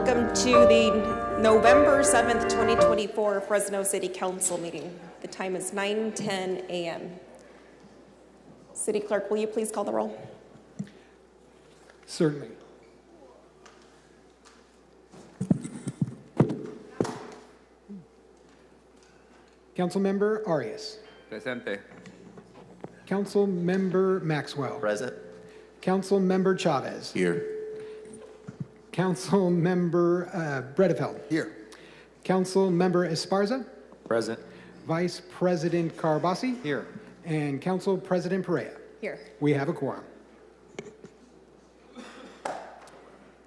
welcome to the November 7th, 2024 Fresno City Council meeting. The time is 9:10 a.m. City Clerk, will you please call the roll? Certainly. Councilmember Arias. Presente. Councilmember Maxwell. Present. Councilmember Chavez. Here. Councilmember Bredefeld. Here. Councilmember Esparza. Present. Vice President Carbasi. Here. And Council President Perea. Here. We have a quorum.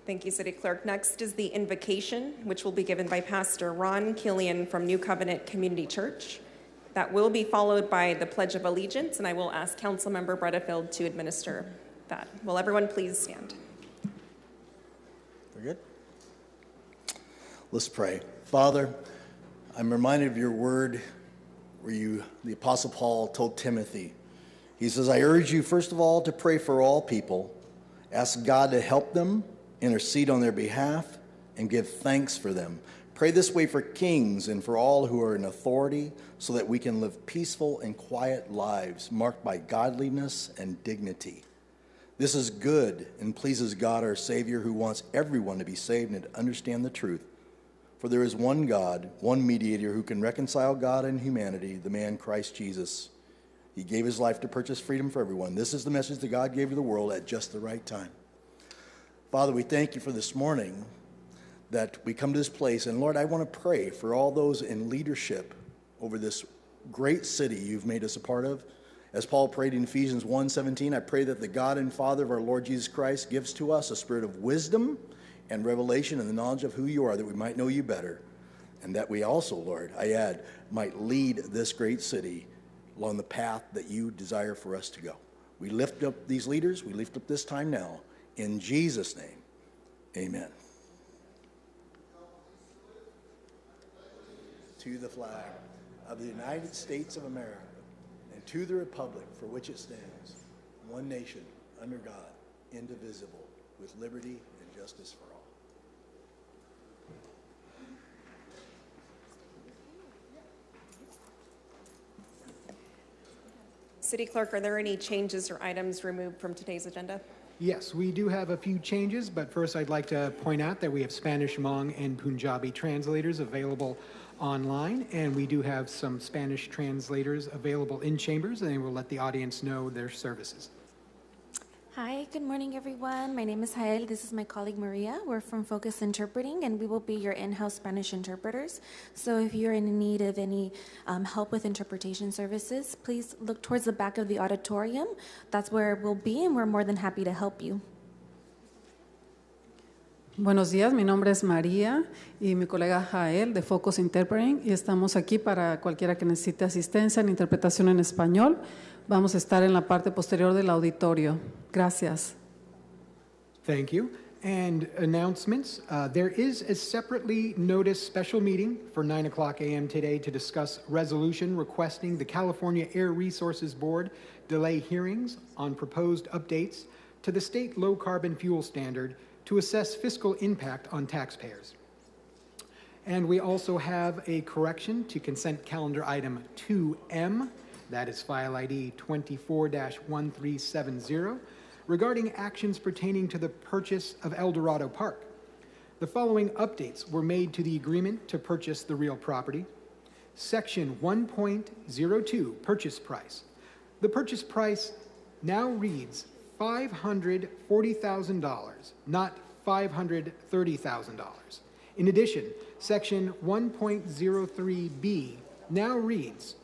Thank you, City Clerk. Next is the invocation, which will be given by Pastor Ron Killian from New Covenant Community Church. That will be followed by the Pledge of Allegiance, and I will ask Councilmember Bredefeld to administer that. Will everyone please stand? We're good? Let's pray. Father, I'm reminded of your word where the Apostle Paul told Timothy, he says, I urge you, first of all, to pray for all people, ask God to help them, intercede on their behalf, and give thanks for them. Pray this way for kings and for all who are in authority so that we can live peaceful and quiet lives marked by godliness and dignity. This is good and pleases God our Savior, who wants everyone to be saved and to understand the truth. For there is one God, one mediator who can reconcile God and humanity, the man Christ Jesus. He gave his life to purchase freedom for everyone. This is the message that God gave to the world at just the right time. Father, we thank you for this morning that we come to this place. And Lord, I want to pray for all those in leadership over this great city you've made us a part of. As Paul prayed in Ephesians 1:17, I pray that the God and Father of our Lord Jesus Christ gives to us a spirit of wisdom and revelation and the knowledge of who you are, that we might know you better. And that we also, Lord, I add, might lead this great city along the path that you desire for us to go. We lift up these leaders. We lift up this time now. In Jesus' name, amen. To the flag of the United States of America and to the republic for which it stands, one nation, under God, indivisible, with liberty and justice for all. City Clerk, are there any changes or items removed from today's agenda? Yes, we do have a few changes, but first I'd like to point out that we have Spanish, Hmong, and Punjabi translators available online, and we do have some Spanish translators available in chambers, and they will let the audience know their services. Hi, good morning, everyone. My name is Jael. This is my colleague Maria. We're from Focus Interpreting, and we will be your in-house Spanish interpreters. So if you're in need of any help with interpretation services, please look towards the back of the auditorium. That's where we'll be, and we're more than happy to help you. Buenos días, mi nombre es María y mi colega Jael de Focus Interpreting, y estamos aquí para cualquiera que necesite asistencia en interpretación en español. Vamos a estar en la parte posterior del auditorio. Gracias. Thank you. And announcements. There is a separately noticed special meeting for 9 o'clock a.m. today to discuss resolution requesting the California Air Resources Board delay hearings on proposed updates to the state low-carbon fuel standard to assess fiscal impact on taxpayers. And we also have a correction to consent calendar item 2M, that is file ID 24-1370, regarding actions pertaining to the purchase of El Dorado Park. The following updates were made to the agreement to purchase the real property. Section 1.02, purchase price. The purchase price now reads $540,000, not $530,000. In addition, Section 1.03b now reads,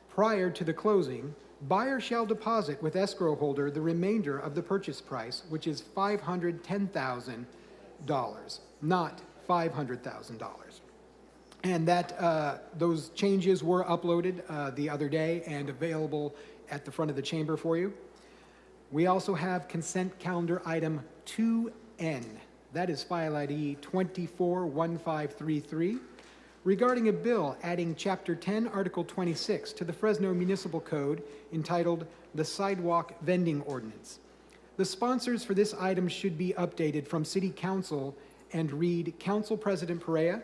prior to the closing, buyer shall deposit with escrow holder the remainder of the purchase price, which is $510,000, not $500,000. And that those changes were uploaded the other day and available at the front of the chamber for you. We also have consent calendar item 2N. That is file ID 241533, regarding a bill adding Chapter 10, Article 26 to the Fresno Municipal Code entitled the Sidewalk Vending Ordinance. The sponsors for this item should be updated from City Council and read Council President Perea,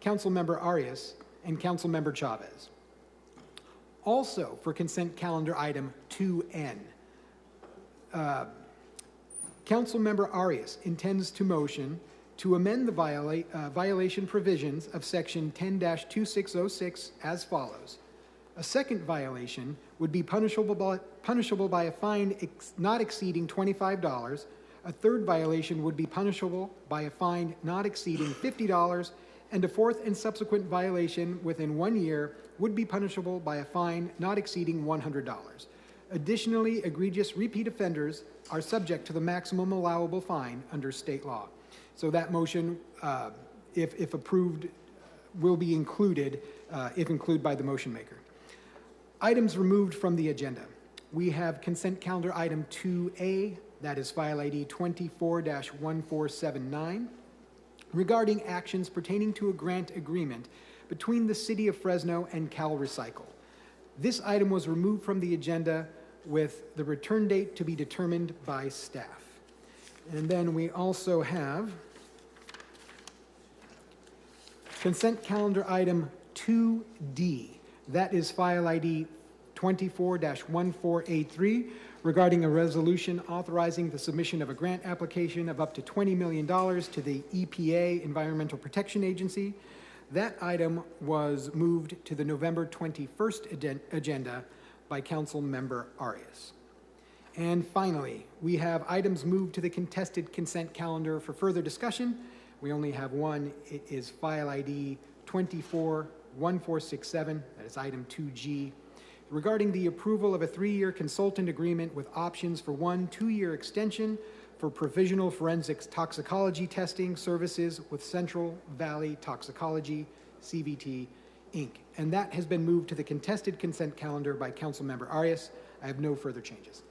Councilmember Arias, and Councilmember Chavez. Also for consent calendar item 2N, Councilmember Arias intends to motion to amend the violation provisions of Section 10-2606 as follows. A second violation would be punishable by a fine not exceeding $25. A third violation would be punishable by a fine not exceeding $50. And a fourth and subsequent violation within 1 year would be punishable by a fine not exceeding $100. Additionally, egregious repeat offenders are subject to the maximum allowable fine under state law. So that motion, if approved, will be included, if included by the motion maker. Items removed from the agenda. We have consent calendar item 2A, that is file ID 24-1479, regarding actions pertaining to a grant agreement between the City of Fresno and Cal Recycle. This item was removed from the agenda with the return date to be determined by staff. And then we also have consent calendar item 2D. That is file ID 24-1483 regarding a resolution authorizing the submission of a grant application of up to $20 million to the EPA, Environmental Protection Agency. That item was moved to the November 21st agenda by Council Member Arias. And finally, we have items moved to the contested consent calendar for further discussion. We only have one. It is file ID 24-1467, that is item 2G, regarding the approval of a 3-year consultant agreement with options for 1 2-year extension for provisional forensics toxicology testing services with Central Valley Toxicology, CVT, Inc. And that has been moved to the contested consent calendar by Councilmember Arias. I have no further changes.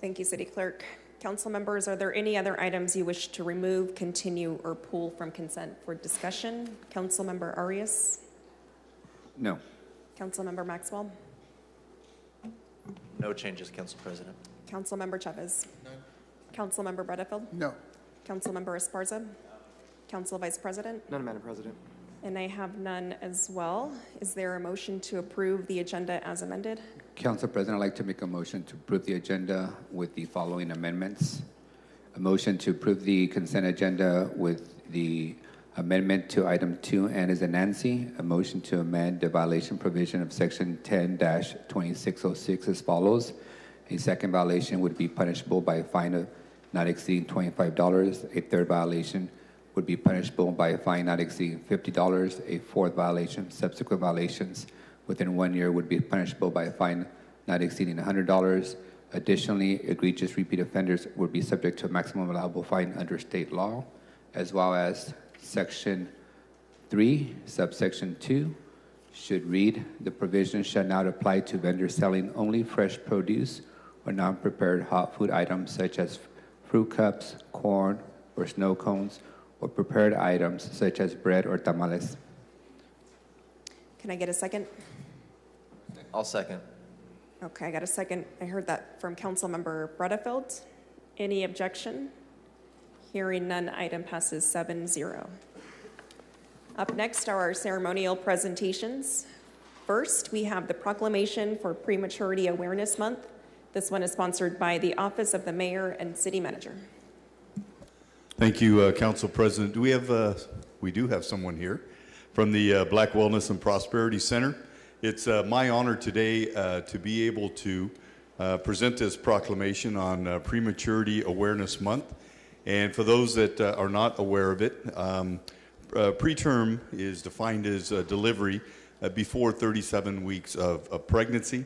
Thank you, City Clerk. Council members, are there any other items you wish to remove, continue, or pull from consent for discussion? Councilmember Arias? No. Councilmember Maxwell? No changes, Council President. Councilmember Chavez? No. Councilmember Butterfield? No. Councilmember Esparza? Council Vice President? None, Madam President. And I have none as well. Is there a motion to approve the agenda as amended? Council President, I'd like to make a motion to approve the agenda with the following amendments. A motion to approve the consent agenda with the amendment to item 2N as in Nancy. A motion to amend the violation provision of section 10-2606 as follows. A second violation would be punishable by a fine of not exceeding $25. A third violation would be punishable by a fine not exceeding $50. A fourth violation, subsequent violations within 1 year would be punishable by a fine not exceeding $100. Additionally, egregious repeat offenders would be subject to a maximum allowable fine under state law, as well as Section 3, subsection 2 should read, the provision shall not apply to vendors selling only fresh produce or non-prepared hot food items such as fruit cups, corn, or snow cones, or prepared items such as bread or tamales. Can I get a second? I'll second. Okay, I got a second. I heard that from Councilmember Butterfield. Any objection? Hearing none, item passes 7-0. Up next are our ceremonial presentations. First, we have the proclamation for Prematurity Awareness Month. This one is sponsored by the Office of the Mayor and City Manager. Thank you, Council President. We do have someone here from the Black Wellness and Prosperity Center. It's my honor today to be able to present this proclamation on Prematurity Awareness Month. And for those that are not aware of it, preterm is defined as delivery before 37 weeks of pregnancy.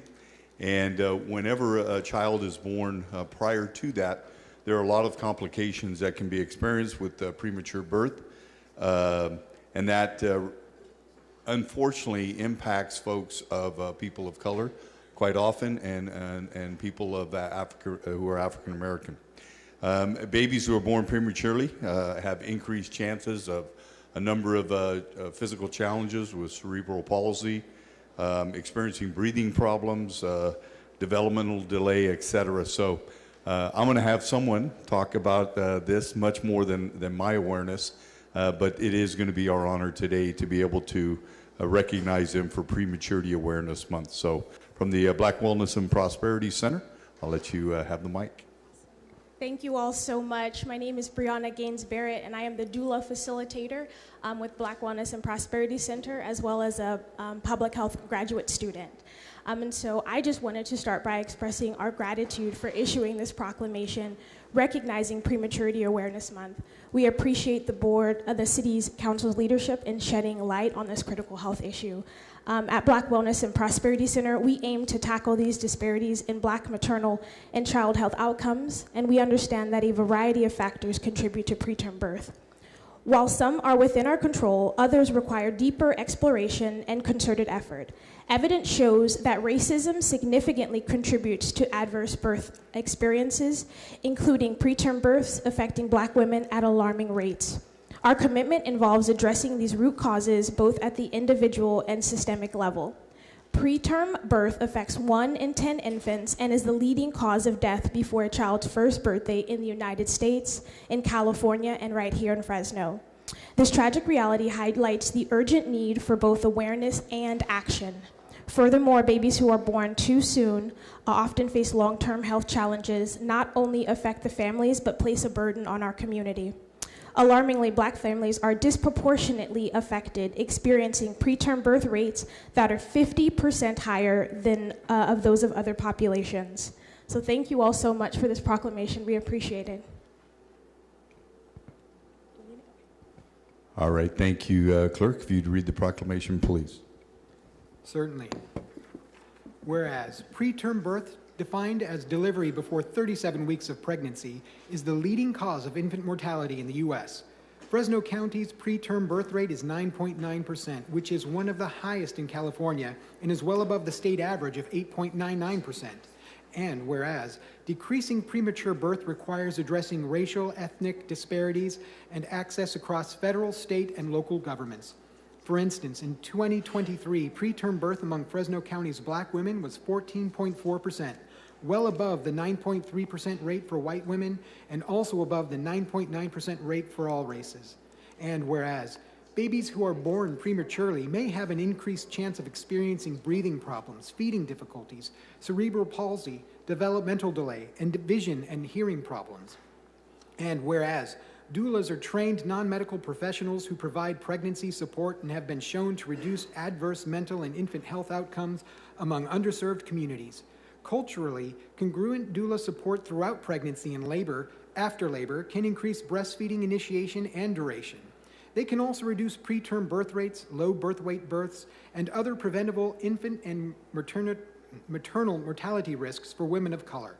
And whenever a child is born prior to that, there are a lot of complications that can be experienced with premature birth. And that unfortunately impacts folks of people of color quite often, and people of Africa who are African American. Babies who are born prematurely have increased chances of a number of physical challenges with cerebral palsy, experiencing breathing problems, developmental delay, etc. So I'm going to have someone talk about this much more than my awareness, but it is going to be our honor today to be able to recognize them for Prematurity Awareness Month. So from the Black Wellness and Prosperity Center, I'll let you have the mic. Thank you all so much. My name is Brianna Gaines Barrett, and I am the doula facilitator with Black Wellness and Prosperity Center, as well as a public health graduate student. And so I just wanted to start by expressing our gratitude for issuing this proclamation recognizing Prematurity Awareness Month. We appreciate the board, the city's council's leadership in shedding light on this critical health issue. At Black Wellness and Prosperity Center, we aim to tackle these disparities in Black maternal and child health outcomes, and we understand that a variety of factors contribute to preterm birth. While some are within our control, others require deeper exploration and concerted effort. Evidence shows that racism significantly contributes to adverse birth experiences, including preterm births affecting Black women at alarming rates. Our commitment involves addressing these root causes both at the individual and systemic level. Preterm birth affects 1 in 10 infants and is the leading cause of death before a child's first birthday in the United States, in California, and right here in Fresno. This tragic reality highlights the urgent need for both awareness and action. Furthermore, babies who are born too soon often face long-term health challenges, not only affect the families, but place a burden on our community. Alarmingly, Black families are disproportionately affected, experiencing preterm birth rates that are 50% higher than of those of other populations. So thank you all so much for this proclamation. We appreciate it. All right, thank you, Clerk. If you'd read the proclamation, please. Certainly. Whereas preterm birth, defined as delivery before 37 weeks of pregnancy, is the leading cause of infant mortality in the U.S. Fresno County's preterm birth rate is 9.9%, which is one of the highest in California and is well above the state average of 8.99%. And whereas decreasing premature birth requires addressing racial, ethnic disparities and access across federal, state, and local governments. For instance, in 2023, preterm birth among Fresno County's Black women was 14.4%, well above the 9.3% rate for white women and also above the 9.9% rate for all races. And whereas babies who are born prematurely may have an increased chance of experiencing breathing problems, feeding difficulties, cerebral palsy, developmental delay, and vision and hearing problems. And whereas doulas are trained non-medical professionals who provide pregnancy support and have been shown to reduce adverse mental and infant health outcomes among underserved communities. Culturally, congruent doula support throughout pregnancy and labor, after labor, can increase breastfeeding initiation and duration. They can also reduce preterm birth rates, low birth weight births, and other preventable infant and maternal mortality risks for women of color.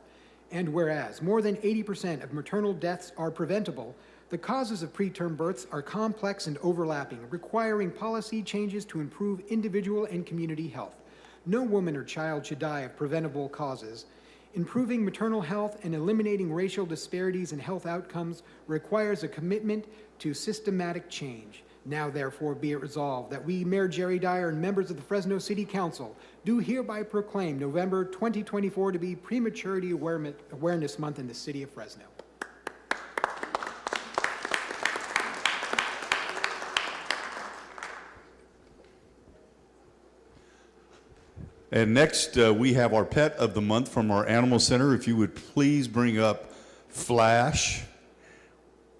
And whereas more than 80% of maternal deaths are preventable, the causes of preterm births are complex and overlapping, requiring policy changes to improve individual and community health. No woman or child should die of preventable causes. Improving maternal health and eliminating racial disparities in health outcomes requires a commitment to systematic change. Now, therefore, be it resolved that we, Mayor Jerry Dyer, and members of the Fresno City Council, do hereby proclaim November 2024 to be Prematurity Awareness Month in the city of Fresno. And next, we have our pet of the month from our animal center. If you would please bring up Flash.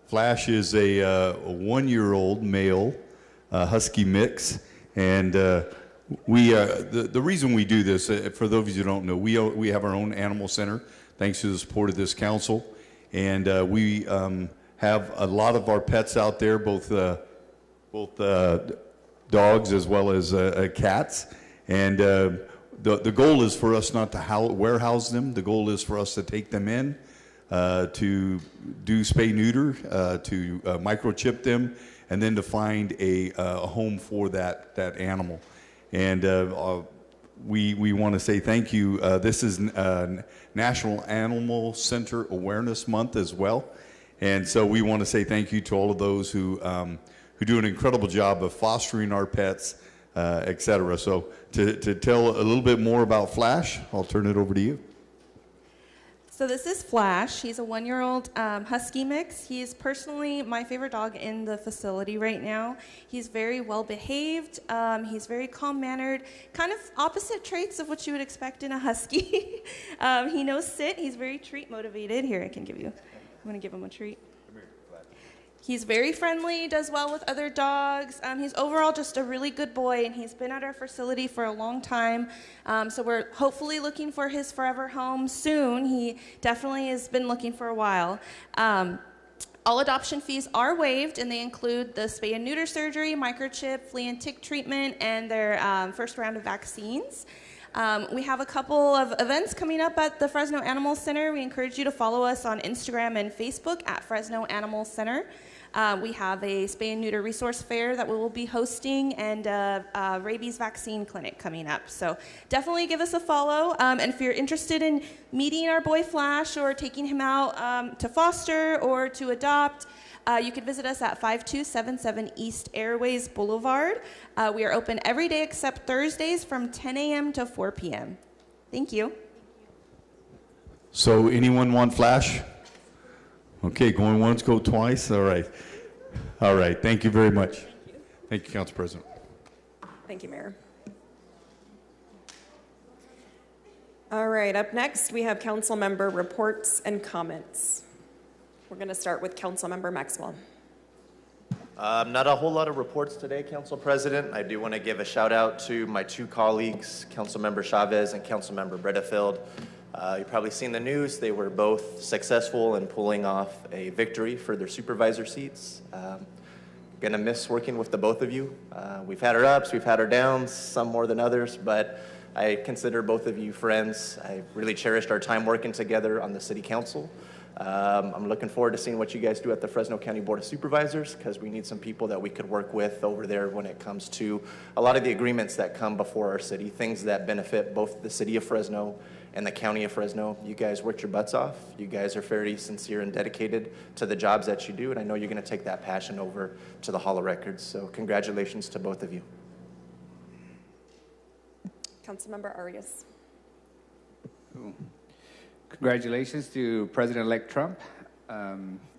Flash is a one-year-old male husky mix, and the reason we do this, for those of you who don't know, we have our own animal center, thanks to the support of this council, and we have a lot of our pets out there, both dogs as well as cats, and the goal is for us not to warehouse them. The goal is for us to take them in, to do spay-neuter, to microchip them, and then to find a home for that animal. And we want to say thank you. This is National Animal Center Awareness Month as well. And so we want to say thank you to all of those who do an incredible job of fostering our pets, et cetera. So to tell a little bit more about Flash, I'll turn it over to you. So this is Flash. He's a 1-year-old husky mix. He's personally my favorite dog in the facility right now. He's very well behaved. He's very calm-mannered, kind of opposite traits of what you would expect in a husky. He knows sit. He's very treat motivated. Here, I can give you. I'm going to give him a treat. He's very friendly, does well with other dogs. He's overall just a really good boy, and he's been at our facility for a long time. So we're hopefully looking for his forever home soon. He definitely has been looking for a while. All adoption fees are waived, and they include the spay and neuter surgery, microchip, flea and tick treatment, and their first round of vaccines. We have a couple of events coming up at the Fresno Animal Center. We encourage you to follow us on Instagram and Facebook at Fresno Animal Center. We have a spay and neuter resource fair that we will be hosting, and a rabies vaccine clinic coming up. So definitely give us a follow. And if you're interested in meeting our boy Flash or taking him out to foster or to adopt, you can visit us at 5277 East Airways Boulevard. We are open every day except Thursdays from 10 a.m. to 4 p.m. Thank you. So anyone want Flash? Okay, going once, go twice. All right. All right. Thank you very much. Thank you, Council President. Thank you, Mayor. All right, up next, we have council member reports and comments. We're going to start with Council Member Maxwell. Not a whole lot of reports today, Council President. I do want to give a shout out to my two colleagues, Councilmember Chavez and Councilmember Bredefield. You've probably seen the news. They were both successful in pulling off a victory for their supervisor seats. Gonna miss working with the both of you. We've had our ups, we've had our downs, some more than others, but I consider both of you friends. I really cherished our time working together on the City Council. I'm looking forward to seeing what you guys do at the Fresno County Board of Supervisors, because we need some people that we could work with over there when it comes to a lot of the agreements that come before our city, things that benefit both the City of Fresno and the County of Fresno. You guys worked your butts off. You guys are very sincere and dedicated to the jobs that you do, and I know you're going to take that passion over to the Hall of Records, so congratulations to both of you. Councilmember Arias. Congratulations to President-elect Trump.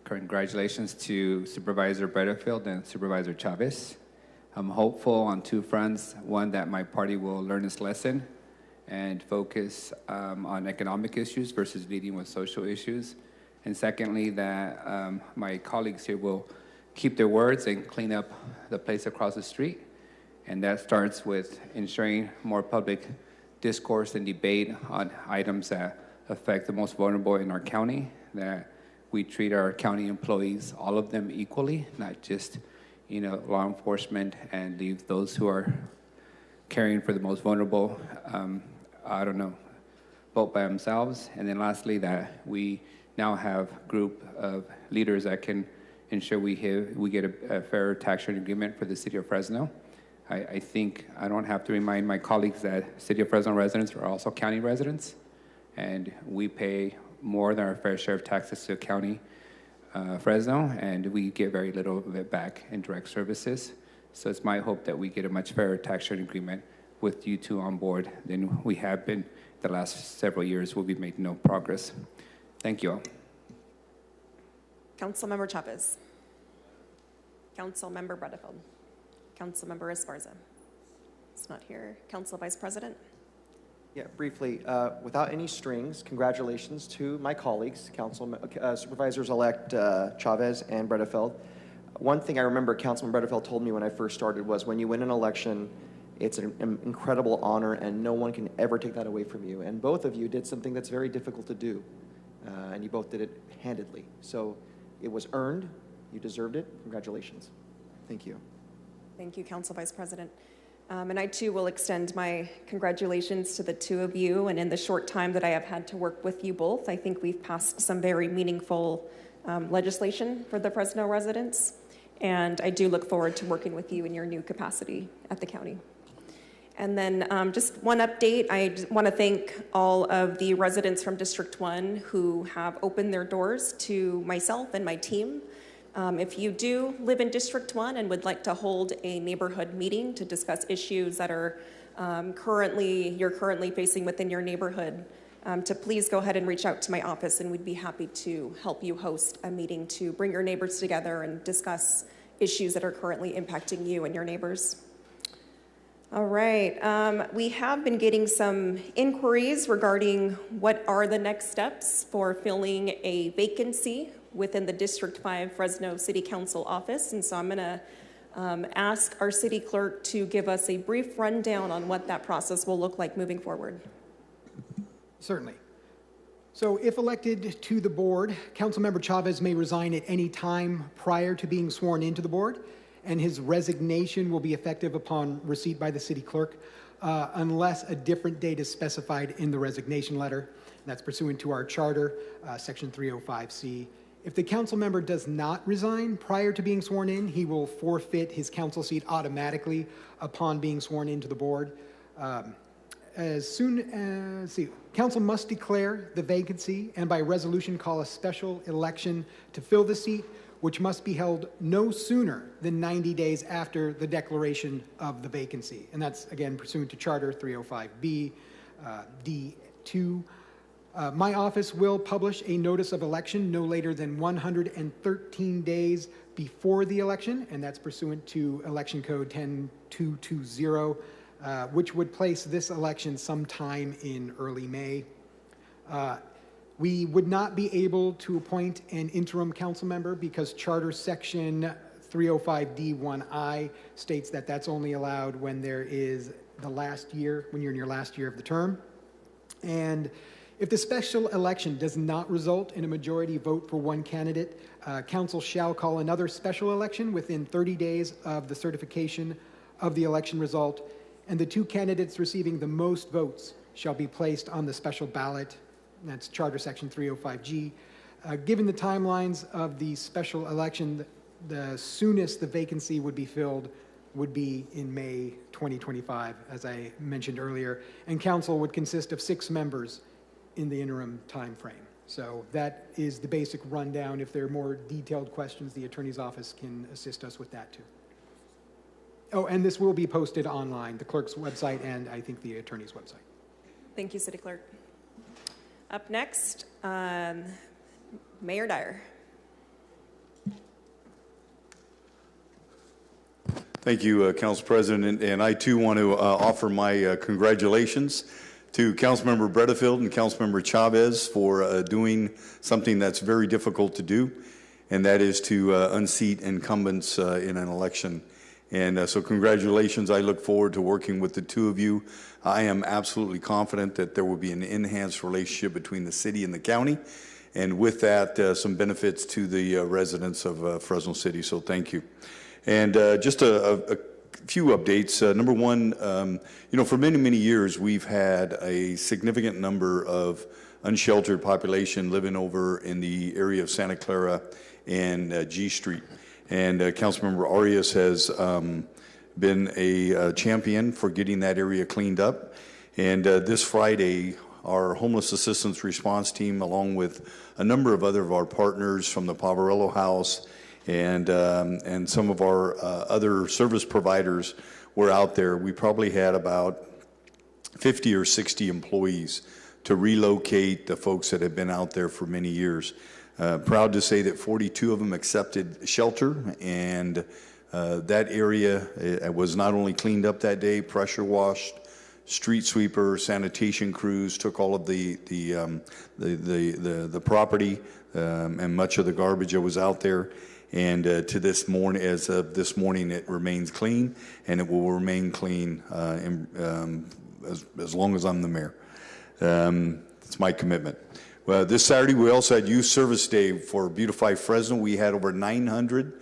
Congratulations to Supervisor Bredefield and Supervisor Chavez. I'm hopeful on two fronts. One, that my party will learn its lesson and focus on economic issues versus leading with social issues. And secondly, that my colleagues here will keep their words and clean up the place across the street. And that starts with ensuring more public discourse and debate on items that affect the most vulnerable in our county, that we treat our county employees, all of them, equally, not just, law enforcement, and leave those who are caring for the most vulnerable, vote by themselves. And then lastly, that we now have a group of leaders that can ensure we get a fair tax sharing agreement for the City of Fresno. I think I don't have to remind my colleagues that City of Fresno residents are also county residents, and we pay more than our fair share of taxes to County Fresno, and we get very little of it back in direct services. So it's my hope that we get a much fairer tax sharing agreement with you two on board than we have been the last several years where we've made no progress. Thank you all. Councilmember Chavez. Councilmember Bredefield. Councilmember Esparza. It's not here. Council Vice President. Yeah, briefly, without any strings, congratulations to my colleagues, Supervisors-elect Chavez and Bredefield. One thing I remember Councilman Bredefield told me when I first started was, when you win an election, it's an incredible honor, and no one can ever take that away from you. And both of you did something that's very difficult to do, and you both did it handedly. So it was earned. You deserved it. Congratulations. Thank you. Thank you, Council Vice President. And I, too, will extend my congratulations to the two of you. And in the short time that I have had to work with you both, I think we've passed some very meaningful legislation for the Fresno residents. And I do look forward to working with you in your new capacity at the county. And then just one update. I want to thank all of the residents from District 1 who have opened their doors to myself and my team. If you do live in District 1 and would like to hold a neighborhood meeting to discuss issues that are you're currently facing within your neighborhood, to please go ahead and reach out to my office, and we'd be happy to help you host a meeting to bring your neighbors together and discuss issues that are currently impacting you and your neighbors. All right, we have been getting some inquiries regarding what are the next steps for filling a vacancy within the District 5 Fresno City Council office. And so I'm gonna ask our city clerk to give us a brief rundown on what that process will look like moving forward. Certainly. So if elected to the board, Councilmember Chavez may resign at any time prior to being sworn into the board, and his resignation will be effective upon receipt by the city clerk unless a different date is specified in the resignation letter. That's pursuant to our charter, section 305C. If the council member does not resign prior to being sworn in, he will forfeit his council seat automatically upon being sworn into the board. As soon as, council must declare the vacancy and by resolution call a special election to fill the seat, which must be held no sooner than 90 days after the declaration of the vacancy. And that's, again, pursuant to Charter 305B, D2. My office will publish a notice of election no later than 113 days before the election, and that's pursuant to Election Code 10220, which would place this election sometime in early May. We would not be able to appoint an interim council member because Charter Section 305D1I states that that's only allowed when there is the last year, when you're in your last year of the term. And if the special election does not result in a majority vote for one candidate, council shall call another special election within 30 days of the certification of the election result, and the two candidates receiving the most votes shall be placed on the special ballot. That's Charter Section 305G. Given the timelines of the special election, the soonest the vacancy would be filled would be in May 2025, as I mentioned earlier, and council would consist of 6 members in the interim time frame. So that is the basic rundown. If there are more detailed questions, the attorney's office can assist us with that too. Oh, and this will be posted online, the clerk's website and I think the attorney's website. Thank you, City Clerk. Up next, Mayor Dyer. Thank you, Council President, and I too want to offer my congratulations to Councilmember Bredefield and Councilmember Chavez for doing something that's very difficult to do, and that is to unseat incumbents in an election. And so congratulations. I look forward to working with the two of you. I am absolutely confident that there will be an enhanced relationship between the city and the county, and with that, some benefits to the residents of Fresno City. So thank you. And just a few updates. Number one, for many, many years, we've had a significant number of unsheltered population living over in the area of Santa Clara and G Street. And Councilmember Arias has been a champion for getting that area cleaned up. And this Friday, our homeless assistance response team, along with a number of our partners from the Poverello House and some of our other service providers were out there. We probably had about 50 or 60 employees to relocate the folks that have been out there for many years. Proud to say that 42 of them accepted shelter, and that area was not only cleaned up that day, pressure washed, street sweeper, sanitation crews took all of the property and much of the garbage that was out there. And to this morning, as of this morning, it remains clean, and it will remain clean as long as I'm the mayor. It's my commitment. Well, this Saturday, we also had Youth Service Day for Beautify Fresno. We had over 900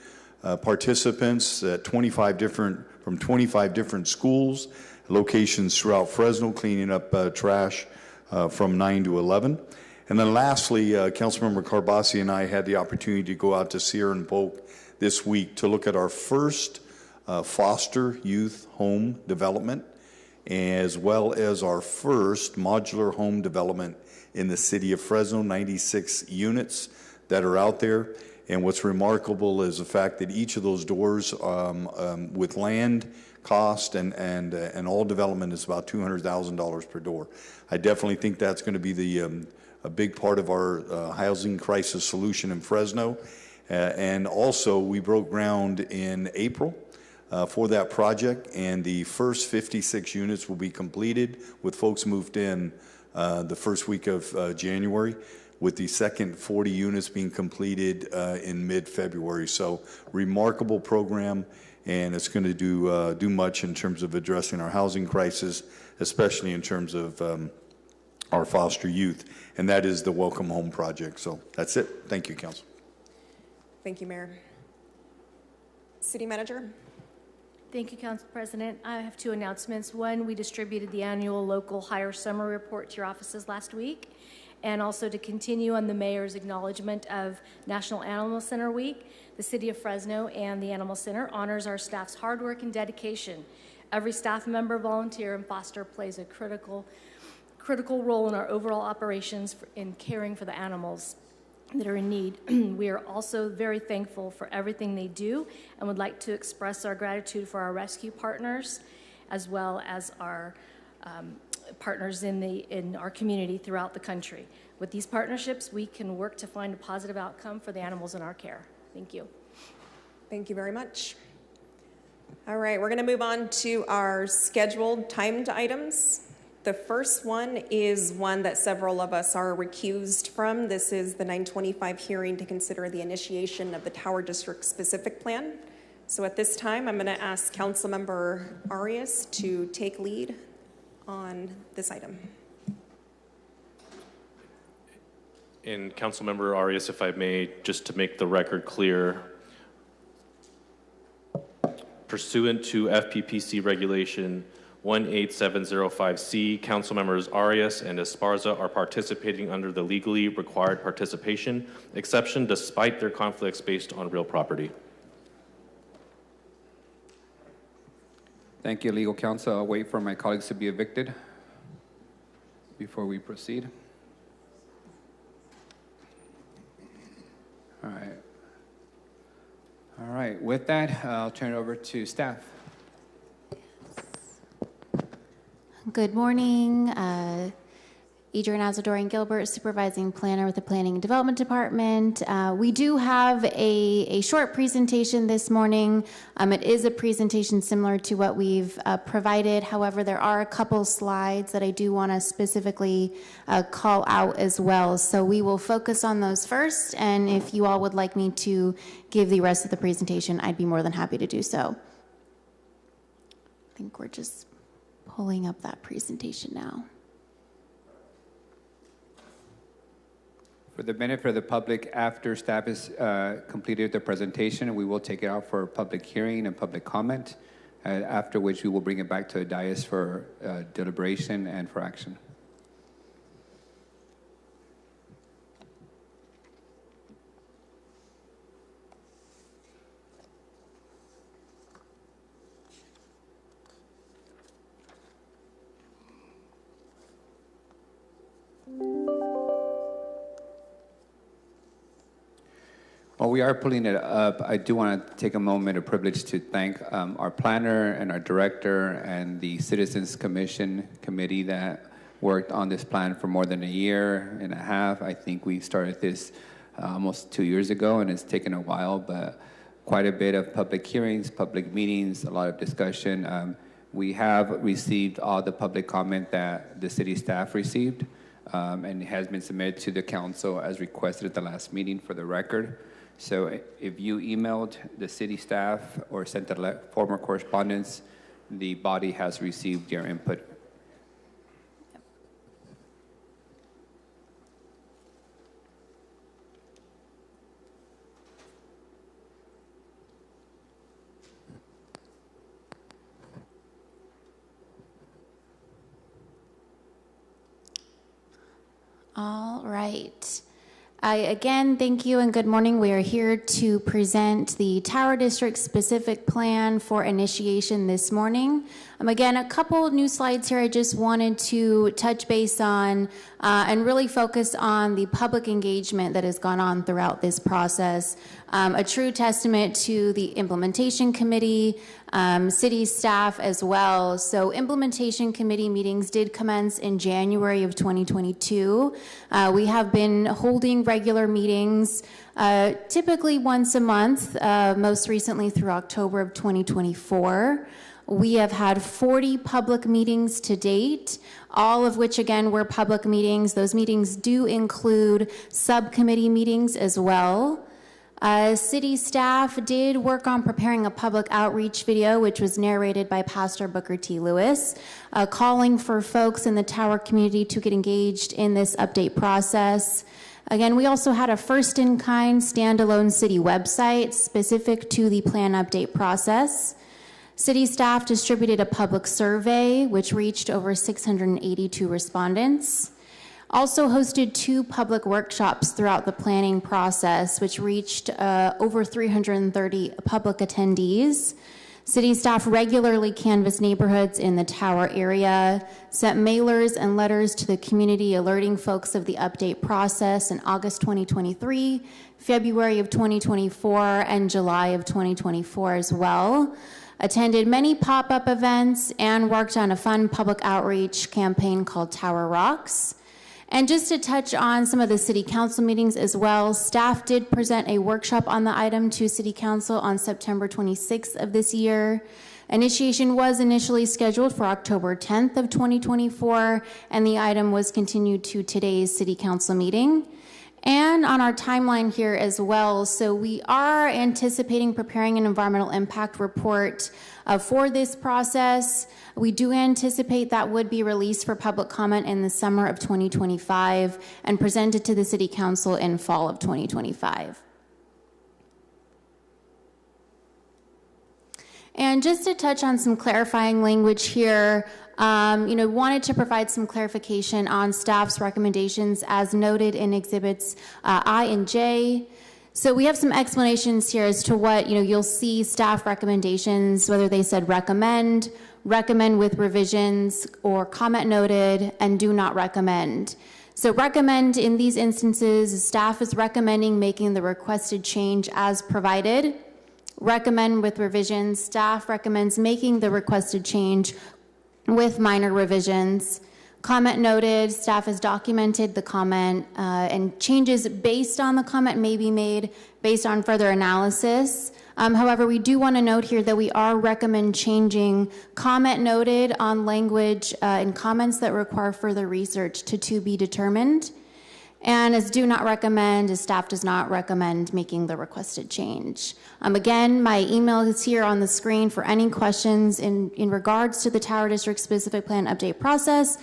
participants at from 25 different schools, locations throughout Fresno, cleaning up trash from 9 to 11. And then lastly, Councilmember Carbasi and I had the opportunity to go out to Sierra and Polk this week to look at our first foster youth home development, as well as our first modular home development in the city of Fresno, 96 units that are out there. And what's remarkable is the fact that each of those doors, with land cost and all development, is about $200,000 per door. I definitely think that's going to be a big part of our housing crisis solution in Fresno. And also, we broke ground in April for that project, and the first 56 units will be completed with folks moved in the first week of January, with the second 40 units being completed in mid-February. So remarkable program, and it's going to do much in terms of addressing our housing crisis, especially in terms of our foster youth, and that is the Welcome Home Project. So that's it. Thank you, Council. Thank you, Mayor. City Manager? Thank you, Council President. I have two announcements. One, we distributed the annual local hire summary report to your offices last week, and also to continue on the mayor's acknowledgement of National Animal Center Week. The City of Fresno and the Animal Center honors our staff's hard work and dedication. Every staff member, volunteer, and foster plays a critical role in our overall operations in caring for the animals that are in need. We are also very thankful for everything they do and would like to express our gratitude for our rescue partners, as well as our partners in our community throughout the country. With these partnerships, we can work to find a positive outcome for the animals in our care. Thank you. Thank you very much. All right, we're going to move on to our scheduled timed items. The first one is one that several of us are recused from. This is the 925 hearing to consider the initiation of the Tower District specific plan. So at this time, I'm going to ask Councilmember Arias to take lead on this item. And Councilmember Arias, if I may, just to make the record clear, pursuant to FPPC regulation 18705C, council members Arias and Esparza are participating under the legally required participation exception despite their conflicts based on real property. Thank you, legal counsel. I'll wait for my colleagues to be evicted before we proceed. All right. All right, with that, I'll turn it over to staff. Good morning. Adrian Azadorian Gilbert, Supervising Planner with the Planning and Development Department. We do have a short presentation this morning. It is a presentation similar to what we've provided. However, there are a couple slides that I do want to specifically call out as well. So we will focus on those first, and if you all would like me to give the rest of the presentation, I'd be more than happy to do so. I think we're just pulling up that presentation now. For the benefit of the public, after staff has completed the presentation, we will take it out for public hearing and public comment, after which we will bring it back to the dais for deliberation and for action. While we are pulling it up, I do want to take a moment of privilege to thank our planner and our director and the Citizens Commission committee that worked on this plan for more than a year and a half. I think we started this almost 2 years ago, and it's taken a while, but quite a bit of public hearings, public meetings, a lot of discussion. We have received all the public comment that the city staff received, and it has been submitted to the council as requested at the last meeting for the record. So if you emailed the city staff or sent a formal correspondence, the body has received your input. All right. Again, thank you and good morning. We are here to present the Tower District specific plan for initiation this morning. Again, a couple new slides here I just wanted to touch base on and really focus on the public engagement that has gone on throughout this process. A true testament to the implementation committee, city staff as well. So implementation committee meetings did commence in January of 2022. We have been holding regular meetings typically once a month, most recently through October of 2024. We have had 40 public meetings to date, all of which, again, were public meetings. Those meetings do include subcommittee meetings as well. City staff did work on preparing a public outreach video, which was narrated by Pastor Booker T. Lewis, calling for folks in the Tower community to get engaged in this update process. Again, we also had a first-in-kind standalone city website specific to the plan update process. City staff distributed a public survey, which reached over 682 respondents. Also hosted 2 public workshops throughout the planning process, which reached over 330 public attendees. City staff regularly canvassed neighborhoods in the Tower area, sent mailers and letters to the community alerting folks of the update process in August 2023, February of 2024, and July of 2024 as well. Attended many pop-up events and worked on a fun public outreach campaign called Tower Rocks. And just to touch on some of the city council meetings as well, staff did present a workshop on the item to city council on September 26th of this year. Initiation was initially scheduled for October 10th of 2024, and the item was continued to today's city council meeting. And on our timeline here as well, so we are anticipating preparing an environmental impact report for this process. We do anticipate that would be released for public comment in the summer of 2025 and presented to the City Council in fall of 2025. And just to touch on some clarifying language here, wanted to provide some clarification on staff's recommendations as noted in exhibits I and J. So we have some explanations here as to what, you'll see staff recommendations, whether they said recommend with revisions, or comment noted, and do not recommend. So recommend in these instances, staff is recommending making the requested change as provided. Recommend with revisions, staff recommends making the requested change with minor revisions. Comment noted, staff has documented the comment and changes based on the comment may be made based on further analysis. However, we do want to note here that we are recommend changing comment noted on language in comments that require further research to be determined. And as do not recommend, as staff does not recommend making the requested change. Again, my email is here on the screen for any questions in regards to the Tower District specific plan update process.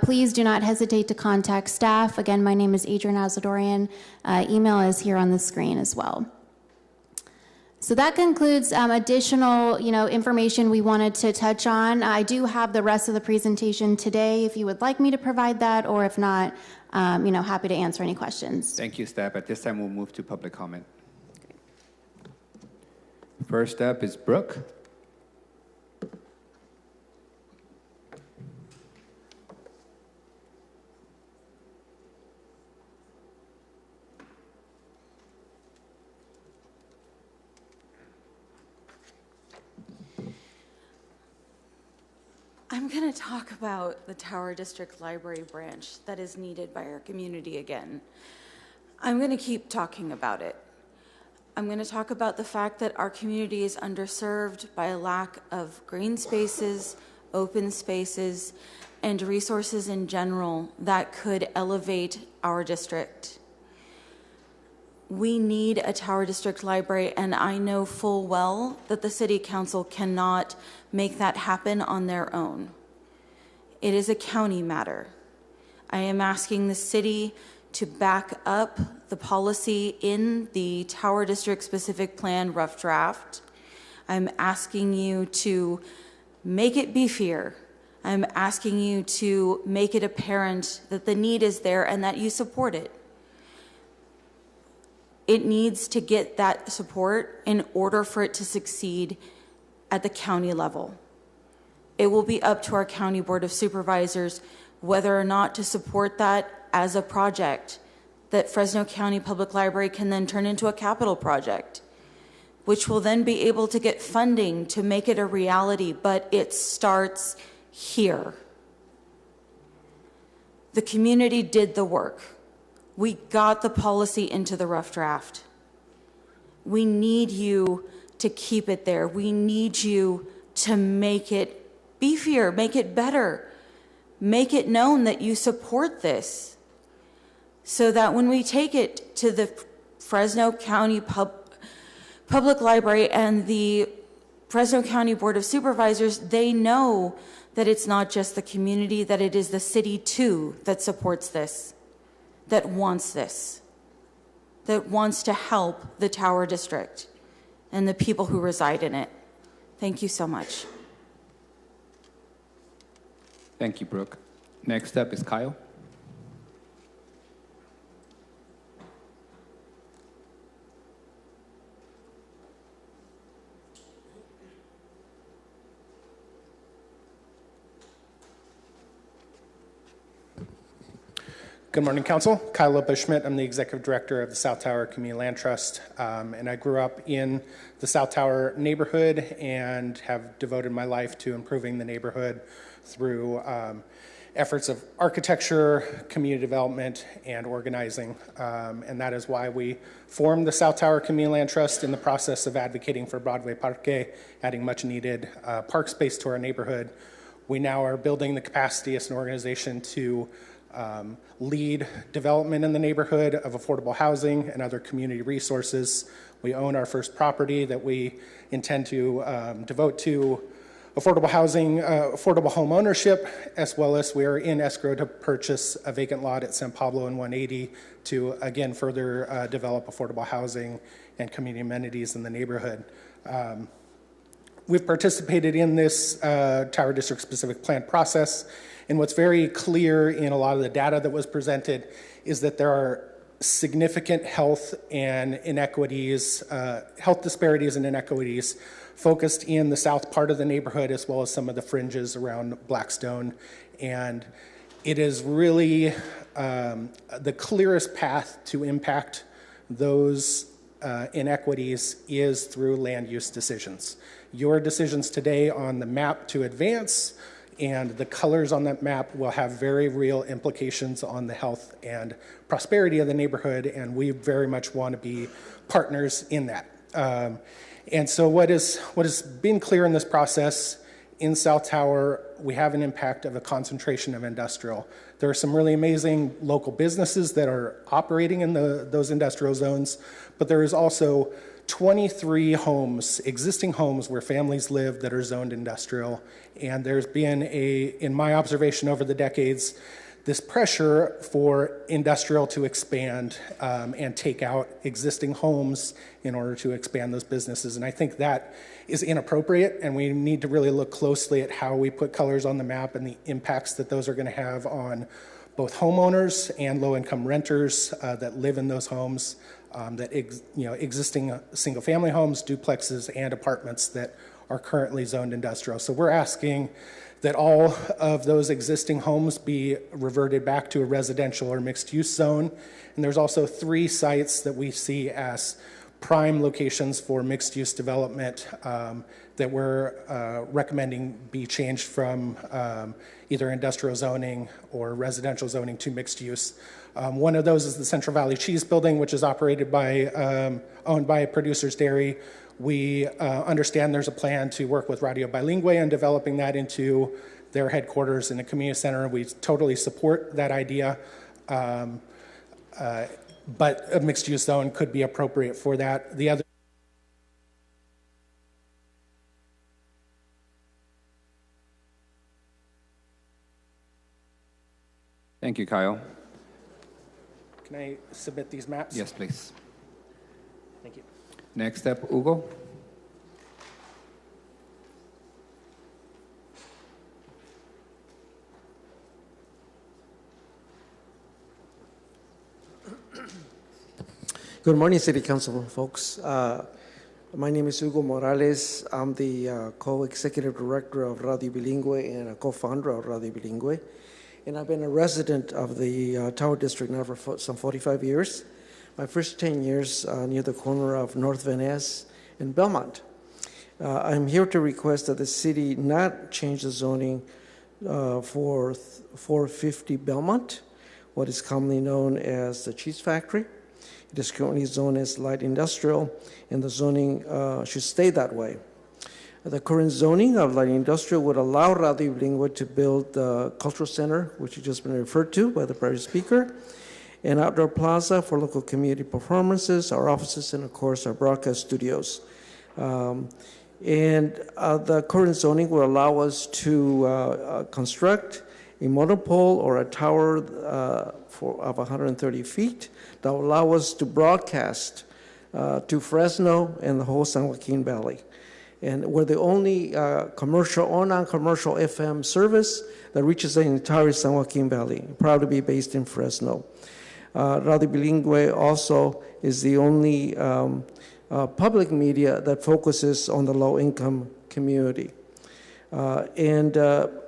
Please do not hesitate to contact staff. Again, my name is Adrienne Azadorian. Email is here on the screen as well. So that concludes additional, information we wanted to touch on. I do have the rest of the presentation today if you would like me to provide that, or if not, happy to answer any questions. Thank you, staff. At this time, we'll move to public comment. First up is Brooke. I'm going to talk about the Tower District Library branch that is needed by our community again. I'm going to keep talking about it. I'm going to talk about the fact that our community is underserved by a lack of green spaces, open spaces, and resources in general that could elevate our district. We need a Tower District Library, and I know full well that the City Council cannot make that happen on their own. It is a county matter. I am asking the city to back up the policy in the Tower District Specific Plan rough draft. I'm asking you to make it beefier. I'm asking you to make it apparent that the need is there and that you support it. It needs to get that support in order for it to succeed at the county level. It will be up to our county board of supervisors whether or not to support that as a project that Fresno County Public Library can then turn into a capital project, which will then be able to get funding to make it a reality, but it starts here. The community did the work. We got the policy into the rough draft. We need you to keep it there. We need you to make it beefier, make it better, make it known that you support this, so that when we take it to the Fresno County Public Library and the Fresno County Board of Supervisors, they know that it's not just the community, that it is the city too that supports this, that wants this, that wants to help the Tower District and the people who reside in it. Thank you so much. Thank you, Brooke. Next up is Kyle. Good morning, Council. Kyle Lopez-Schmidt. I'm the Executive Director of the South Tower Community Land Trust, and I grew up in the South Tower neighborhood and have devoted my life to improving the neighborhood through efforts of architecture, community development, and organizing. And that is why we formed the South Tower Community Land Trust in the process of advocating for Broadway Parque, adding much needed park space to our neighborhood. We now are building the capacity as an organization to lead development in the neighborhood of affordable housing and other community resources. We own our first property that we intend to devote to affordable housing, affordable home ownership, as well as we're in escrow to purchase a vacant lot at San Pablo and 180 to, again, further develop affordable housing and community amenities in the neighborhood. We've participated in this Tower District specific plan process, and what's very clear in a lot of the data that was presented is that there are significant health and inequities, health disparities and inequities focused in the south part of the neighborhood as well as some of the fringes around Blackstone. And it is really the clearest path to impact those inequities is through land use decisions. Your decisions today on the map to advance and the colors on that map will have very real implications on the health and prosperity of the neighborhood, and we very much want to be partners in that. And so what has been clear in this process, in South Tower, we have an impact of a concentration of industrial. There are some really amazing local businesses that are operating in those industrial zones, but there is also 23 homes, existing homes where families live that are zoned industrial. And there's been in my observation over the decades, this pressure for industrial to expand and take out existing homes in order to expand those businesses. And I think that is inappropriate, and we need to really look closely at how we put colors on the map and the impacts that those are going to have on both homeowners and low-income renters that live in those homes, existing single-family homes, duplexes, and apartments that are currently zoned industrial. So we're asking that all of those existing homes be reverted back to a residential or mixed-use zone. And there's also 3 sites that we see as prime locations for mixed-use development that we're recommending be changed from either industrial zoning or residential zoning to mixed use. One of those is the Central Valley Cheese Building, which is operated by, owned by Producers Dairy. We understand there's a plan to work with Radio Bilingüe on developing that into their headquarters in a community center. We totally support that idea, but a mixed-use zone could be appropriate for that. The other. Thank you, Kyle. Can I submit these maps? Yes, please. Thank you. Next up, Hugo. Good morning, City Council folks. My name is Hugo Morales. I'm the co-executive director of Radio Bilingüe and a co-founder of Radio Bilingüe. And I've been a resident of the Tower District now for some 45 years. My first 10 years near the corner of North Van Ness and Belmont. I'm here to request that the city not change the zoning for 450 Belmont, what is commonly known as the cheese factory. It is currently zoned as light industrial, and the zoning should stay that way. The current zoning of light industrial would allow Radio Bilingüe to build the cultural center, which has just been referred to by the prior speaker, an outdoor plaza for local community performances, our offices, and of course our broadcast studios. The current zoning will allow us to construct a monopole or a tower of 130 feet that will allow us to broadcast to Fresno and the whole San Joaquin Valley. And we're the only commercial or non-commercial FM service that reaches the entire San Joaquin Valley, proud to be based in Fresno. Radio Bilingüe also is the only public media that focuses on the low-income community.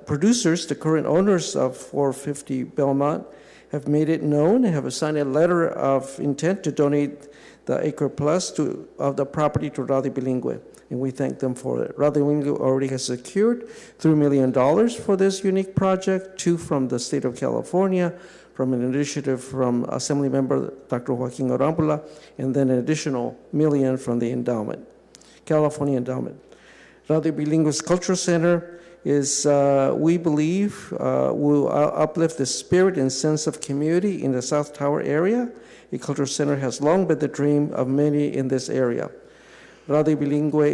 Producers, the current owners of 450 Belmont, have made it known and have signed a letter of intent to donate the acre plus of the property to Radio Bilingüe, and we thank them for it. Radio Bilingüe already has secured $3 million for this unique project, $2 from the state of California, from an initiative from Assembly Member Dr. Joaquin Orambula, and then an additional $1 million from the endowment, California endowment. Radio Bilingüe's Cultural Center is, we believe, will uplift the spirit and sense of community in the South Tower area. A cultural center has long been the dream of many in this area. Radio Bilingüe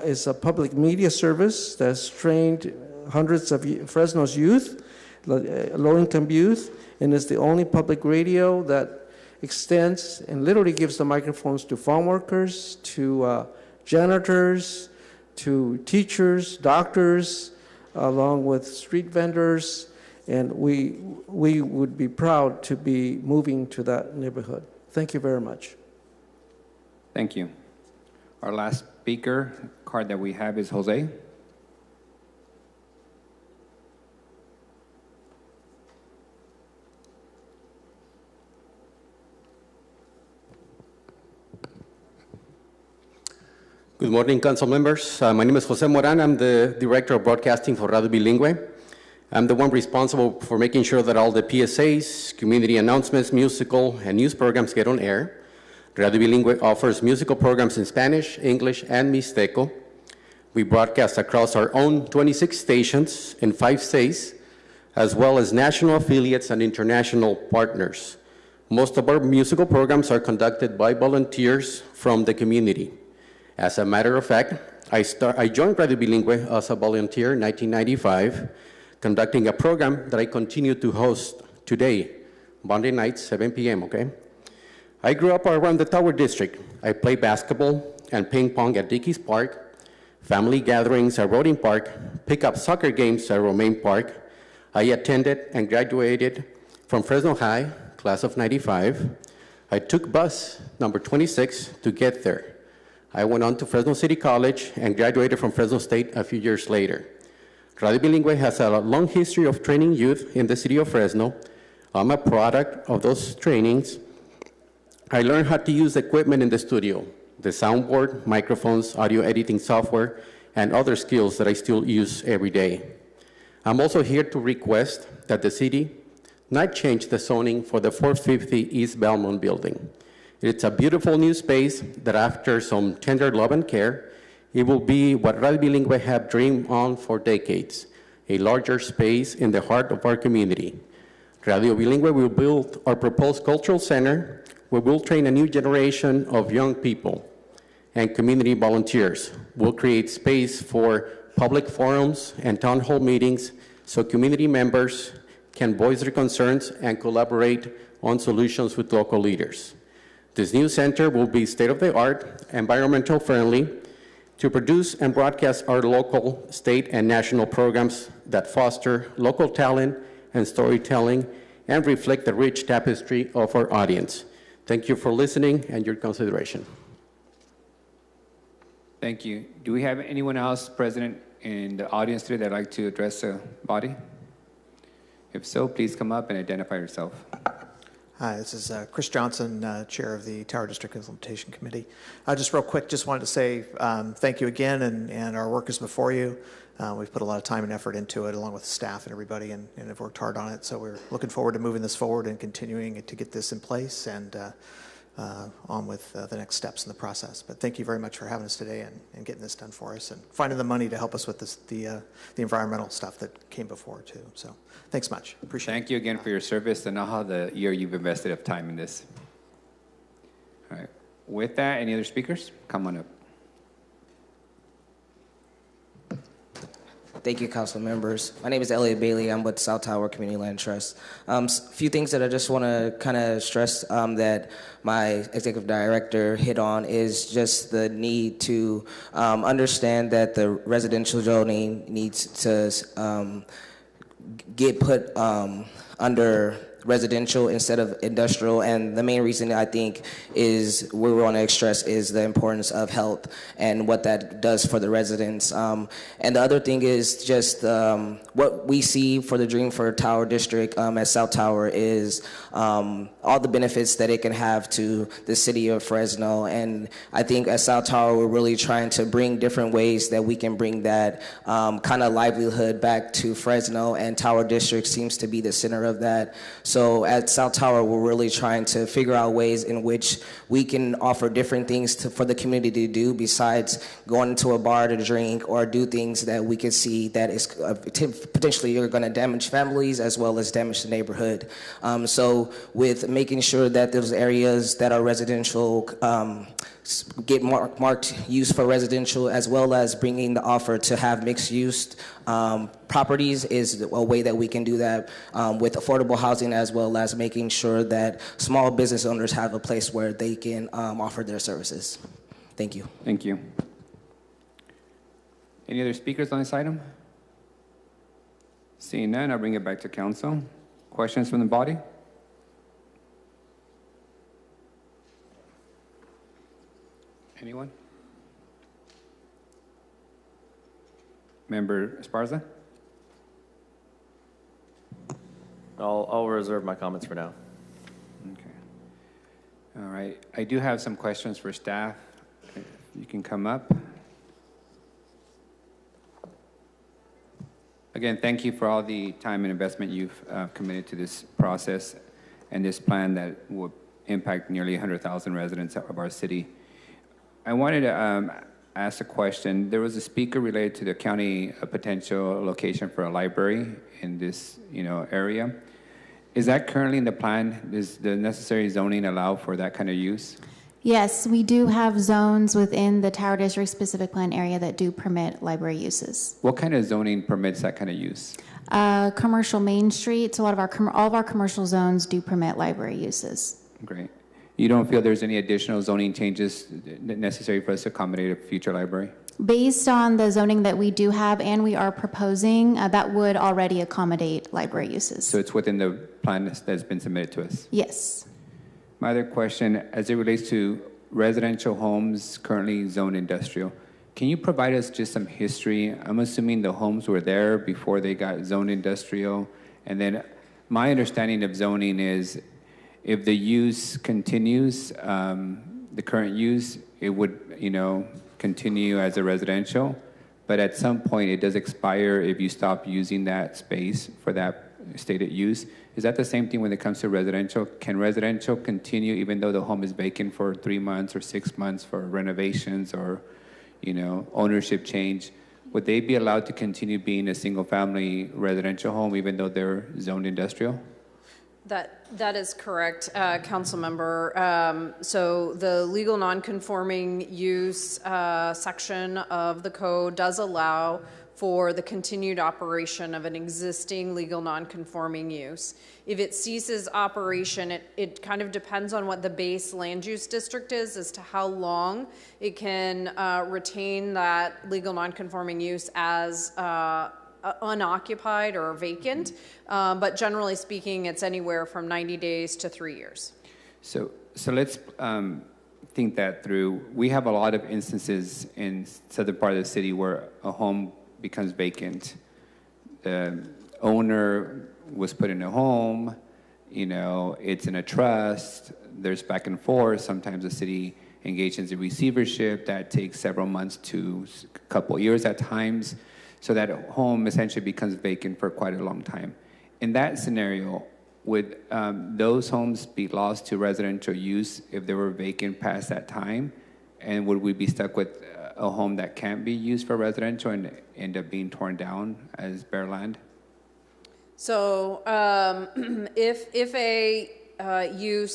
is a public media service that's trained hundreds of Fresno's youth, low-income youth, and is the only public radio that extends and literally gives the microphones to farm workers, to janitors, to teachers, doctors, along with street vendors, and we would be proud to be moving to that neighborhood. Thank you very much. Thank you. Our last speaker card that we have is Jose. Good morning, council members. My name is Jose Moran. I'm the Director of Broadcasting for Radio Bilingüe. I'm the one responsible for making sure that all the PSAs, community announcements, musical, and news programs get on air. Radio Bilingüe offers musical programs in Spanish, English, and Mixteco. We broadcast across our own 26 stations in 5 states, as well as national affiliates and international partners. Most of our musical programs are conducted by volunteers from the community. As a matter of fact, I joined Radio Bilingüe as a volunteer in 1995, conducting a program that I continue to host today, Monday nights, 7 p.m., okay? I grew up around the Tower District. I played basketball and ping pong at Dickey's Park, family gatherings at Roding Park, pickup soccer games at Romaine Park. I attended and graduated from Fresno High, class of 95. I took bus number 26 to get there. I went on to Fresno City College and graduated from Fresno State a few years later. Radio Bilingüe has a long history of training youth in the city of Fresno. I'm a product of those trainings. I learned how to use equipment in the studio, the soundboard, microphones, audio editing software, and other skills that I still use every day. I'm also here to request that the city not change the zoning for the 450 East Belmont building. It's a beautiful new space that after some tender love and care, it will be what Radio Bilingüe have dreamed on for decades, a larger space in the heart of our community. Radio Bilingüe will build our proposed cultural center, where we'll train a new generation of young people and community volunteers. We'll create space for public forums and town hall meetings so community members can voice their concerns and collaborate on solutions with local leaders. This new center will be state-of-the-art, environmental friendly, to produce and broadcast our local, state, and national programs that foster local talent and storytelling and reflect the rich tapestry of our audience. Thank you for listening and your consideration. Thank you. Do we have anyone else present in the audience today that'd like to address the body? If so, please come up and identify yourself. Hi, this is Chris Johnson, Chair of the Tower District Implementation Committee. Just real quick, just wanted to say thank you again, and our work is before you. We've put a lot of time and effort into it, along with the staff and everybody, and have worked hard on it. So we're looking forward to moving this forward and continuing to get this in place and on with the next steps in the process. But thank you very much for having us today and getting this done for us and finding the money to help us with this, the environmental stuff that came before too. So thanks much. Appreciate it. Thank you again for your service and all the year you've invested of time in this. All right. With that, any other speakers? Come on up. Thank you, council members. My name is Elliot Bailey. I'm with South Tower Community Land Trust. A few things that I just want to kind of stress that my executive director hit on is just the need to understand that the residential zoning needs to get put under residential instead of industrial, and the main reason I think is we want to stress is the importance of health and what that does for the residents. And the other thing is just what we see for the Dream for Tower District at South Tower is all the benefits that it can have to the city of Fresno. And I think at South Tower we're really trying to bring different ways that we can bring that kind of livelihood back to Fresno, and Tower District seems to be the center of that. So at South Tower, we're really trying to figure out ways in which we can offer different things for the community to do besides going to a bar to drink or do things that we can see that is potentially are going to damage families as well as damage the neighborhood. So with making sure that those areas that are residential get marked use for residential, as well as bringing the offer to have mixed use properties is a way that we can do that with affordable housing, as well as making sure that small business owners have a place where they can offer their services. Thank you. Thank you. Any other speakers on this item? Seeing none, I'll bring it back to council. Questions from the body? Anyone? Member Esparza? I'll reserve my comments for now. Okay. All right. I do have some questions for staff. You can come up. Again, thank you for all the time and investment you've committed to this process and this plan that will impact nearly 100,000 residents of our city. I wanted to ask a question. There was a speaker related to the county potential location for a library in this area. Is that currently in the plan? Does the necessary zoning allow for that kind of use? Yes, we do have zones within the Tower District specific plan area that do permit library uses. What kind of zoning permits that kind of use? Commercial Main Street, so all of our commercial zones do permit library uses. Great. You don't feel there's any additional zoning changes necessary for us to accommodate a future library? Based on the zoning that we do have and we are proposing, that would already accommodate library uses. So it's within the plan that's been submitted to us? Yes. My other question, as it relates to residential homes currently zoned industrial, can you provide us just some history? I'm assuming the homes were there before they got zoned industrial. And then my understanding of zoning is if the use continues, the current use, it would, continue as a residential. But at some point, it does expire if you stop using that space for that stated use. Is that the same thing when it comes to residential? Can residential continue even though the home is vacant for 3 months or 6 months for renovations or, ownership change? Would they be allowed to continue being a single-family residential home even though they're zoned industrial? That is correct, council member. So the legal non-conforming use section of the code does allow for the continued operation of an existing legal non-conforming use. If it ceases operation, it kind of depends on what the base land use district is as to how long it can retain that legal non-conforming use as unoccupied or vacant, but generally speaking, it's anywhere from 90 days to 3 years. So so let's think that through. We have a lot of instances in southern part of the city where a home becomes vacant. The owner was put in a home, it's in a trust, there's back and forth. Sometimes the city engages in receivership that takes several months to a couple years at times. So that home essentially becomes vacant for quite a long time. In that scenario, would those homes be lost to residential use if they were vacant past that time? And would we be stuck with a home that can't be used for residential and end up being torn down as bare land? So if a use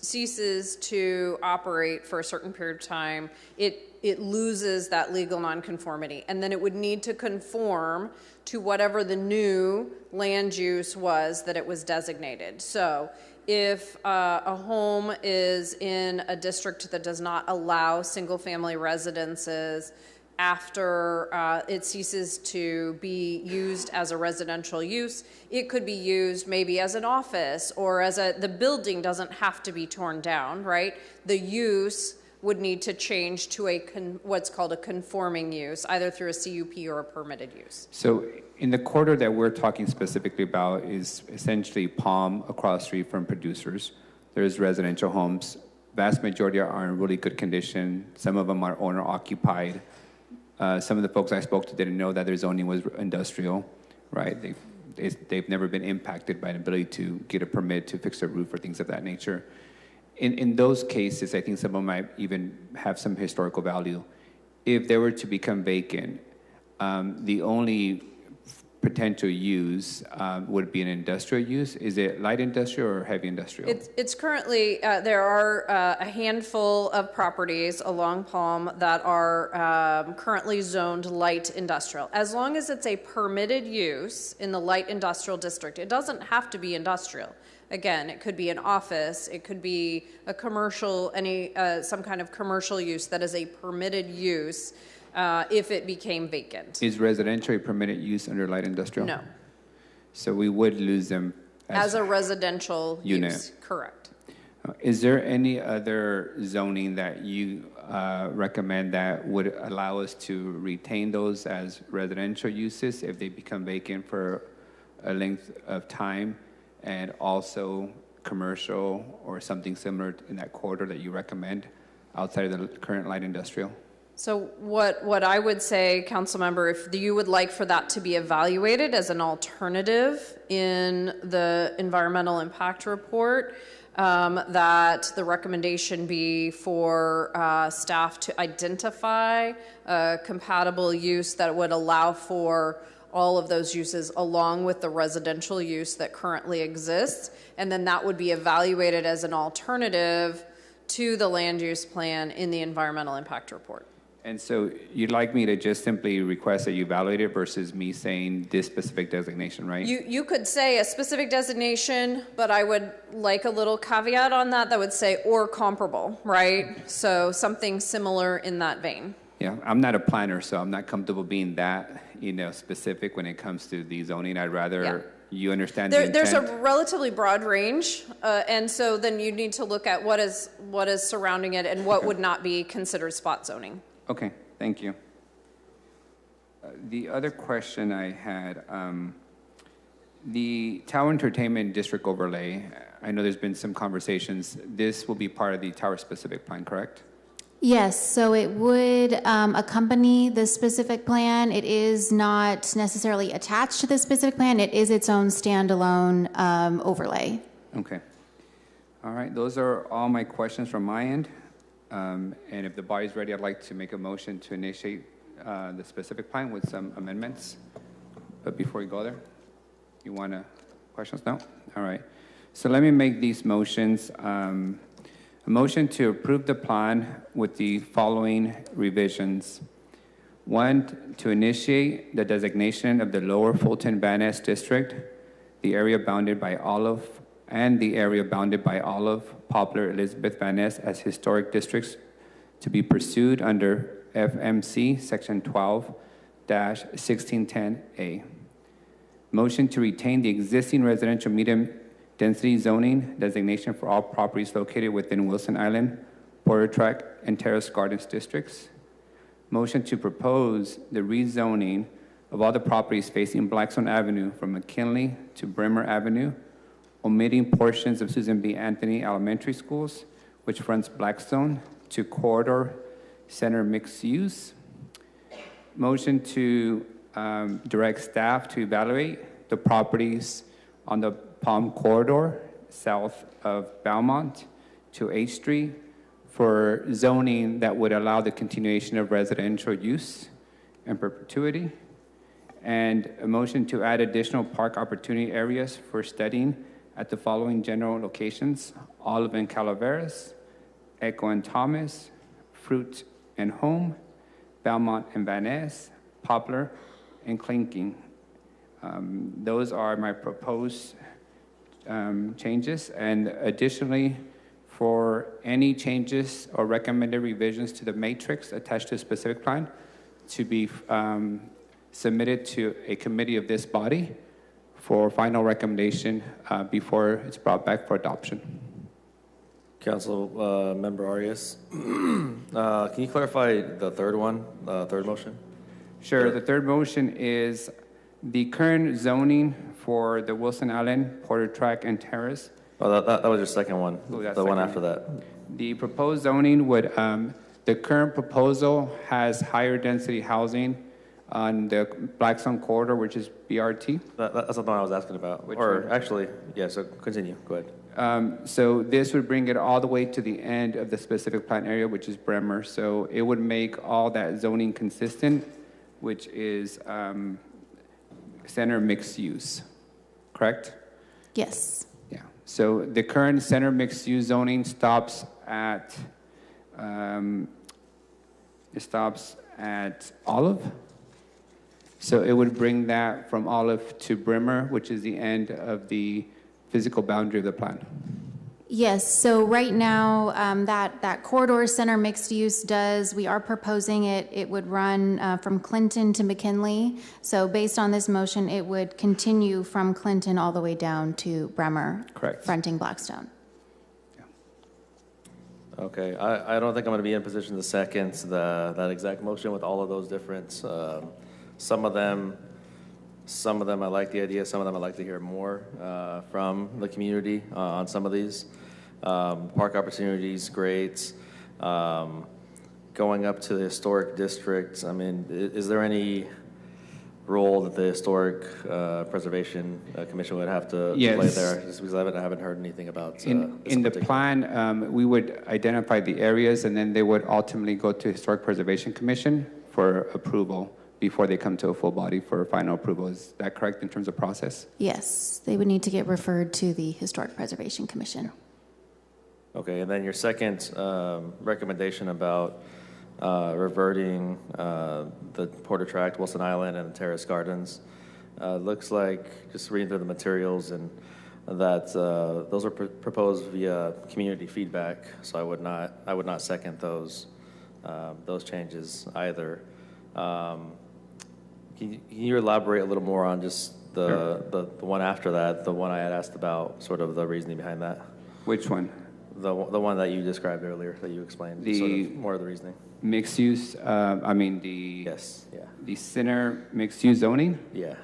ceases to operate for a certain period of time, it loses that legal nonconformity, and then it would need to conform to whatever the new land use was that it was designated. So if a home is in a district that does not allow single-family residences after it ceases to be used as a residential use, it could be used maybe as an office or as the building doesn't have to be torn down, right? The use would need to change to what's called a conforming use, either through a CUP or a permitted use. So in the corridor that we're talking specifically about is essentially Palm across the street from Producers. There's residential homes. Vast majority are in really good condition. Some of them are owner occupied. Some of the folks I spoke to didn't know that their zoning was industrial, right? They've never been impacted by an ability to get a permit to fix a roof or things of that nature. In those cases, I think some of them might even have some historical value. If they were to become vacant, the only potential use would be an industrial use. Is it light industrial or heavy industrial? It's currently, there are a handful of properties along Palm that are currently zoned light industrial. As long as it's a permitted use in the light industrial district, it doesn't have to be industrial. Again, it could be an office, it could be a commercial, some kind of commercial use that is a permitted use if it became vacant. Is residential a permitted use under light industrial? No. So we would lose them as a residential unit. Use, correct. Is there any other zoning that you recommend that would allow us to retain those as residential uses if they become vacant for a length of time, and also commercial or something similar in that corridor that you recommend outside of the current light industrial? So what I would say, Councilmember, if you would like for that to be evaluated as an alternative in the environmental impact report, that the recommendation be for staff to identify a compatible use that would allow for all of those uses along with the residential use that currently exists, and then that would be evaluated as an alternative to the land use plan in the environmental impact report. And so you'd like me to just simply request that you evaluate it versus me saying this specific designation, right? You could say a specific designation, but I would like a little caveat on that would say or comparable, right? So something similar in that vein. Yeah, I'm not a planner, so I'm not comfortable being that, specific when it comes to the zoning. I'd rather you understand the intent. There's a relatively broad range, and so then you need to look at what is surrounding it and what would not be considered spot zoning. Okay, thank you. The other question I had, the Tower Entertainment District overlay, I know there's been some conversations. This will be part of the Tower specific plan, correct? Yes, so it would accompany the specific plan. It is not necessarily attached to the specific plan. It is its own standalone overlay. Okay. All right, those are all my questions from my end. And if the body's ready, I'd like to make a motion to initiate the specific plan with some amendments. But before we go there, you want questions? No? All right. So let me make these motions. A motion to approve the plan with the following revisions. 1, to initiate the designation of the Lower Fulton Van Ness District, the area bounded by Olive, and the area bounded by Olive, Poplar, Elizabeth Van Ness as historic districts to be pursued under FMC Section 12-1610A. Motion to retain the existing residential density zoning designation for all properties located within Wilson Island, Porter Track, and Terrace Gardens districts. Motion to propose the rezoning of all the properties facing Blackstone Avenue from McKinley to Bremer Avenue, omitting portions of Susan B. Anthony Elementary Schools, which fronts Blackstone, to corridor center mixed use. Motion to direct staff to evaluate the properties on the Palm Corridor south of Belmont to 8th Street for zoning that would allow the continuation of residential use in perpetuity. And a motion to add additional park opportunity areas for studying at the following general locations: Olive and Calaveras, Echo and Thomas, Fruit and Home, Belmont and Van Ness, Poplar and Clinking. Those are my proposed changes. And additionally, for any changes or recommended revisions to the matrix attached to a specific plan to be submitted to a committee of this body for final recommendation before it's brought back for adoption. Council Member Arias, can you clarify the third one, third motion? Sure. The third motion is the current zoning for the Wilson Island, Porter Track, and Terrace. Oh, that was your second one. Ooh, the one after that. The proposed zoning would, the current proposal has higher density housing on the Blackstone corridor, which is BRT. That's the one I was asking about. Actually, yeah, so continue, go ahead. So this would bring it all the way to the end of the specific plan area, which is Bremer. So it would make all that zoning consistent, which is center mixed use, correct? Yes. Yeah. So the current center mixed use zoning stops at Olive. So it would bring that from Olive to Bremer, which is the end of the physical boundary of the plan. Yes, so right now, that corridor center mixed use we are proposing it would run from Clinton to McKinley. So based on this motion, it would continue from Clinton all the way down to Bremer. Correct. Fronting Blackstone. Okay, I don't think I'm going to be in a position to second that exact motion with all of those different, some of them I like the idea, some of them I'd like to hear more from the community on some of these. Park opportunities, great. Going up to the historic district, I mean, is there any role that the Historic Preservation Commission would have to play there? Just because I haven't heard anything about in the plan, we would identify the areas, and then they would ultimately go to Historic Preservation Commission for approval before they come to a full body for final approval. Is that correct in terms of process? Yes, they would need to get referred to the Historic Preservation Commission. Okay, and then your second recommendation about reverting the Porter Tract, Wilson Island, and the Terrace Gardens. Looks like, just reading through the materials, and that those are proposed via community feedback. So I would not second those changes either. Can you elaborate a little more on just the one after that, the one I had asked about, sort of the reasoning behind that? Which one? The one that you described earlier, that you explained, sort of more of the reasoning. Mixed use, the center mixed use zoning? Yeah.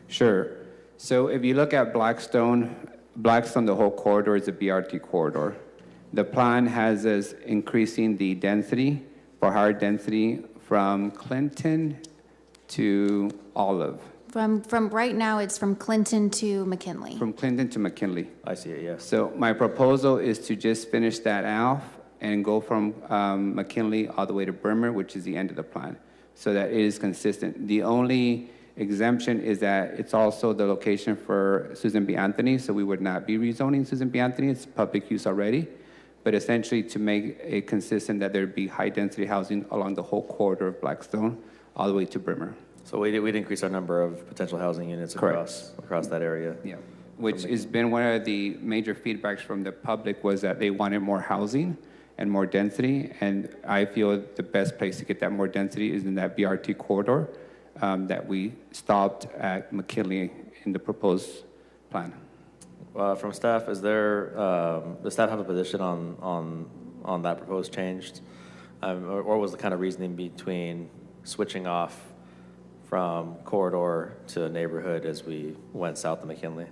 Sure. So if you look at Blackstone, the whole corridor is a BRT corridor. The plan has us increasing the density, for higher density, from Clinton to Olive. From right now, it's from Clinton to McKinley. From Clinton to McKinley. I see it, yes. So my proposal is to just finish that off and go from McKinley all the way to Bremer, which is the end of the plan, so that it is consistent. The only exemption is that it's also the location for Susan B. Anthony, so we would not be rezoning Susan B. Anthony. It's public use already. But essentially to make it consistent that there'd be high density housing along the whole corridor of Blackstone all the way to Bremer. So we'd increase our number of potential housing units across that area. Yeah, which has been one of the major feedbacks from the public, was that they wanted more housing and more density. And I feel the best place to get that more density is in that BRT corridor that we stopped at McKinley in the proposed plan. From staff, is there, does staff have a position on that proposed change? Or was the kind of reasoning between switching off from corridor to neighborhood as we went south of McKinley?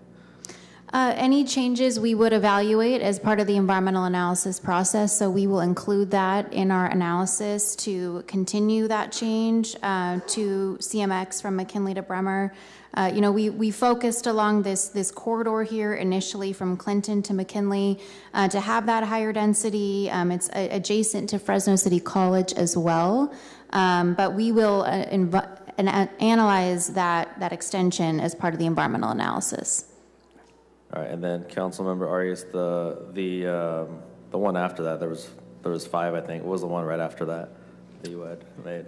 Any changes we would evaluate as part of the environmental analysis process, so we will include that in our analysis to continue that change to CMX from McKinley to Bremer. We focused along this corridor here initially from Clinton to McKinley to have that higher density. It's adjacent to Fresno City College as well, but we will analyze that extension as part of the environmental analysis. All right, and then Councilmember Arias, the one after that, there was 5, I think. What was the one right after that you had made?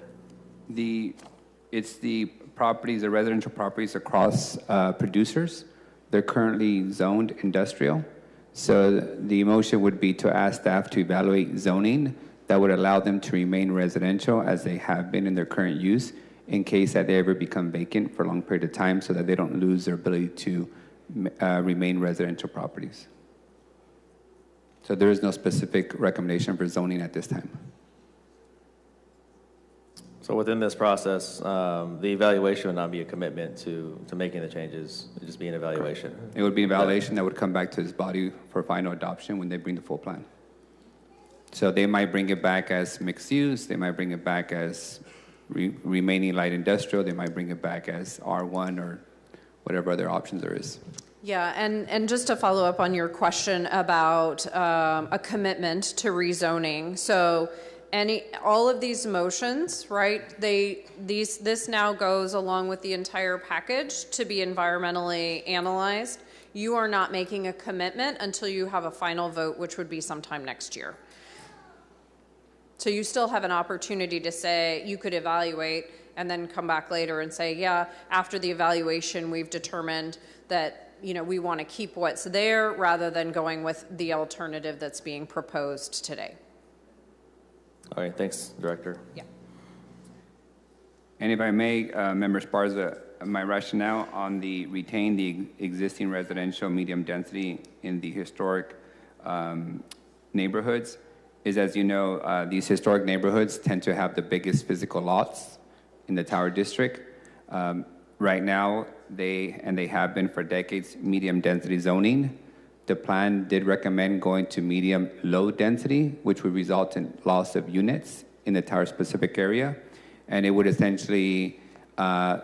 It's the properties, the residential properties across producers. They're currently zoned industrial. So the motion would be to ask staff to evaluate zoning that would allow them to remain residential as they have been in their current use in case that they ever become vacant for a long period of time so that they don't lose their ability to remain residential properties. So there is no specific recommendation for zoning at this time. So within this process, the evaluation would not be a commitment to making the changes. It would just be an evaluation. It would be an evaluation that would come back to this body for final adoption when they bring the full plan. So they might bring it back as mixed use. They might bring it back as remaining light industrial. They might bring it back as R1 or whatever other options there is. Yeah, and just to follow up on your question about a commitment to rezoning. So all of these motions, right, this now goes along with the entire package to be environmentally analyzed. You are not making a commitment until you have a final vote, which would be sometime next year. So you still have an opportunity to say, you could evaluate and then come back later and say, yeah, after the evaluation, we've determined that, we want to keep what's there rather than going with the alternative that's being proposed today. All right, thanks, Director. Yeah. And if I may, Member Esparza, my rationale on retain the existing residential medium density in the historic neighborhoods is, as you know, these historic neighborhoods tend to have the biggest physical lots in the Tower District. Right now, they have been for decades, medium density zoning. The plan did recommend going to medium low density, which would result in loss of units in the Tower specific area. And it would essentially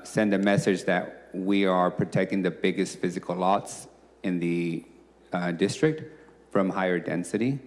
send a message that we are protecting the biggest physical lots in the district from higher density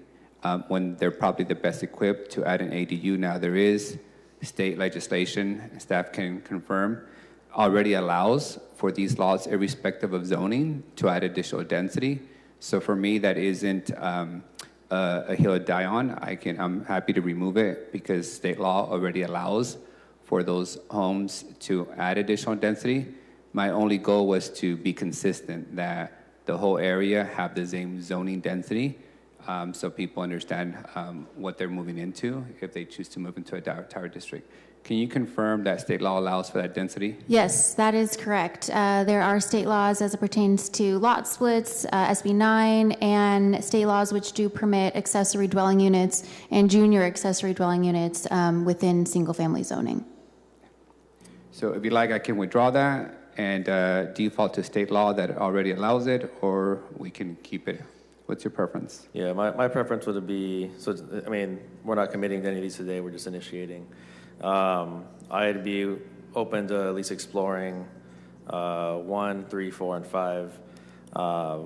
when they're probably the best equipped to add an ADU. Now, there is state legislation, staff can confirm, already allows for these lots, irrespective of zoning, to add additional density. So for me, that isn't a hill to die on. I'm happy to remove it because state law already allows for those homes to add additional density. My only goal was to be consistent, that the whole area have the same zoning density, so people understand what they're moving into if they choose to move into a Tower District. Can you confirm that state law allows for that density? Yes, that is correct. There are state laws as it pertains to lot splits, SB 9, and state laws which do permit accessory dwelling units and junior accessory dwelling units within single-family zoning. So if you like, I can withdraw that and default to state law that already allows it, or we can keep it. What's your preference? Yeah, my preference would be, we're not committing to any of these today, we're just initiating. I'd be open to at least exploring 1, 3, 4, and 5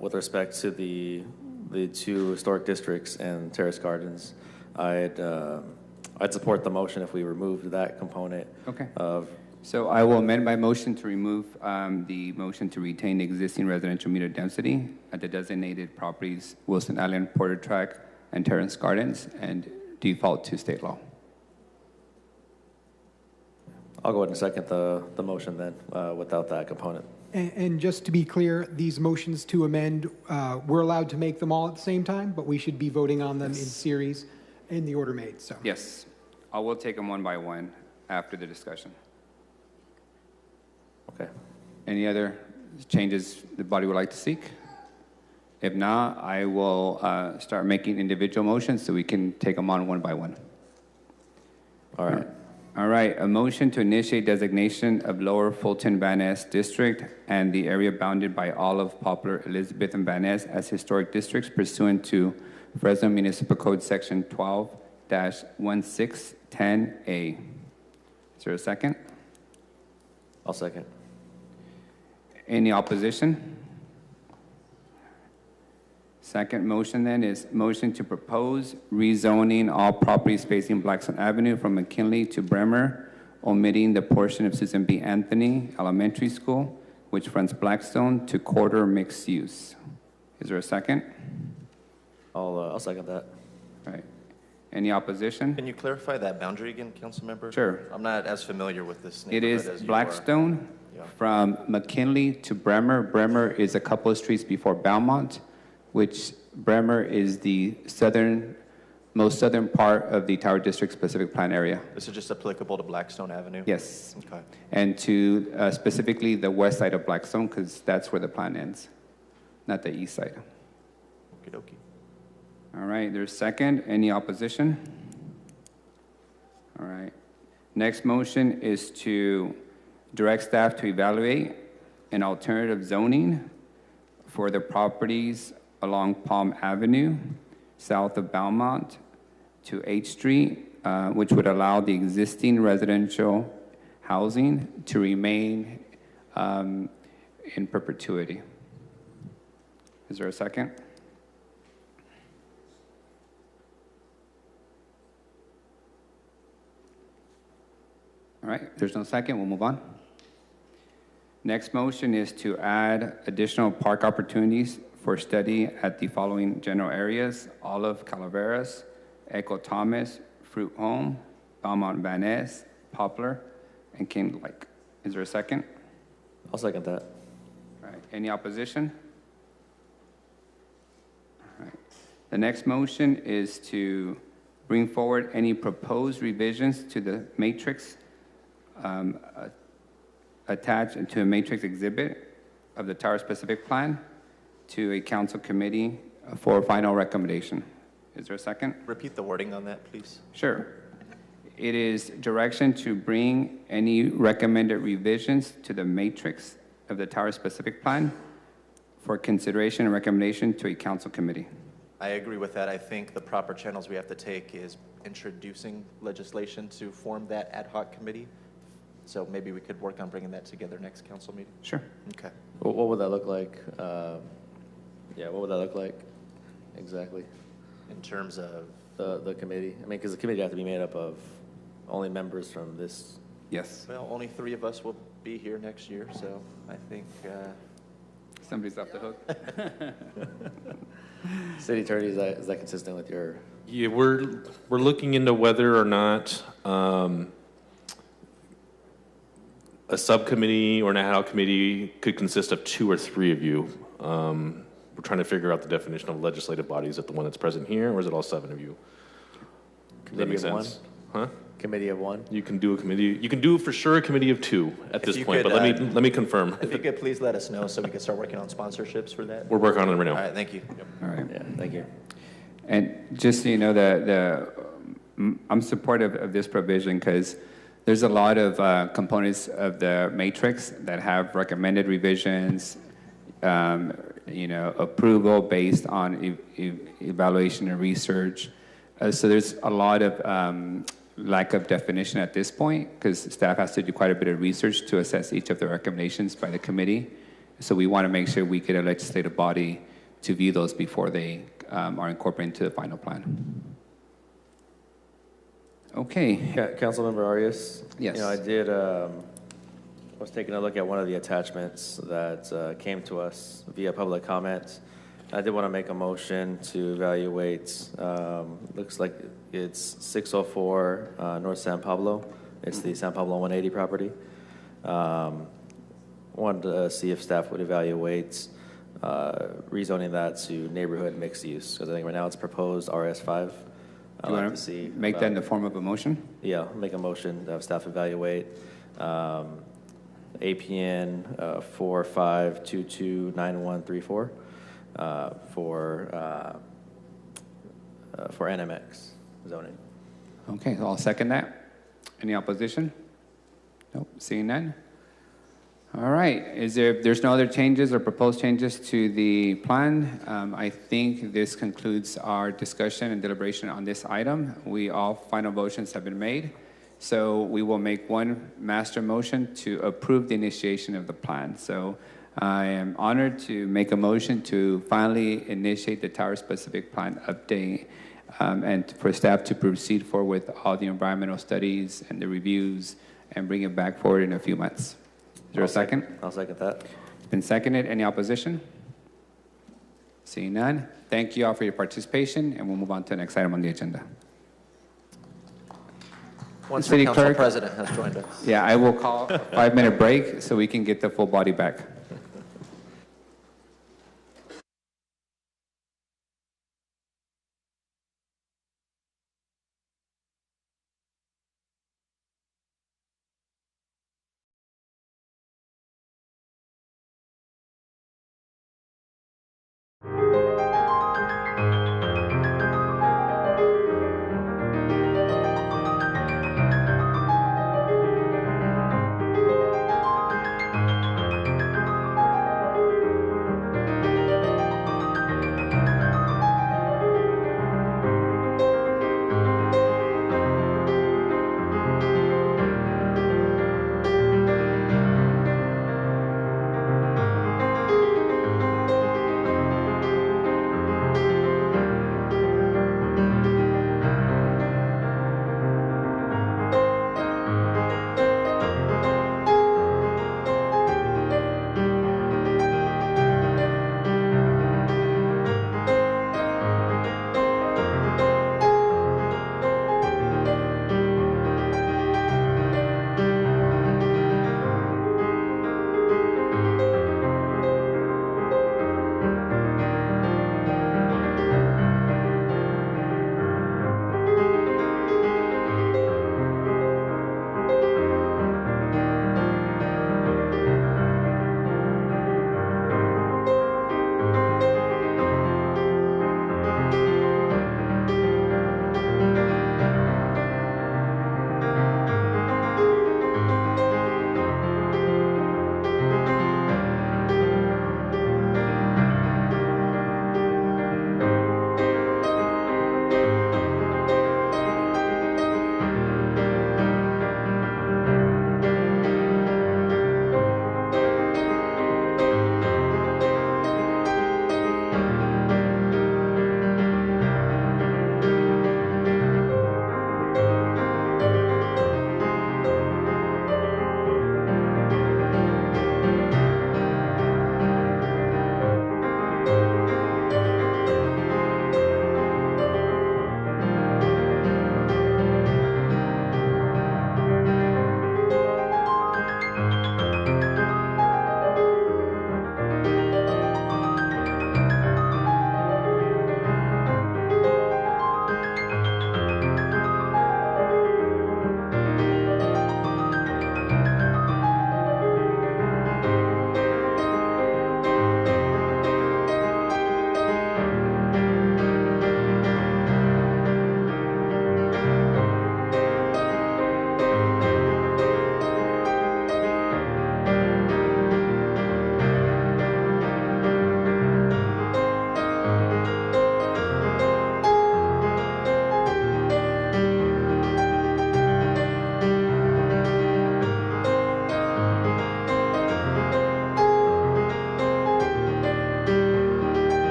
with respect to the 2 historic districts and Terrace Gardens. I'd support the motion if we removed that component. Okay. So I will amend my motion to remove the motion to retain the existing residential meter density at the designated properties Wilson Island, Porter Track, and Terrace Gardens, and default to state law. I'll go ahead and second the motion then, without that component. And just to be clear, these motions to amend, we're allowed to make them all at the same time, but we should be voting on them in series in the order made. So yes, I will take them one by one after the discussion. Okay. Any other changes the body would like to seek? If not, I will start making individual motions so we can take them on one by one. All right. All right, a motion to initiate designation of Lower Fulton Van Ness District and the area bounded by Olive, Poplar, Elizabeth, and Van Ness as historic districts pursuant to Fresno Municipal Code Section 12-1610A. Is there a second? I'll second. Any opposition? Second motion then is motion to propose rezoning all properties facing Blackstone Avenue from McKinley to Bremer, omitting the portion of Susan B. Anthony Elementary School, which fronts Blackstone, to quarter mixed use. Is there a second? I'll second that. All right. Any opposition? Can you clarify that boundary again, Councilmember? Sure. I'm not as familiar with this It neighborhood is as you Blackstone Yeah. from McKinley to Bremer. Bremer is a couple of streets before Belmont, which Bremer is the most southern part of the Tower District specific plan area. This is just applicable to Blackstone Avenue? Yes. Okay. And to specifically the west side of Blackstone, because that's where the plan ends, not the east side. Okey-dokey. All right, there's second. Any opposition? All right. Next motion is to direct staff to evaluate an alternative zoning for the properties along Palm Avenue, south of Belmont to 8th Street, which would allow the existing residential housing to remain in perpetuity. Is there a second? All right, if there's no second, we'll move on. Next motion is to add additional park opportunities for study at the following general areas: Olive, Calaveras, Echo Thomas, Fruit Home, Belmont Van Ness, Poplar, and King Lake. Is there a second? I'll second that. All right, any opposition? All right. The next motion is to bring forward any proposed revisions to the matrix attached to a matrix exhibit of the Tower Specific Plan to a council committee for final recommendation. Is there a second? Repeat the wording on that, please. Sure. It is direction to bring any recommended revisions to the matrix of the Tower Specific Plan for consideration and recommendation to a council committee. I agree with that. I think the proper channels we have to take is introducing legislation to form that ad hoc committee. So maybe we could work on bringing that together next council meeting. Sure. Okay. What would that look like? What would that look like exactly? In terms of? The committee? I mean, because the committee have to be made up of only members from this. Yes. Well, only 3 of us will be here next year, so I think. Somebody's off the hook. City attorney, is that consistent with your? Yeah, we're looking into whether or not a subcommittee or an ad hoc committee could consist of 2 or 3 of you. We're trying to figure out the definition of legislative body. Is it the one that's present here, or is it all 7 of you? Does that make sense? Huh? Committee of 1? You can do a committee. You can do for sure a committee of 2 at this point. Could, but let me confirm. If you could please let us know so we can start working on sponsorships for that. We're working on it right now. All right, thank you. Yep. All right. Yeah, thank you. And just so you know, I'm supportive of this provision because there's a lot of components of the matrix that have recommended revisions, approval based on evaluation and research. So there's a lot of lack of definition at this point because staff has to do quite a bit of research to assess each of the recommendations by the committee. So we want to make sure we get a legislative body to view those before they are incorporated into the final plan. Okay. Yeah, Councilmember Arias. Yes. I did. Was taking a look at one of the attachments that came to us via public comment. I did want to make a motion to evaluate. Looks like it's 604 North San Pablo. It's the San Pablo 180 property. Wanted to see if staff would evaluate rezoning that to neighborhood mixed use, because I think right now it's proposed RS5. Do you want to make that in the form of a motion? Yeah, make a motion to have staff evaluate APN 45229134 for NMX zoning. Okay, so I'll second that. Any opposition? Nope, seeing none. All right, there's no other changes or proposed changes to the plan? I think this concludes our discussion and deliberation on this item. All final motions have been made. So we will make one master motion to approve the initiation of the plan. So I am honored to make a motion to finally initiate the tower-specific plan update and for staff to proceed forward with all the environmental studies and the reviews and bring it back forward in a few months. Is there a second? I'll second that. Been seconded. Any opposition? Seeing none. Thank you all for your participation, and we'll move on to the next item on the agenda. Once City the council Clerk, president has joined us. Yeah, I will call a 5-minute break so we can get the full body back.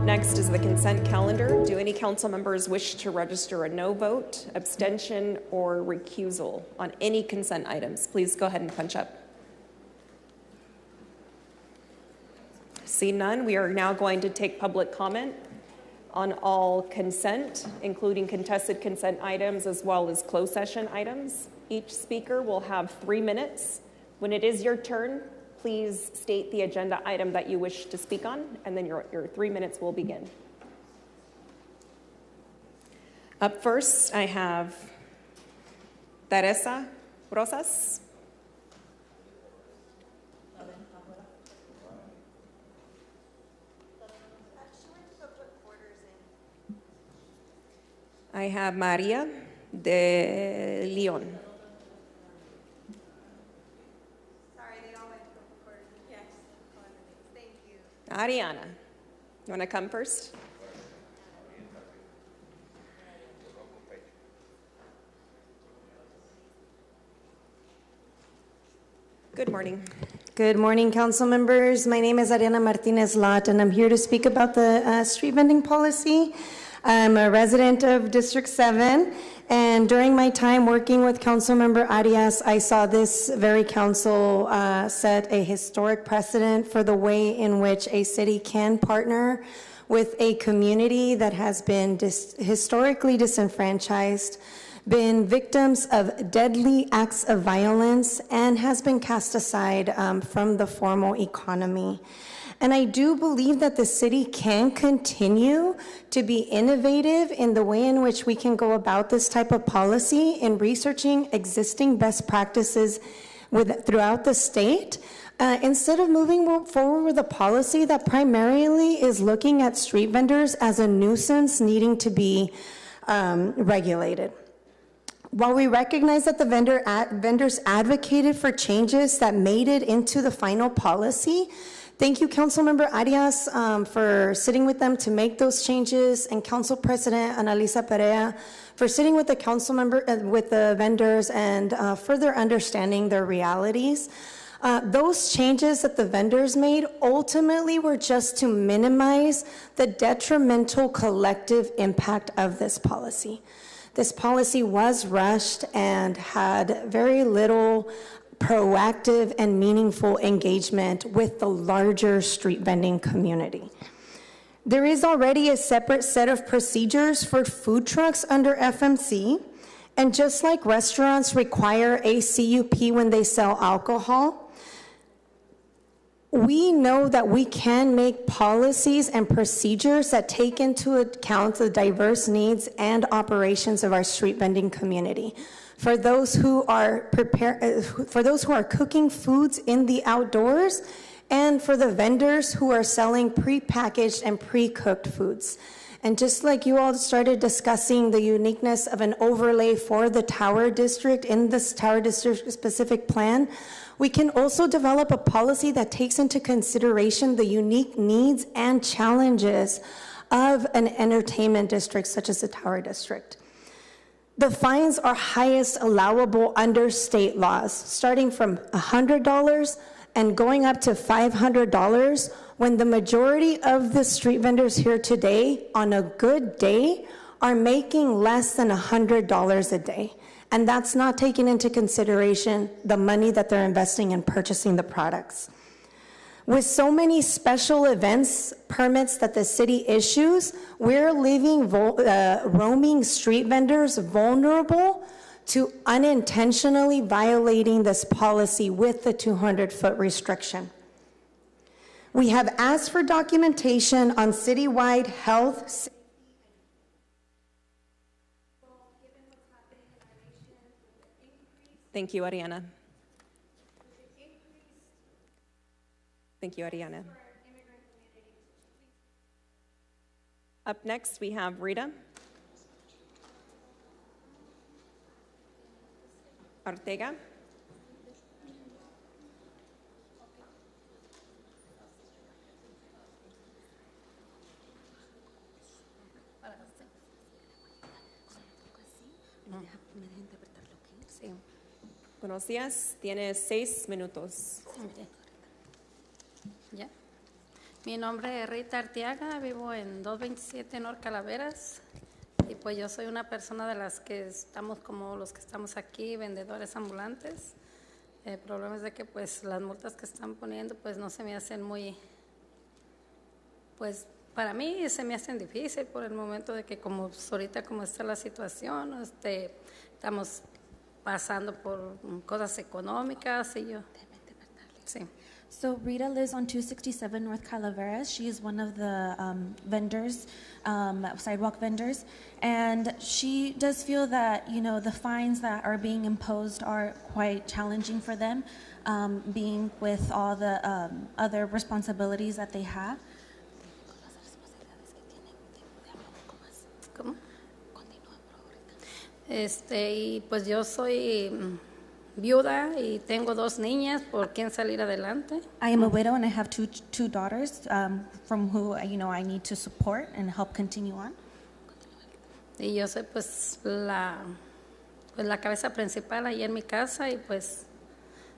next is the consent calendar. Do any council members wish to register a no vote, abstention, or recusal on any consent items? Please go ahead and punch up. See none, we are now going to take public comment on all consent, including contested consent items as well as closed session items. Each speaker will have 3 minutes. When it is your turn, please state the agenda item that you wish to speak on, and then your 3 minutes will begin. Up first, I have Teresa Rosas. I have Maria de Leon. Sorry, they all went to recorders. Yes. Thank you. Ariana, you want to come first? Good morning. Good morning, council members. My name is Ariana Martinez Lott, and I'm here to speak about the street vending policy. I'm a resident of District 7, and during my time working with Councilmember Arias, I saw this very council set a historic precedent for the way in which a city can partner with a community that has been historically disenfranchised, been victims of deadly acts of violence, and has been cast aside from the formal economy. And I do believe that the city can continue to be innovative in the way in which we can go about this type of policy in researching existing best practices throughout the state, instead of moving forward with a policy that primarily is looking at street vendors as a nuisance needing to be regulated. While we recognize that the vendors advocated for changes that made it into the final policy, thank you, Councilmember Arias, for sitting with them to make those changes, and Council President Analisa Perea for sitting with the with the vendors and further understanding their realities. Those changes that the vendors made ultimately were just to minimize the detrimental collective impact of this policy. This policy was rushed and had very little proactive and meaningful engagement with the larger street vending community. There is already a separate set of procedures for food trucks under FMC, and just like restaurants require a CUP when they sell alcohol, we know that we can make policies and procedures that take into account the diverse needs and operations of our street vending community. For those who are cooking foods in the outdoors, and for the vendors who are selling prepackaged and pre-cooked foods. And just like you all started discussing the uniqueness of an overlay for the Tower District in this Tower District specific plan, we can also develop a policy that takes into consideration the unique needs and challenges of an entertainment district such as the Tower District. The fines are highest allowable under state laws, starting from $100 and going up to $500, when the majority of the street vendors here today, on a good day, are making less than $100 a day. And that's not taking into consideration the money that they're investing in purchasing the products. With so many special events permits that the city issues, we're leaving roaming street vendors vulnerable to unintentionally violating this policy with the 200-foot restriction. We have asked for documentation on citywide health. Thank you, Ariana. Thank you, Ariana. Up next, we have Rita Ortega. Sí. Buenos días, tiene 6 minutos. Ya. Mi nombre es Rita Arteaga, vivo en 227 North Calaveras y pues yo soy una persona de las que estamos como los que estamos aquí, vendedores ambulantes. El problema es de que pues las multas que están poniendo pues no se me hacen muy, pues para mí se me hacen difícil por el momento de que como pues, ahorita como está la situación, estamos pasando por cosas económicas y yo, sí. So Rita lives on 267 North Calaveras. She is one of the vendors, sidewalk vendors, and she does feel that, you know, the fines that are being imposed are quite challenging for them, being with all the other responsibilities that they have. ¿Cómo? Y pues yo soy viuda y tengo 2 niñas por quien salir adelante. I am a widow and I have two daughters from who, you know, I need to support and help continue on. Y yo soy pues la cabeza principal ahí en mi casa y pues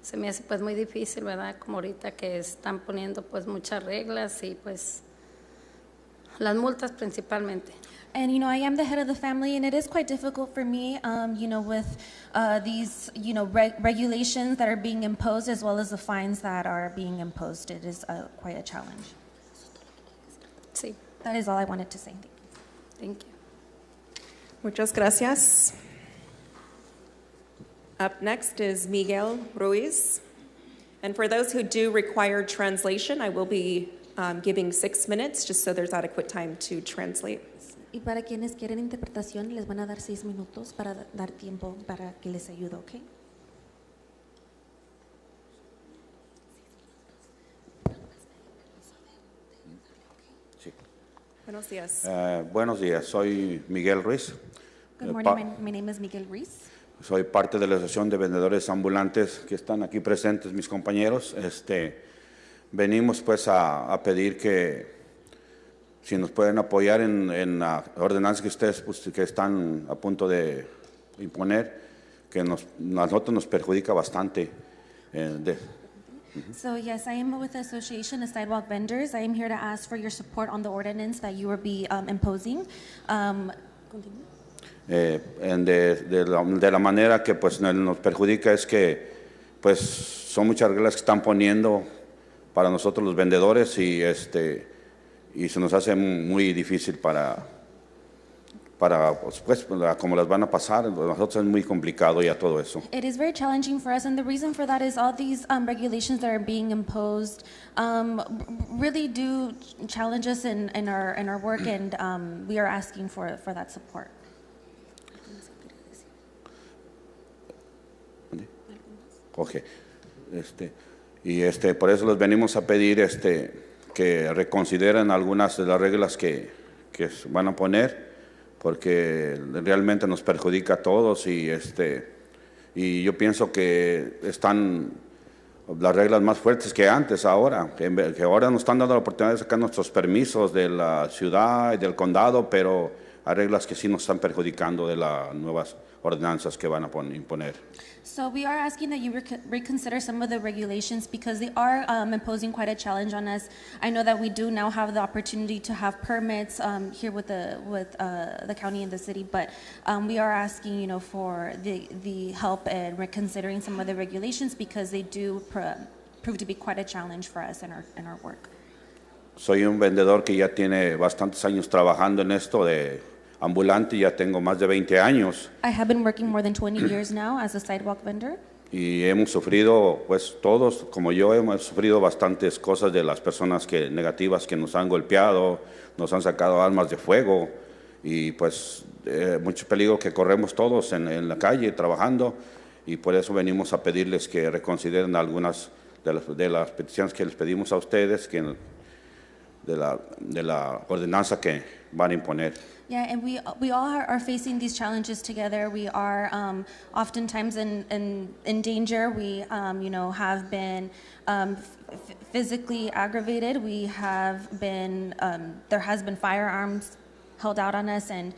se me hace pues muy difícil, ¿verdad? Como ahorita que están poniendo pues muchas reglas y pues las multas principalmente. And, you know, I am the head of the family, and it is quite difficult for me, you know, with these, you know, regulations that are being imposed as well as the fines that are being imposed. It is quite a challenge. Sí. That is all I wanted to say. Thank you. Muchas gracias. Up next is Miguel Ruiz. And for those who do require translation, I will be giving 6 minutes just so there's adequate time to translate. Y para quienes quieren interpretación, les van a dar 6 minutos para dar tiempo para que les ayude, ¿ok? Sí. Buenos días. Buenos días, soy Miguel Ruiz. Good morning, my name is Miguel Ruiz. Soy parte de la Asociación de Vendedores Ambulantes que están aquí presentes, mis compañeros. Venimos pues a pedir que si nos pueden apoyar en la ordenanza que ustedes pues, que están a punto de imponer, que a nosotros nos perjudica bastante. So yes, I am with the Association of Sidewalk Vendors. I am here to ask for your support on the ordinance that you will be imposing. De la manera que pues nos perjudica es que pues son muchas reglas que están poniendo para nosotros los vendedores y se nos hace muy difícil para pues, como las van a pasar, nosotros es muy complicado ya todo eso. It is very challenging for us, and the reason for that is all these regulations that are being imposed really do challenge us in our work, and we are asking for that support. Okay. Por eso les venimos a pedir que reconsideren algunas de las reglas que van a poner, porque realmente nos perjudica a todos y yo pienso que están las reglas más fuertes que antes ahora, que ahora nos están dando la oportunidad de sacar nuestros permisos de la ciudad y del condado, pero hay reglas que sí nos están perjudicando de las nuevas ordenanzas que van a imponer. So we are asking that you reconsider some of the regulations because they are imposing quite a challenge on us. I know that we do now have the opportunity to have permits here with the county and the city, but we are asking, you know, for the help in reconsidering some of the regulations because they do prove to be quite a challenge for us in our work. Soy un vendedor que ya tiene bastantes años trabajando en esto de ambulante, ya tengo más de 20 años. I have been working more than 20 years now as a sidewalk vendor. Y hemos sufrido, pues todos, como yo, hemos sufrido bastantes cosas de las personas negativas que nos han golpeado, nos han sacado armas de fuego y pues mucho peligro que corremos todos en la calle trabajando y por eso venimos a pedirles que reconsideren algunas de las peticiones que les pedimos a ustedes de la ordenanza que van a imponer. Yeah, and we all are facing these challenges together. We are oftentimes in danger. We you know, have been physically aggravated. We have been there has been firearms held out on us, and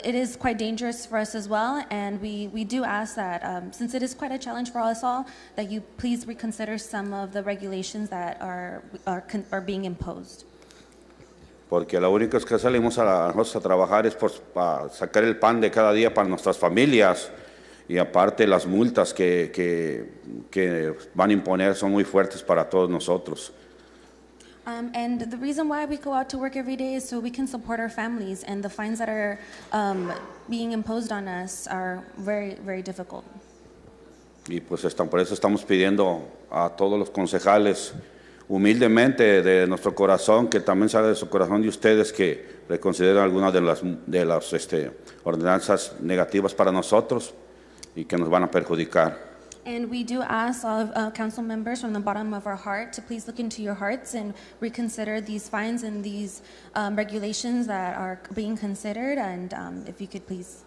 it is quite dangerous for us as well. And we do ask that, since it is quite a challenge for us all, that you please reconsider some of the regulations that are being imposed. Porque lo único es que salimos nosotros a trabajar es para sacar el pan de cada día para nuestras familias, y aparte las multas que van a imponer son muy fuertes para todos nosotros. And the reason why we go out to work every day is so we can support our families, and the fines that are being imposed on us are very, very difficult. Y pues por eso estamos pidiendo a todos los concejales, humildemente de nuestro corazón, que también salga de su corazón de ustedes, que reconsideren algunas de las ordenanzas negativas para nosotros y que nos van a perjudicar. And we do ask all of council members from the bottom of our heart to please look into your hearts and reconsider these fines and these regulations that are being considered, and if you could please,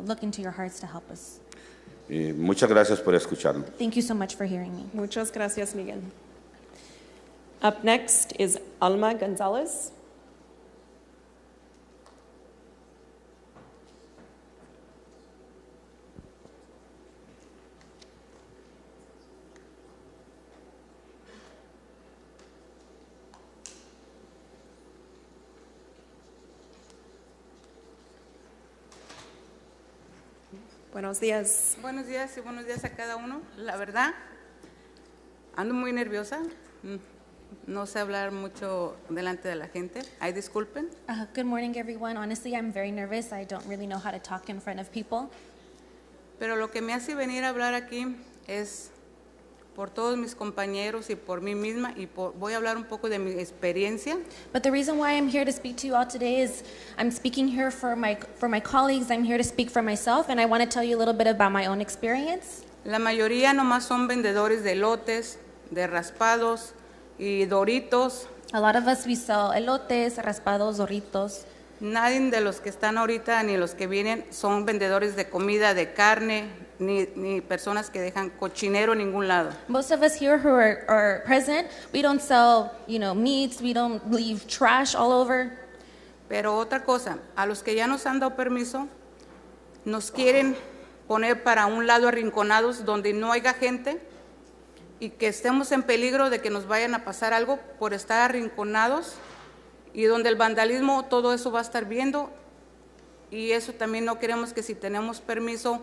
look into your hearts to help us. Y muchas gracias por escucharme. Thank you so much for hearing me. Muchas gracias, Miguel. Up next is Alma Gonzalez. Buenos días. Buenos días y buenos días a cada uno. La verdad, ando muy nerviosa. No sé hablar mucho delante de la gente. Ay, disculpen. Good morning, everyone. Honestly, I'm very nervous. I don't really know how to talk in front of people. Pero lo que me hace venir a hablar aquí es por todos mis compañeros y por mí misma, y voy a hablar un poco de mi experiencia. But the reason why I'm here to speak to you all today is I'm speaking here for my colleagues. I'm here to speak for myself, and I want to tell you a little bit about my own experience. La mayoría nomás son vendedores de elotes, de raspados y doritos. A lot of us, we sell elotes, raspados, doritos. Nadie de los que están ahorita ni los que vienen son vendedores de comida, de carne, ni personas que dejan cochinero en ningún lado. Most of us here who are present, we don't sell, meats, we don't leave trash all over. Pero otra cosa, a los que ya nos han dado permiso, nos quieren poner para un lado arrinconados donde no haya gente y que estemos en peligro de que nos vayan a pasar algo por estar arrinconados, y donde el vandalismo, todo eso va a estar viendo, y eso también no queremos, que si tenemos permiso,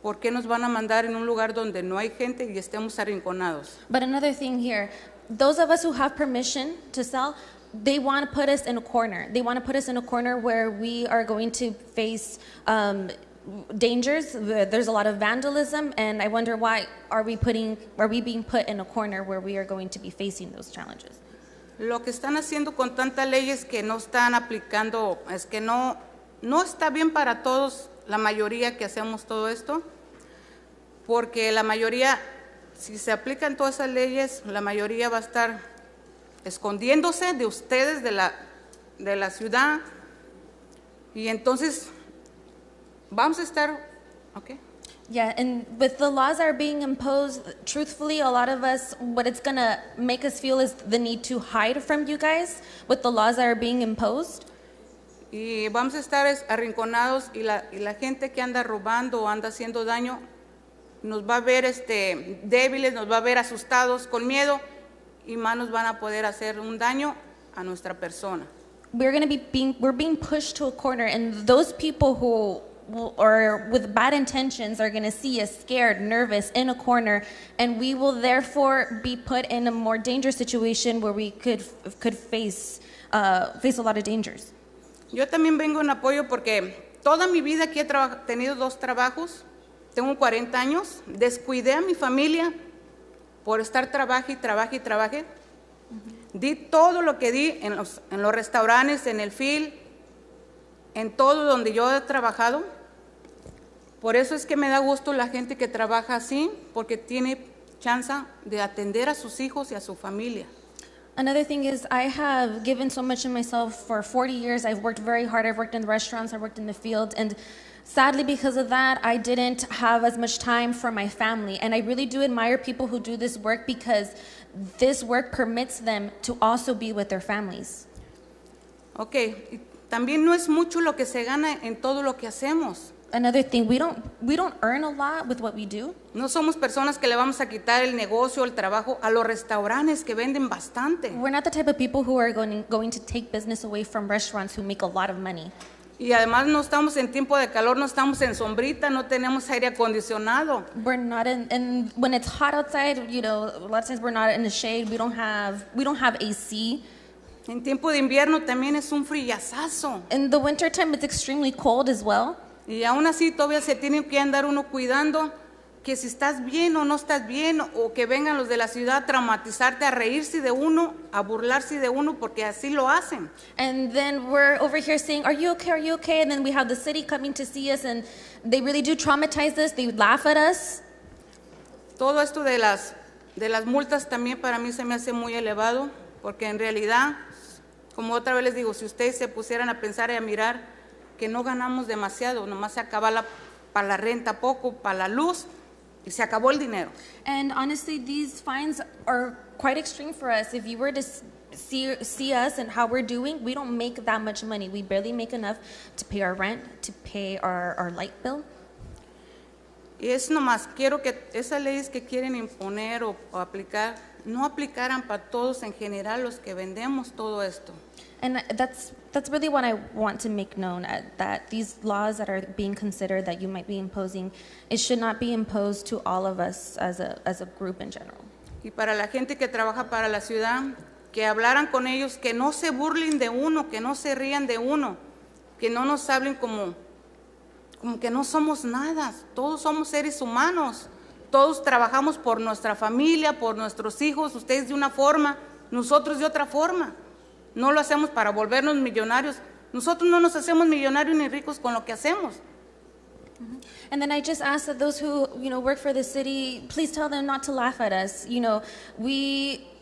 ¿por qué nos van a mandar en un lugar donde no hay gente y estemos arrinconados? But another thing here, those of us who have permission to sell, they want to put us in a corner. They want to put us in a corner where we are going to face dangers. There's a lot of vandalism, and I wonder why are we being put in a corner where we are going to be facing those challenges? Lo que están haciendo con tantas leyes que no están aplicando, es que no está bien para todos, la mayoría que hacemos todo esto, porque la mayoría, si se aplican todas esas leyes, la mayoría va a estar escondiéndose de ustedes, de la ciudad, y entonces vamos a estar, okay. Yeah, and with the laws that are being imposed, truthfully, a lot of us, what it's going to make us feel is the need to hide from you guys with the laws that are being imposed. Y vamos a estar arrinconados, y la gente que anda robando o anda haciendo daño nos va a ver débiles, nos va a ver asustados, con miedo, y más nos van a poder hacer un daño a nuestra persona. We're being pushed to a corner, and those people who or with bad intentions are going to see us scared, nervous, in a corner, and we will therefore be put in a more dangerous situation where we could face a lot of dangers. Yo también vengo en apoyo porque toda mi vida aquí he tenido 2 trabajos, tengo 40 años, descuidé a mi familia por estar trabaje. Di todo lo que di en los restaurantes, en el field, en todo donde yo he trabajado. Por eso es que me da gusto la gente que trabaja así, porque tiene chance de atender a sus hijos y a su familia. Another thing is I have given so much of myself for 40 years. I've worked very hard. I've worked in the restaurants, I've worked in the field, and sadly because of that, I didn't have as much time for my family. And I really do admire people who do this work, because this work permits them to also be with their families. Okay, también no es mucho lo que se gana en todo lo que hacemos. Another thing, we don't earn a lot with what we do. No somos personas que le vamos a quitar el negocio, el trabajo a los restaurantes que venden bastante. We're not the type of people who are going to take business away from restaurants who make a lot of money. Y además no estamos en tiempo de calor, no estamos en sombrita, no tenemos aire acondicionado. We're not in when it's hot outside, you know, a lot of times we're not in the shade. We don't have AC. En tiempo de invierno también es un frillazazo. In the winter time it's extremely cold as well. Y aún así todavía se tiene que andar uno cuidando que si estás bien o no estás bien, o que vengan los de la ciudad a traumatizarte, a reírse de uno, a burlarse de uno, porque así lo hacen. And then we're over here saying, are you okay? And then we have the city coming to see us, and they really do traumatize us. They laugh at us. Todo esto de las multas también para mí se me hace muy elevado, porque en realidad, como otra vez les digo, si ustedes se pusieran a pensar y a mirar que no ganamos demasiado, nomás se acaba para la renta poco, para la luz, y se acabó el dinero. And honestly, these fines are quite extreme for us. If you were to see us and how we're doing, we don't make that much money. We barely make enough to pay our rent, to pay our light bill. Y es nomás, quiero que esas leyes que quieren imponer o aplicar, no aplicaran para todos en general los que vendemos todo esto. And that's really what I want to make known, that these laws that are being considered that you might be imposing, it should not be imposed to all of us as a group in general. Y para la gente que trabaja para la ciudad, que hablaran con ellos, que no se burlen de uno, que no se rían de uno, que no nos hablen como que no somos nada. Todos somos seres humanos. Todos trabajamos por nuestra familia, por nuestros hijos, ustedes de una forma, nosotros de otra forma. No lo hacemos para volvernos millonarios. Nosotros no nos hacemos millonarios ni ricos con lo que hacemos. And then I just ask that those who, work for the city, please tell them not to laugh at us.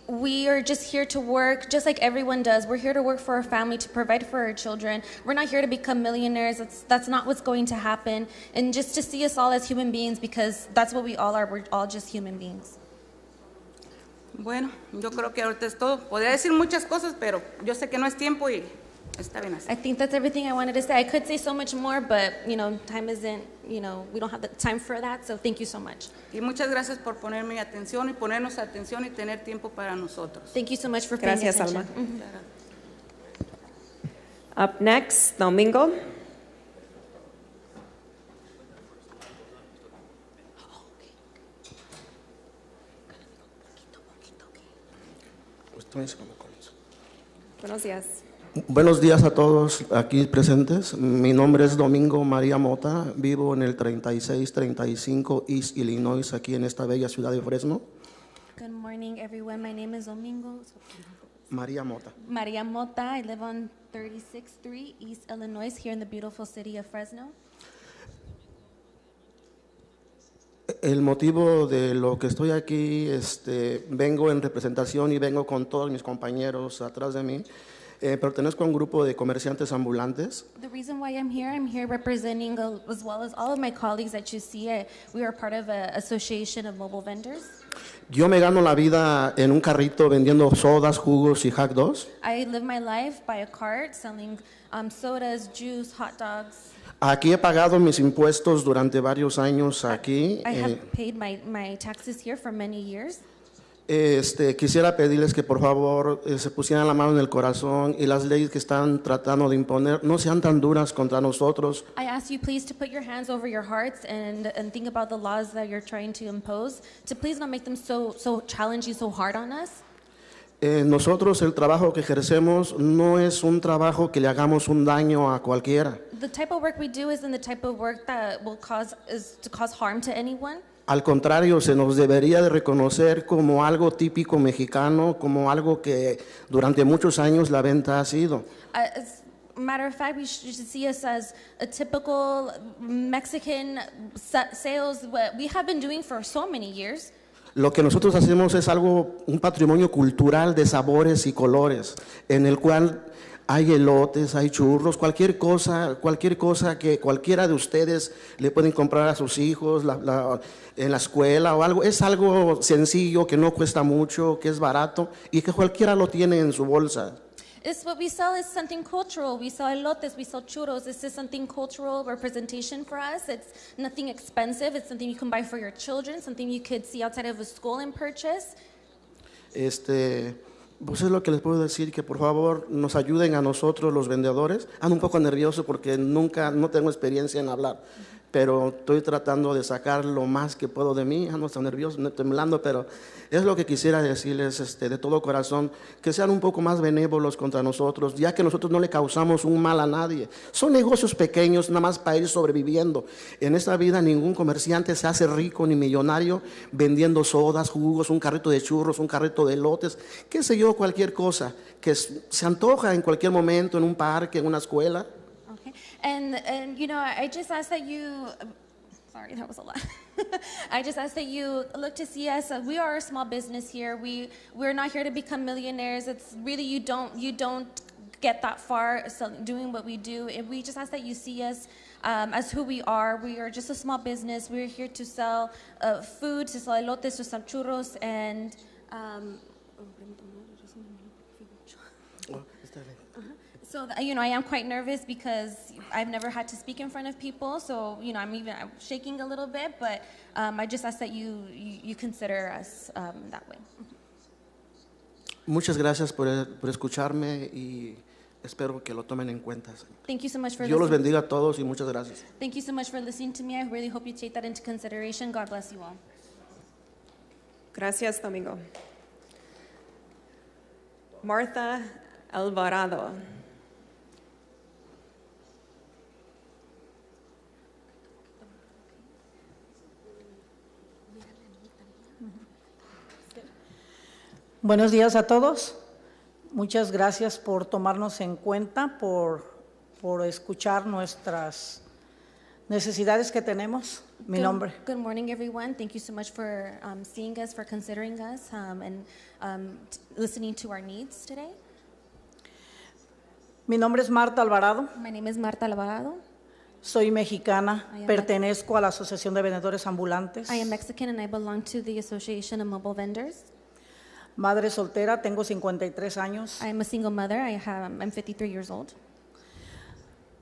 We are just here to work just like everyone does. We're here to work for our family, to provide for our children. We're not here to become millionaires. That's not what's going to happen. And just to see us all as human beings, because that's what we all are. We're all just human beings. Bueno, yo creo que ahorita es todo. Podría decir muchas cosas, pero yo sé que no es tiempo y está bien así. I think that's everything I wanted to say. I could say so much more, but, time isn't, we don't have the time for that, so thank you so much. Y muchas gracias por ponerme atención y ponernos atención y tener tiempo para nosotros. Thank you so much for paying attention. Gracias, Alma. Up next, Domingo. Buenos días. Buenos días a todos aquí presentes. Mi nombre es Domingo María Mota. Vivo en el 3635 East Illinois, aquí en esta bella ciudad de Fresno. Good morning, everyone. My name is Domingo María Mota. María Mota. I live on 36-3 East Illinois, here in the beautiful city of Fresno. El motivo de lo que estoy aquí, vengo en representación y vengo con todos mis compañeros atrás de mí. Pertenezco a un grupo de comerciantes ambulantes. The reason why I'm here representing, as well as all of my colleagues that you see, we are part of an association of mobile vendors. Yo me gano la vida en un carrito vendiendo sodas, jugos y hot dogs. I live my life by a cart selling sodas, juice, hot dogs. Aquí he pagado mis impuestos durante varios años aquí. I have paid my taxes here for many years. Quisiera pedirles que por favor se pusieran la mano en el corazón y las leyes que están tratando de imponer no sean tan duras contra nosotros. I ask you please to put your hands over your hearts and think about the laws that you're trying to impose, to please not make them so challenging, so hard on us. Nosotros el trabajo que ejercemos no es un trabajo que le hagamos un daño a cualquiera. The type of work we do isn't the type of work that is to cause harm to anyone. Al contrario, se nos debería de reconocer como algo típico mexicano, como algo que durante muchos años la venta ha sido. As a matter of fact, we should see us as a typical Mexican sales, what we have been doing for so many years. Lo que nosotros hacemos es un patrimonio cultural de sabores y colores, en el cual hay elotes, hay churros, cualquier cosa que cualquiera de ustedes le pueden comprar a sus hijos en la escuela o algo. Es algo sencillo, que no cuesta mucho, que es barato y que cualquiera lo tiene en su bolsa. Is what we sell is something cultural. We sell elotes, we sell churros. This is something cultural representation for us. It's nothing expensive. It's something you can buy for your children, something you could see outside of a school and purchase. Pues es lo que les puedo decir, que por favor nos ayuden a nosotros los vendedores. Ando un poco nervioso porque no tengo experiencia en hablar, pero estoy tratando de sacar lo más que puedo de mí. Ando tan nervioso, temblando, pero es lo que quisiera decirles de todo corazón, que sean un poco más benévolos contra nosotros, ya que nosotros no le causamos un mal a nadie. Son negocios pequeños, nada más para ir sobreviviendo. En esta vida ningún comerciante se hace rico ni millonario vendiendo sodas, jugos, un carrito de churros, un carrito de elotes, qué sé yo, cualquier cosa que se antoja en cualquier momento, en un parque, en una escuela. Okay. And you know, I just ask that you, sorry, that was a lot. I just ask that you look to see us. We are a small business here. We're not here to become millionaires. It's really, you don't get that far doing what we do. We just ask that you see us as who we are. We are just a small business. We're here to sell food, to sell elotes, to sell churros, and so, you know, I am quite nervous because I've never had to speak in front of people. So, you know, I'm shaking a little bit, but I just ask that you consider us that way. Muchas gracias por escucharme y espero que lo tomen en cuenta. Thank you so much for Dios los listening. bendiga a todos y muchas gracias. Thank you so much for listening to me. I really hope you take that into consideration. God bless you all. Gracias, Domingo. Martha Alvarado. Buenos días a todos. Muchas gracias por tomarnos en cuenta, por escuchar nuestras necesidades que tenemos. Mi nombre. Good morning, everyone. Thank you so much for seeing us, for considering us, and listening to our needs today. Mi nombre es Marta Alvarado. My name is Marta Alvarado. Soy mexicana. I am Pertenezco a la Asociación de Vendedores Ambulantes. I am Mexican and I belong to the Association of Mobile Vendors. Madre soltera, tengo 53 años. I am a single mother. I'm 53 years old.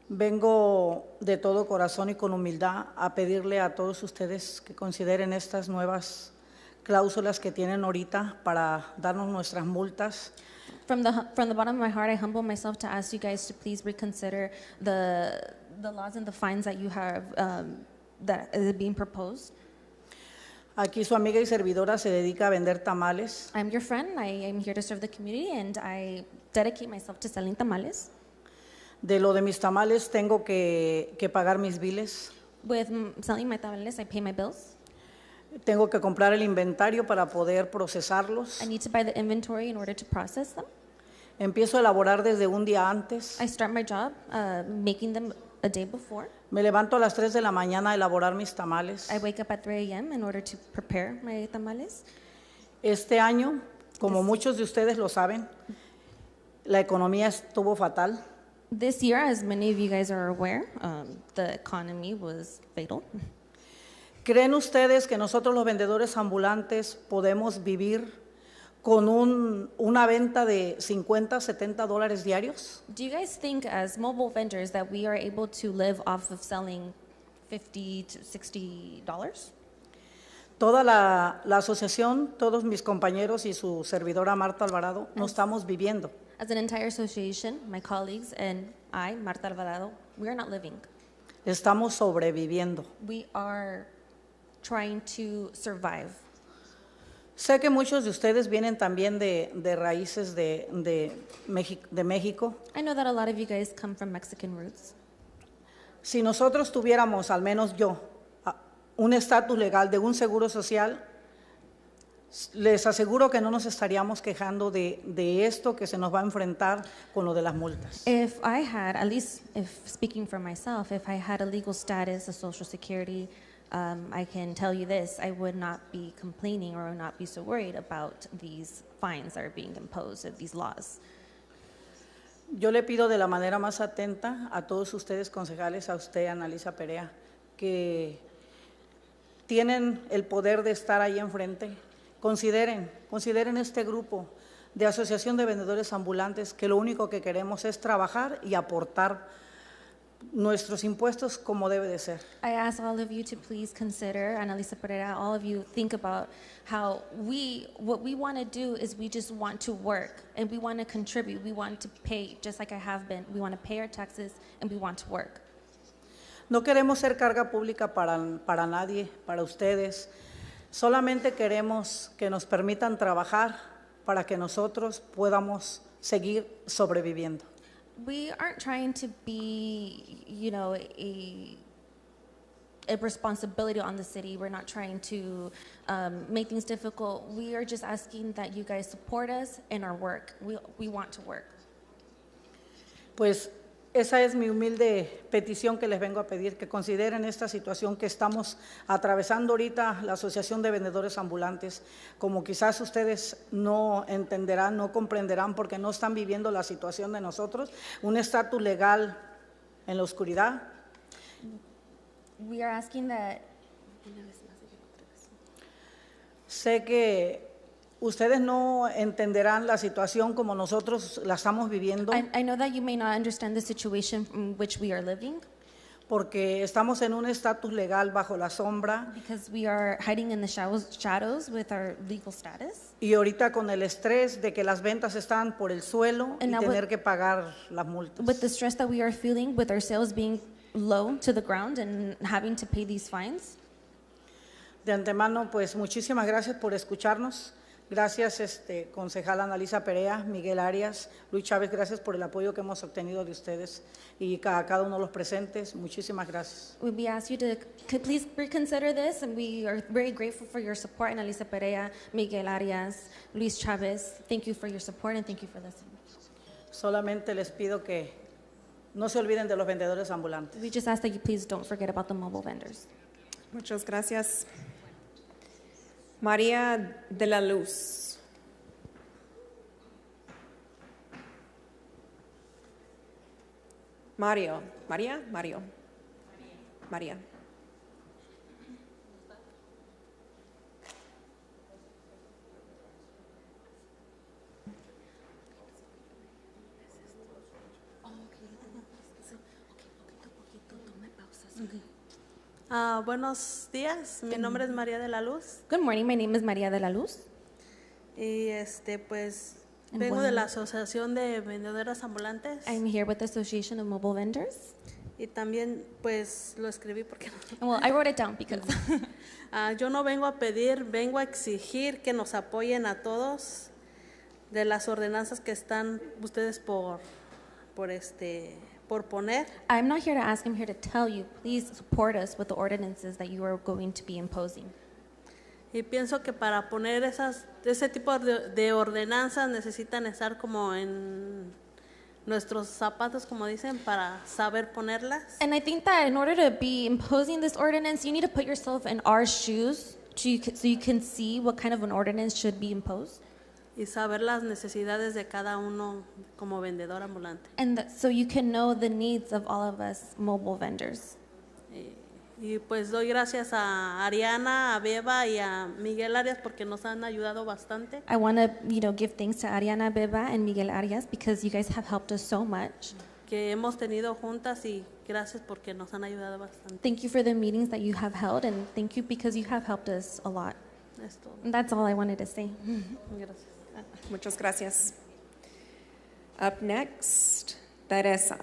Vengo de todo corazón y con humildad a pedirle a todos ustedes que consideren estas nuevas cláusulas que tienen ahorita para darnos nuestras multas. From the bottom of my heart, I humble myself to ask you guys to please reconsider the laws and the fines that you have that is being proposed. Aquí su amiga y servidora se dedica a vender tamales. I'm your friend. I am here to serve the community, and I dedicate myself to selling tamales. De lo de mis tamales tengo que pagar mis biles. With selling my tamales, I pay my bills. Tengo que comprar el inventario para poder procesarlos. I need to buy the inventory in order to process them. Empiezo a elaborar desde un día antes. I start my job making them a day before. Me levanto a las 3 de la mañana a elaborar mis tamales. I wake up at 3 a.m. in order to prepare my tamales. Este año, como muchos de ustedes lo saben, la economía estuvo fatal. This year, as many of you guys are aware, the economy was fatal. ¿Creen ustedes que nosotros los vendedores ambulantes podemos vivir con una venta de $50, $70 diarios? Do you guys think as mobile vendors that we are able to live off of selling $50 to $60? Toda la asociación, todos mis compañeros y su servidora Marta Alvarado, no estamos viviendo. As an entire association, my colleagues and I, Marta Alvarado, we are not living. Estamos sobreviviendo. We are trying to survive. Sé que muchos de ustedes vienen también de raíces de México. I know that a lot of you guys come from Mexican roots. Si nosotros tuviéramos, al menos yo, un estatus legal de un seguro social, les aseguro que no nos estaríamos quejando de esto que se nos va a enfrentar con lo de las multas. If I had, at least if speaking for myself, if I had a legal status, a social security, I can tell you this, I would not be complaining or would not be so worried about these fines that are being imposed, these laws. Yo le pido de la manera más atenta a todos ustedes concejales, a usted, Annalisa Perea, que tienen el poder de estar ahí enfrente. Consideren este grupo de Asociación de Vendedores Ambulantes, que lo único que queremos es trabajar y aportar nuestros impuestos como debe de ser. I ask all of you to please consider, Analisa Pereira, all of you think about how what we want to do is we just want to work and we want to contribute, we want to pay, just like I have been. We want to pay our taxes and we want to work. No queremos ser carga pública para nadie, para ustedes. Solamente queremos que nos permitan trabajar para que nosotros podamos seguir sobreviviendo. We aren't trying to be, a responsibility on the city. We're not trying to make things difficult. We are just asking that you guys support us in our work. We want to work. Pues esa es mi humilde petición que les vengo a pedir, que consideren esta situación que estamos atravesando ahorita la Asociación de Vendedores Ambulantes, como quizás ustedes no entenderán, no comprenderán porque no están viviendo la situación de nosotros, un estatus legal en la oscuridad. We are asking that. Sé que ustedes no entenderán la situación como nosotros la estamos viviendo. I know that you may not understand the situation in which we are living. Porque estamos en un estatus legal bajo la sombra. Because we are hiding in the shadows with our legal status. Y ahorita con el estrés de que las ventas están por el suelo y tener que pagar las multas. With the stress that we are feeling with our sales being low to the ground and having to pay these fines. De antemano, pues muchísimas gracias por escucharnos. Gracias, concejal Analisa Perea, Miguel Arias, Luis Chávez, gracias por el apoyo que hemos obtenido de ustedes y a cada uno de los presentes. Muchísimas gracias. We ask you to please reconsider this, and we are very grateful for your support. Analisa Perea, Miguel Arias, Luis Chávez, thank you for your support and thank you for listening. Solamente les pido que no se olviden de los vendedores ambulantes. We just ask that you please don't forget about the mobile vendors. Muchas gracias. María de la Luz. María. Buenos días, mi nombre es María de la Luz. Good morning, my name is María de la Luz. Y pues vengo de la Asociación de Vendedoras Ambulantes. I'm here with the Association of Mobile Vendors. Y también pues lo escribí porque well, I wrote it down because yo no vengo a pedir, vengo a exigir que nos apoyen a todos de las ordenanzas que están ustedes por poner. I'm not here to ask, I'm here to tell you, please support us with the ordinances that you are going to be imposing. Y pienso que para poner ese tipo de ordenanzas necesitan estar como en nuestros zapatos, como dicen, para saber ponerlas. And I think that in order to be imposing this ordinance, you need to put yourself in our shoes so you can see what kind of an ordinance should be imposed. Y saber las necesidades de cada uno como vendedor ambulante. And so you can know the needs of all of us mobile vendors. Y pues doy gracias a Ariana, a Beba y a Miguel Arias porque nos han ayudado bastante. I want to, give thanks to Ariana, Beba, and Miguel Arias because you guys have helped us so much. Que hemos tenido juntas y gracias porque nos han ayudado bastante. Thank you for the meetings that you have held and thank you because you have helped us a lot. And that's all I wanted to say. Gracias. Muchas gracias. Up next, Teresa.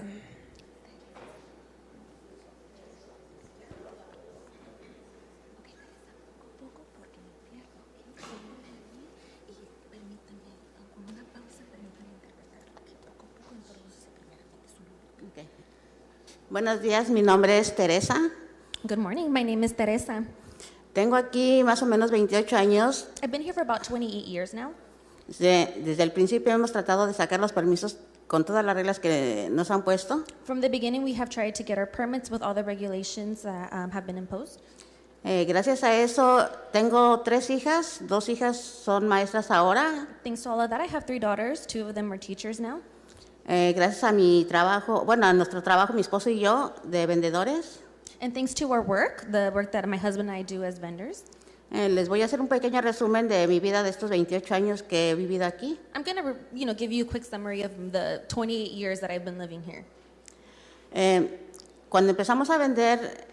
Buenos días, mi nombre es Teresa. Good morning, my name is Teresa. Tengo aquí más o menos 28 años. I've been here for about 28 years now. Desde el principio hemos tratado de sacar los permisos con todas las reglas que nos han puesto. From the beginning, we have tried to get our permits with all the regulations that have been imposed. Gracias a eso, tengo 3 hijas. 2 hijas son maestras ahora. Thanks to all of that, I have 3 daughters. 2 of them are teachers now. Gracias a mi trabajo, a nuestro trabajo, mi esposo y yo, de vendedores. And thanks to our work, the work that my husband and I do as vendors. Les voy a hacer un pequeño resumen de mi vida de estos 28 años que he vivido aquí. I'm going to, give you a quick summary of the 28 years that I've been living here. Cuando empezamos a vender,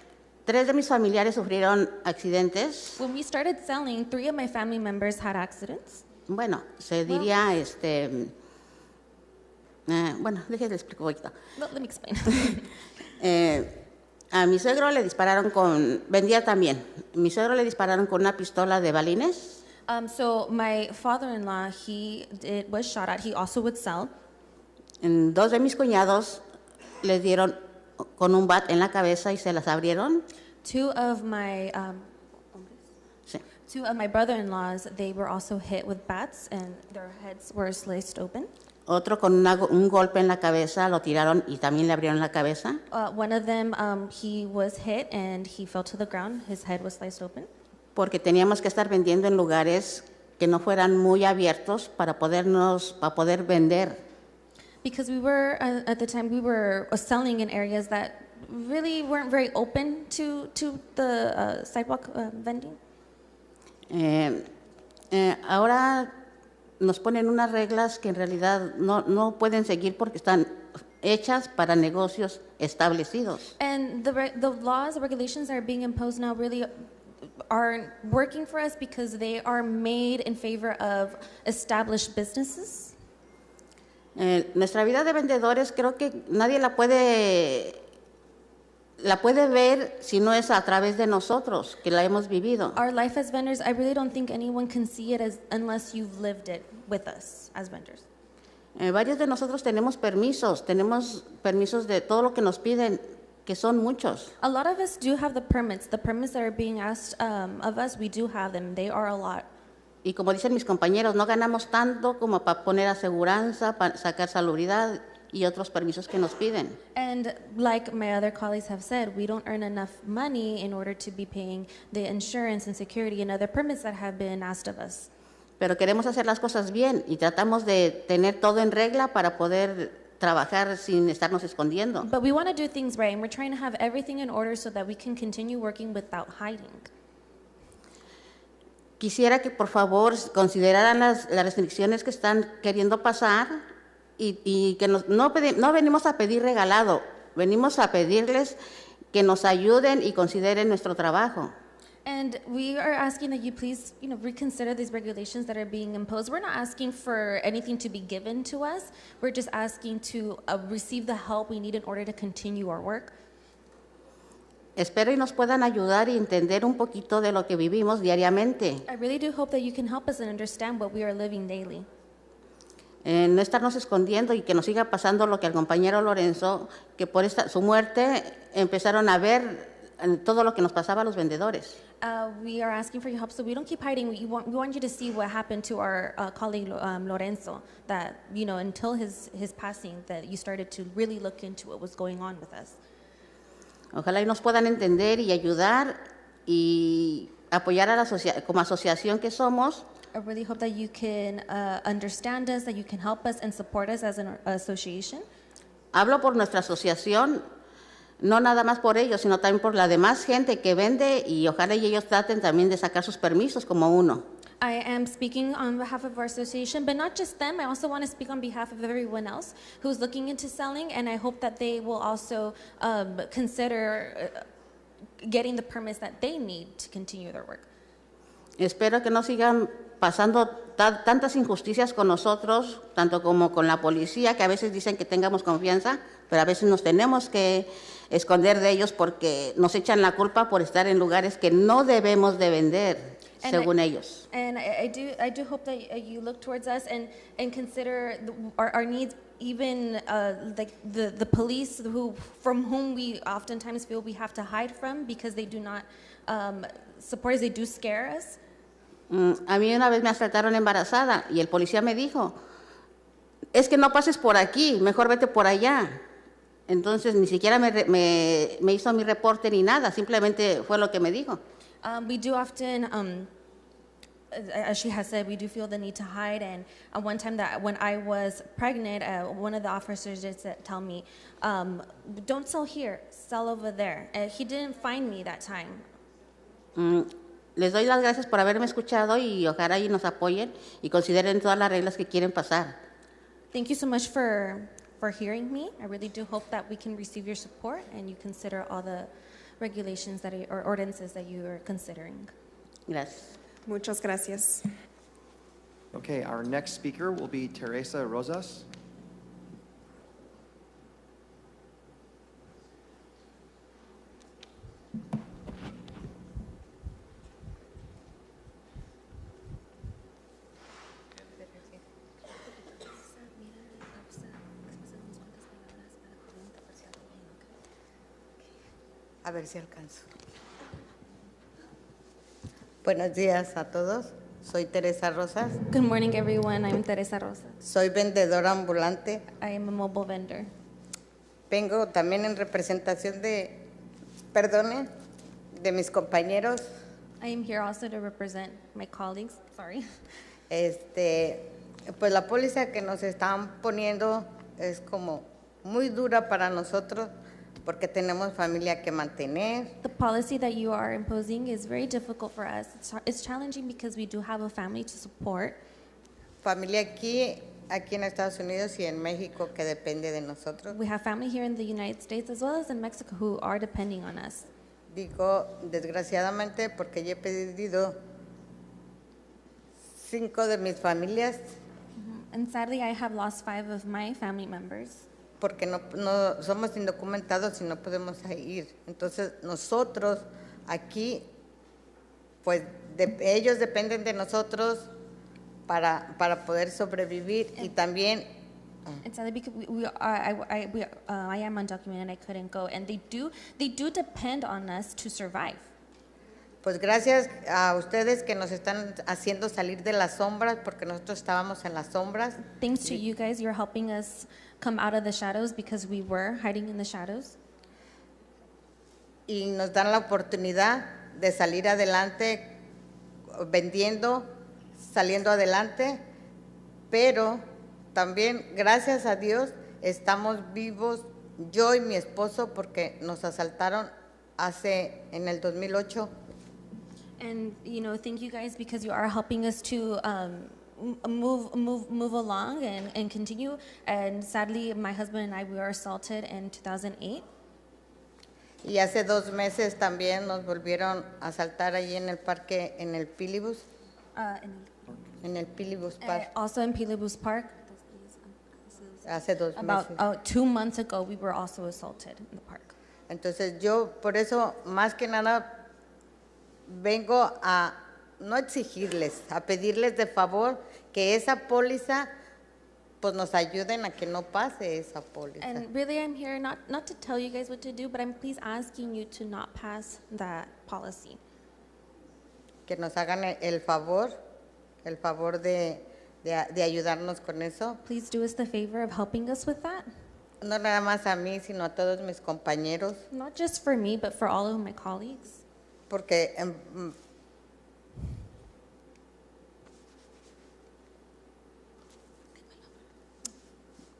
3 de mis familiares sufrieron accidentes. When we started selling, 3 of my family members had accidents. Bueno, se diría, bueno, déjenme explicar un poquito. Well, let me explain. A mi suegro le dispararon vendía también. Mi suegro le dispararon con una pistola de balines. So my father-in-law, was shot at. He also would sell. 2 de mis cuñados les dieron con un bat en la cabeza y se las abrieron. 2 of my Sí. 2 of my brother-in-laws, they were also hit with bats and their heads were sliced open. Otro con un golpe en la cabeza, lo tiraron y también le abrieron la cabeza. One of them, he was hit and he fell to the ground. His head was sliced open. Porque teníamos que estar vendiendo en lugares que no fueran muy abiertos para poder vender. Because we were, at the time, we were selling in areas that really weren't very open to the sidewalk vending. Ahora nos ponen unas reglas que en realidad no pueden seguir porque están hechas para negocios establecidos. And the laws, the regulations that are being imposed now really aren't working for us because they are made in favor of established businesses. Nuestra vida de vendedores creo que nadie la puede ver si no es a través de nosotros que la hemos vivido. Our life as vendors, I really don't think anyone can see it unless you've lived it with us as vendors. Varios de nosotros tenemos permisos de todo lo que nos piden, que son muchos. A lot of us do have the permits that are being asked of us. We do have them. They are a lot. Y como dicen mis compañeros, no ganamos tanto como para poner aseguranza, para sacar salubridad y otros permisos que nos piden. And like my other colleagues have said, we don't earn enough money in order to be paying the insurance and security and other permits that have been asked of us. Pero queremos hacer las cosas bien y tratamos de tener todo en regla para poder trabajar sin estarnos escondiendo. But we want to do things right, and we're trying to have everything in order so that we can continue working without hiding. Quisiera que por favor consideraran las restricciones que están queriendo pasar y que no venimos a pedir regalado, venimos a pedirles que nos ayuden y consideren nuestro trabajo. And we are asking that you please, reconsider these regulations that are being imposed. We're not asking for anything to be given to us. We're just asking to receive the help we need in order to continue our work. Espero y nos puedan ayudar y entender un poquito de lo que vivimos diariamente. I really do hope that you can help us and understand what we are living daily. No estarnos escondiendo y que nos siga pasando lo que al compañero Lorenzo, que por su muerte empezaron a ver todo lo que nos pasaba a los vendedores. We are asking for your help so we don't keep hiding. We want you to see what happened to our colleague Lorenzo, that, until his passing, that you started to really look into what was going on with us. Ojalá y nos puedan entender y ayudar y apoyar a como asociación que somos. I really hope that you can understand us, that you can help us and support us as an association. Hablo por nuestra asociación, no nada más por ellos, sino también por la demás gente que vende y ojalá y ellos traten también de sacar sus permisos como uno. I am speaking on behalf of our association, but not just them. I also want to speak on behalf of everyone else who's looking into selling, and I hope that they will also consider getting the permits that they need to continue their work. Espero que no sigan pasando tantas injusticias con nosotros, tanto como con la policía, que a veces dicen que tengamos confianza, pero a veces nos tenemos que esconder de ellos porque nos echan la culpa por estar en lugares que no debemos de vender, según ellos. And I do hope that you look towards us and consider our needs, even like the police from whom we oftentimes feel we have to hide from because they do not support us, they do scare us. A mí una vez me asaltaron embarazada y el policía me dijo, es que no pases por aquí, mejor vete por allá. Entonces ni siquiera me hizo mi reporte ni nada, simplemente fue lo que me dijo. We do often, as she has said, we do feel the need to hide. And one time that when I was pregnant, one of the officers did tell me, don't sell here, sell over there. He didn't find me that time. les doy las gracias por haberme escuchado y ojalá y nos apoyen y consideren todas las reglas que quieren pasar. Thank you so much for hearing me. I really do hope that we can receive your support and you consider all the regulations or ordinances that you are considering. Gracias. Muchas gracias. Okay, our next speaker will be Teresa Rosas. A ver si alcanzo. Buenos días a todos. Soy Teresa Rosas. Good morning, everyone. I'm Teresa Rosa. Soy vendedora ambulante. I am a mobile vendor. Vengo también en representación de mis compañeros. I am here also to represent my colleagues. Sorry. Pues la póliza que nos están poniendo es como muy dura para nosotros porque tenemos familia que mantener. The policy that you are imposing is very difficult for us. It's challenging because we do have a family to support. Familia aquí en Estados Unidos y en México que depende de nosotros. We have family here in the United States as well as in Mexico who are depending on us. Digo desgraciadamente porque yo he perdido 5 de mis familias. And sadly, I have lost 5 of my family members. Porque no somos indocumentados y no podemos ir. Entonces nosotros aquí, pues ellos dependen de nosotros para poder sobrevivir y también. It's sadly because I am undocumented and I couldn't go, and they do depend on us to survive. Pues gracias a ustedes que nos están haciendo salir de las sombras porque nosotros estábamos en las sombras. Thanks to you guys, you're helping us come out of the shadows because we were hiding in the shadows. Y nos dan la oportunidad de salir adelante vendiendo, saliendo adelante, pero también gracias a Dios estamos vivos yo y mi esposo porque nos asaltaron en el 2008. And thank you guys because you are helping us to move along and continue. And sadly, my husband and I, we were assaulted in 2008. Y hace 2 meses también nos volvieron a asaltar allí en el parque, en el Pilibus. En el Pilibus Park. Also in Pilibus Park. Hace 2 meses. About 2 months ago, we were also assaulted in the park. Entonces yo, por eso, más que nada, vengo a no exigirles, a pedirles de favor que esa póliza pues nos ayuden a que no pase esa póliza. And really I'm here not to tell you guys what to do, but I'm please asking you to not pass that policy. Que nos hagan el favor de ayudarnos con eso. Please do us the favor of helping us with that. No nada más a mí, sino a todos mis compañeros. Not just for me, but for all of my colleagues. Porque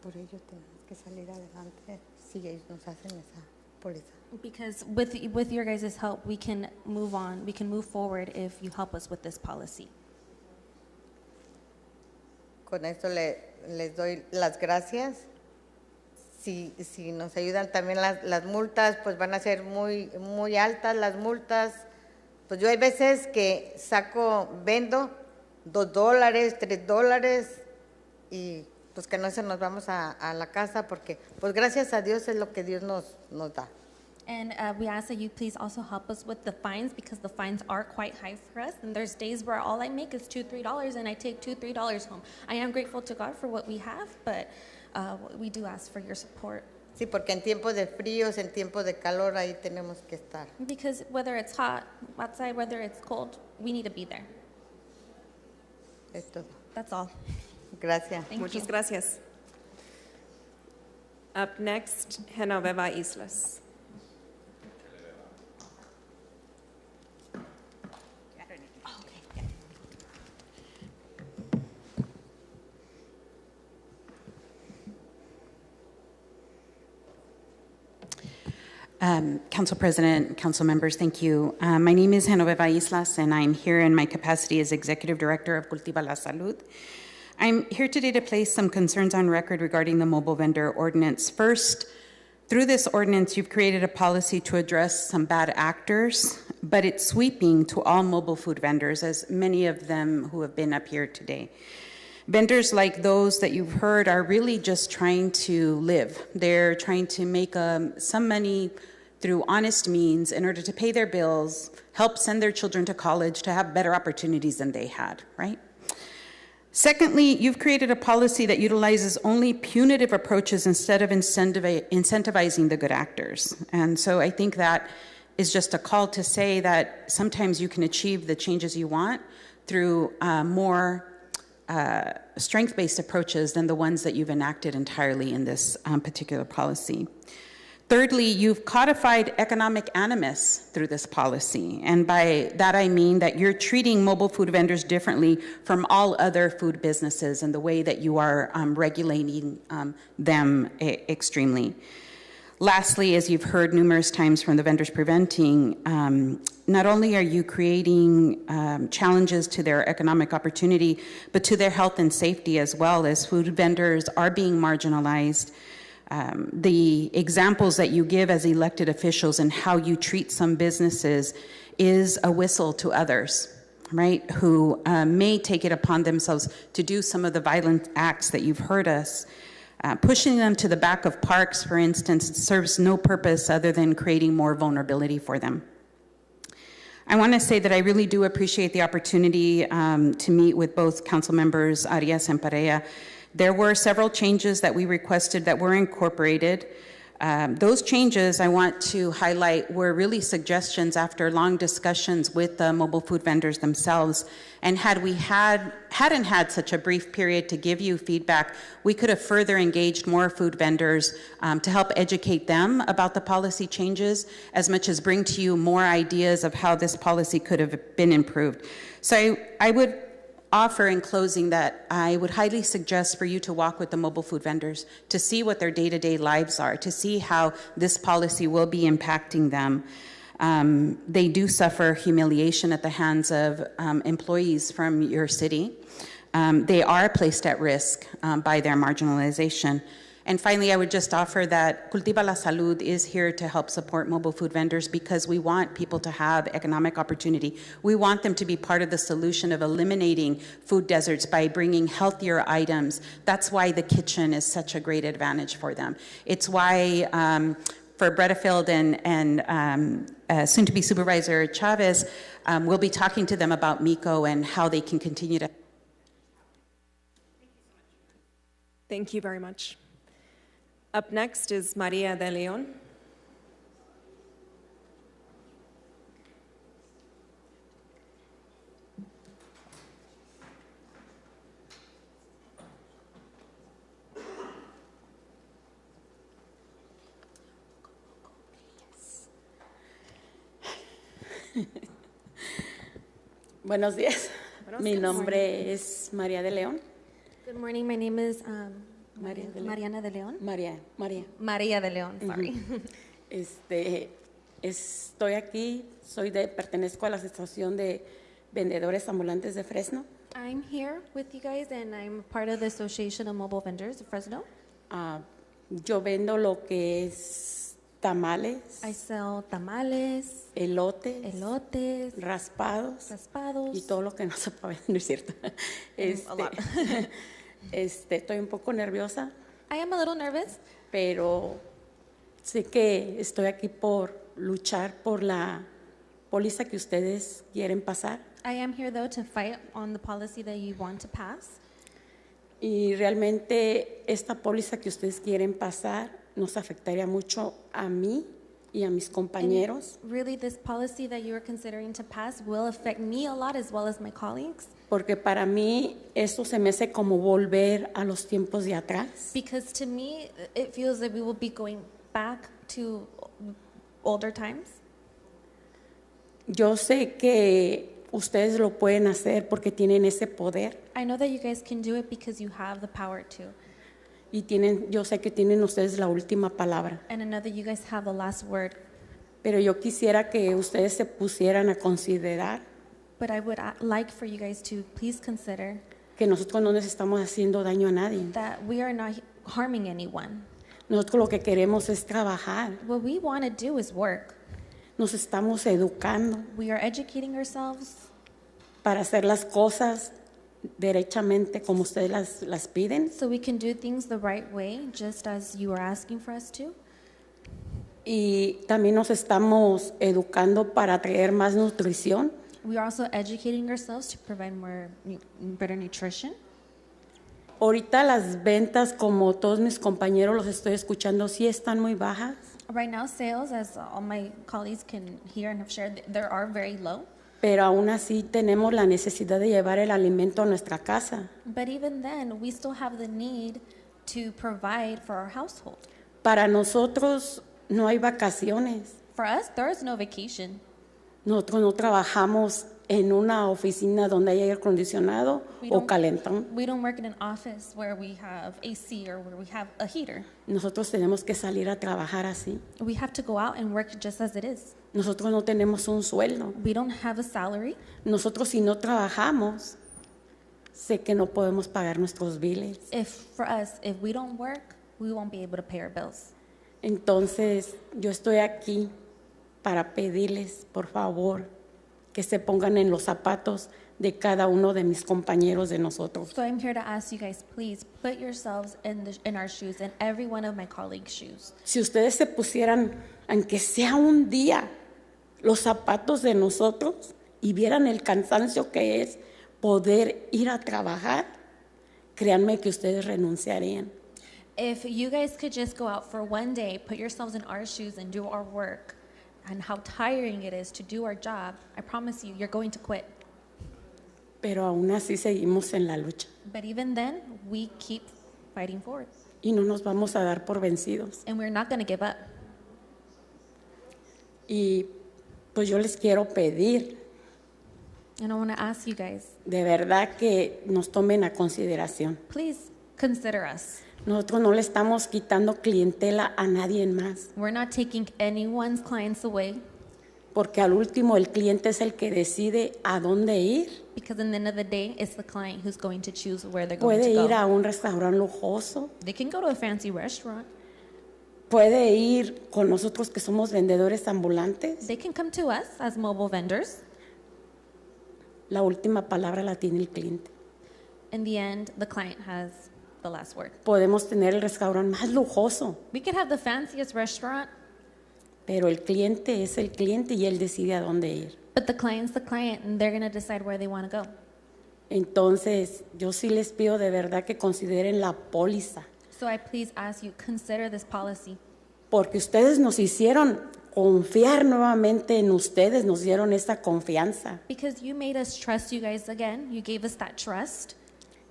por ello tenemos que salir adelante si ellos nos hacen esa póliza. Because with your guys' help, we can move on, we can move forward if you help us with this policy. Con esto les doy las gracias. Si nos ayudan también las multas, pues van a ser muy, muy altas las multas. Pues yo hay veces que vendo $2, $3 y pues que no se nos vamos a la casa porque pues gracias a Dios es lo que Dios nos da. And we ask that you please also help us with the fines because the fines are quite high for us. And there's days where all I make is $2, $3 and I take $2, $3 home. I am grateful to God for what we have, but we do ask for your support. Sí, porque en tiempos de fríos, en tiempos de calor, ahí tenemos que estar. Because whether it's hot outside, whether it's cold, we need to be there. Es todo. That's all. Gracias. Muchas gracias. Up next, Genoveva Islas. Council President, council members, thank you. My name is Genoveva Islas, and I'm here in my capacity as Executive Director of Cultiva la Salud. I'm here today to place some concerns on record regarding the mobile vendor ordinance. First, through this ordinance, you've created a policy to address some bad actors, but it's sweeping to all mobile food vendors, as many of them who have been up here today. Vendors like those that you've heard are really just trying to live. They're trying to make some money through honest means in order to pay their bills, help send their children to college, to have better opportunities than they had, right? Secondly, you've created a policy that utilizes only punitive approaches instead of incentivizing the good actors. And so I think that is just a call to say that sometimes you can achieve the changes you want through more strength-based approaches than the ones that you've enacted entirely in this particular policy. Thirdly, you've codified economic animus through this policy. And by that I mean that you're treating mobile food vendors differently from all other food businesses in the way that you are regulating them extremely. Lastly, as you've heard numerous times from the vendors preventing, not only are you creating challenges to their economic opportunity, but to their health and safety as well, as food vendors are being marginalized. The examples that you give as elected officials and how you treat some businesses is a whistle to others, right, who may take it upon themselves to do some of the violent acts that you've heard us. Pushing them to the back of parks, for instance, serves no purpose other than creating more vulnerability for them. I want to say that I really do appreciate the opportunity to meet with both council members Arias and Perea. There were several changes that we requested that were incorporated. Those changes I want to highlight were really suggestions after long discussions with the mobile food vendors themselves. And had we hadn't had such a brief period to give you feedback, we could have further engaged more food vendors to help educate them about the policy changes, as much as bring to you more ideas of how this policy could have been improved. So I would offer in closing that I would highly suggest for you to walk with the mobile food vendors to see what their day-to-day lives are, to see how this policy will be impacting them. They do suffer humiliation at the hands of employees from your city. They are placed at risk by their marginalization. And finally, I would just offer that Cultiva la Salud is here to help support mobile food vendors because we want people to have economic opportunity. We want them to be part of the solution of eliminating food deserts by bringing healthier items. That's why the kitchen is such a great advantage for them. It's why for Bredefield and soon-to-be Supervisor Chavez, we'll be talking to them about MICO and how they can continue to. Thank you very much. Up next is Maria de Leon. Buenos días. Mi nombre es María de León. Good morning, my name is Mariana de León. María de León, sorry. Estoy aquí, pertenezco a la Asociación de Vendedores Ambulantes de Fresno. I'm here with you guys and I'm part of the Association of Mobile Vendors of Fresno. Yo vendo lo que es tamales. I sell tamales, elotes, raspados y todo lo que no se puede vender, ¿no es cierto? A lot. Estoy un poco nerviosa. I am a little nervous. Pero sé que estoy aquí por luchar por la póliza que ustedes quieren pasar. I am here though to fight on the policy that you want to pass. Y realmente esta póliza que ustedes quieren pasar nos afectaría mucho a mí y a mis compañeros. And really, this policy that you are considering to pass will affect me a lot as well as my colleagues. Porque para mí esto se me hace como volver a los tiempos de atrás. Because to me, it feels that we will be going back to older times. Yo sé que ustedes lo pueden hacer porque tienen ese poder. I know that you guys can do it because you have the power to. Y yo sé que tienen ustedes la última palabra. And I know that you guys have the last word. Pero yo quisiera que ustedes se pusieran a considerar But I would like for you guys to please consider que nosotros no les estamos haciendo daño a nadie. that we are not harming anyone. Nosotros lo que queremos es trabajar. What we want to do is work. Nos estamos educando We are educating ourselves para hacer las cosas derechamente como ustedes las piden. so we can do things the right way, just as you are asking for us to. Y también nos estamos educando para traer más nutrición. We are also educating ourselves to provide better nutrition. Ahorita las ventas, como todos mis compañeros los estoy escuchando, sí están muy bajas. Right now, sales, as all my colleagues can hear and have shared, they are very low. Pero aún así tenemos la necesidad de llevar el alimento a nuestra casa. But even then, we still have the need to provide for our household. Para nosotros no hay vacaciones. For us, there is no vacation. Nosotros no trabajamos en una oficina donde hay aire acondicionado o calentón. We don't work in an office where we have AC or where we have a heater. Nosotros tenemos que salir a trabajar así. We have to go out and work just as it is. Nosotros no tenemos un sueldo. We don't have a salary. Nosotros si no trabajamos, sé que no podemos pagar nuestros biles. For us, if we don't work, we won't be able to pay our bills. Entonces, yo estoy aquí para pedirles, por favor, que se pongan en los zapatos de cada uno de mis compañeros de nosotros. So I'm here to ask you guys, please put yourselves in our shoes, in every one of my colleagues' shoes. Si ustedes se pusieran, aunque sea un día, los zapatos de nosotros y vieran el cansancio que es poder ir a trabajar, créanme que ustedes renunciarían. If you guys could just go out for one day, put yourselves in our shoes and do our work, and how tiring it is to do our job, I promise you, you're going to quit. Pero aún así seguimos en la lucha. But even then, we keep fighting forward. Y no nos vamos a dar por vencidos. And we're not going to give up. Y pues yo les quiero pedir, And I want to ask you guys, de verdad que nos tomen a consideración. please consider us. Nosotros no le estamos quitando clientela a nadie más, We're not taking anyone's clients away, porque al último el cliente es el que decide a dónde ir. because at the end of the day, it's the client who's going to choose where they're going Puede to ir go. a un restaurante lujoso, They can go to a fancy restaurant. puede ir con nosotros que somos vendedores ambulantes. They can come to us as mobile vendors. La última palabra la tiene el cliente. In the end, the client has the last word. Podemos tener el restaurante más lujoso, We could have the fanciest restaurant, pero el cliente es el cliente y él decide a dónde ir. but the client's the client, and they're going to decide where they want to go. Entonces, yo sí les pido de verdad que consideren la póliza, So I please ask you, consider this policy. porque ustedes nos hicieron confiar nuevamente en ustedes, nos dieron esa confianza. Because you made us trust you guys again. You gave us that trust.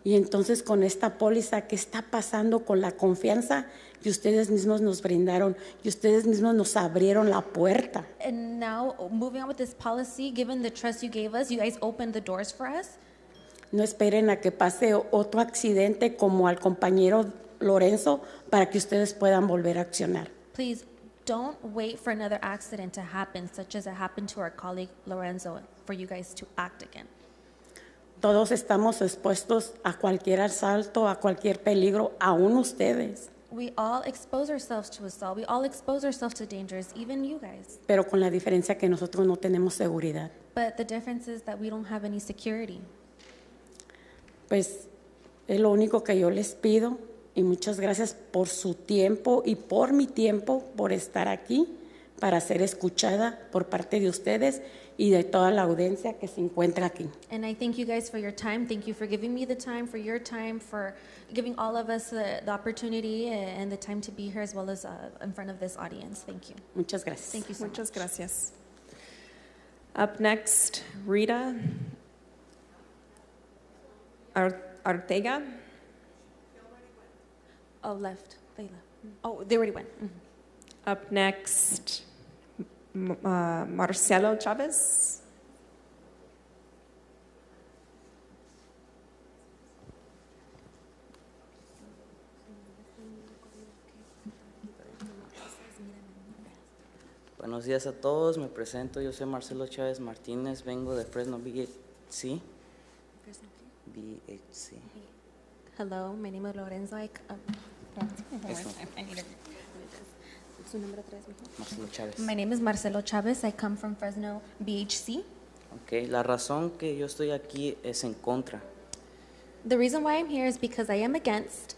Y entonces con esta póliza, ¿qué está pasando con la confianza que ustedes mismos nos brindaron y ustedes mismos nos abrieron la puerta? And now, moving on with this policy, given the trust you gave us, you guys opened the doors for us. No esperen a que pase otro accidente como al compañero Lorenzo para que ustedes puedan volver a accionar. Please don't wait for another accident to happen, such as it happened to our colleague Lorenzo, for you guys to act again. Todos estamos expuestos a cualquier asalto, a cualquier peligro, aún ustedes, We all expose ourselves to assault. We all expose ourselves to dangers, even you guys. pero con la diferencia que nosotros no tenemos seguridad. But the difference is that we don't have any security. Pues es lo único que yo les pido y muchas gracias por su tiempo y por mi tiempo, por estar aquí para ser escuchada por parte de ustedes y de toda la audiencia que se encuentra aquí. And I thank you guys for your time. Thank you for giving me the time, for your time, for giving all of us the opportunity and the time to be here as well as in front of this audience. Thank you. Muchas gracias. Thank you so Muchas much. gracias. Up next, Rita Arteaga. Oh, left. They left. Oh, they already went. Up next, Marcelo Chavez. Buenos días a todos, me presento, yo soy Marcelo Chávez Martínez, vengo de Fresno, BHC. BHC. Hello, my name is Lorenzo. I need to su nombre otra vez, mijo. Marcelo Chávez. My name is Marcelo Chavez. I come from Fresno, BHC. Okay, la razón que yo estoy aquí es en contra. The reason why I'm here is because I am against.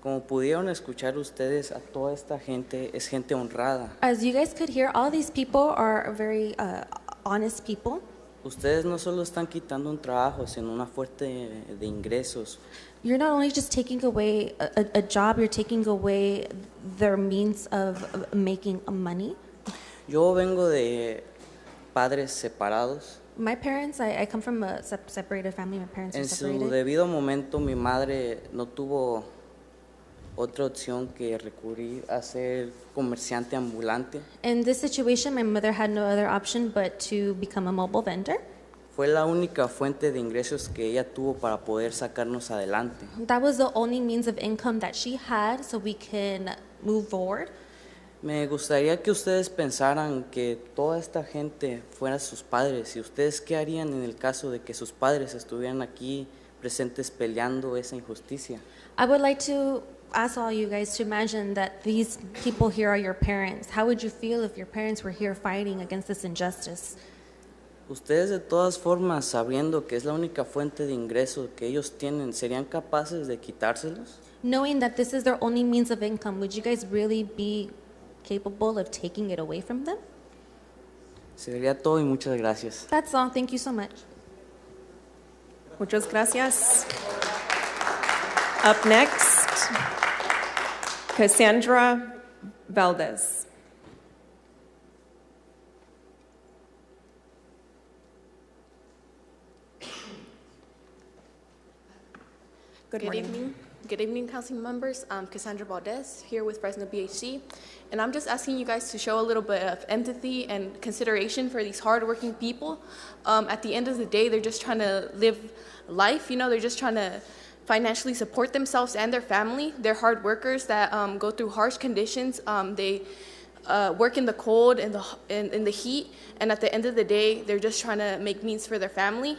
Como pudieron escuchar ustedes, a toda esta gente es gente honrada. As you guys could hear, all these people are very honest people. Ustedes no solo están quitando un trabajo, sino una fuente de ingresos. You're not only just taking away a job, you're taking away their means of making money. Yo vengo de padres separados. My parents, I come from a separated family. My parents are En su separated. debido momento, mi madre no tuvo otra opción que recurrir a ser comerciante ambulante. In this situation, my mother had no other option but to become a mobile vendor. Fue la única fuente de ingresos que ella tuvo para poder sacarnos adelante. That was the only means of income that she had so we can move forward. Me gustaría que ustedes pensaran que toda esta gente fuera sus padres y ustedes qué harían en el caso de que sus padres estuvieran aquí presentes peleando esa injusticia. I would like to ask all you guys to imagine that these people here are your parents. How would you feel if your parents were here fighting against this injustice? Ustedes de todas formas, sabiendo que es la única fuente de ingreso que ellos tienen, ¿serían capaces de quitárselos? Knowing that this is their only means of income, would you guys really be capable of taking it away from them? Sería todo y muchas gracias. That's all. Thank you so much. Muchas gracias. Up next, Cassandra Valdez. Good morning. Evening. Good evening, council members. I'm Cassandra Valdez, here with Fresno BHC, and I'm just asking you guys to show a little bit of empathy and consideration for these hardworking people. At the end of the day, they're just trying to live life, they're just trying to financially support themselves and their family. They're hard workers that go through harsh conditions. They work in the cold and in the heat, and at the end of the day, they're just trying to make means for their family.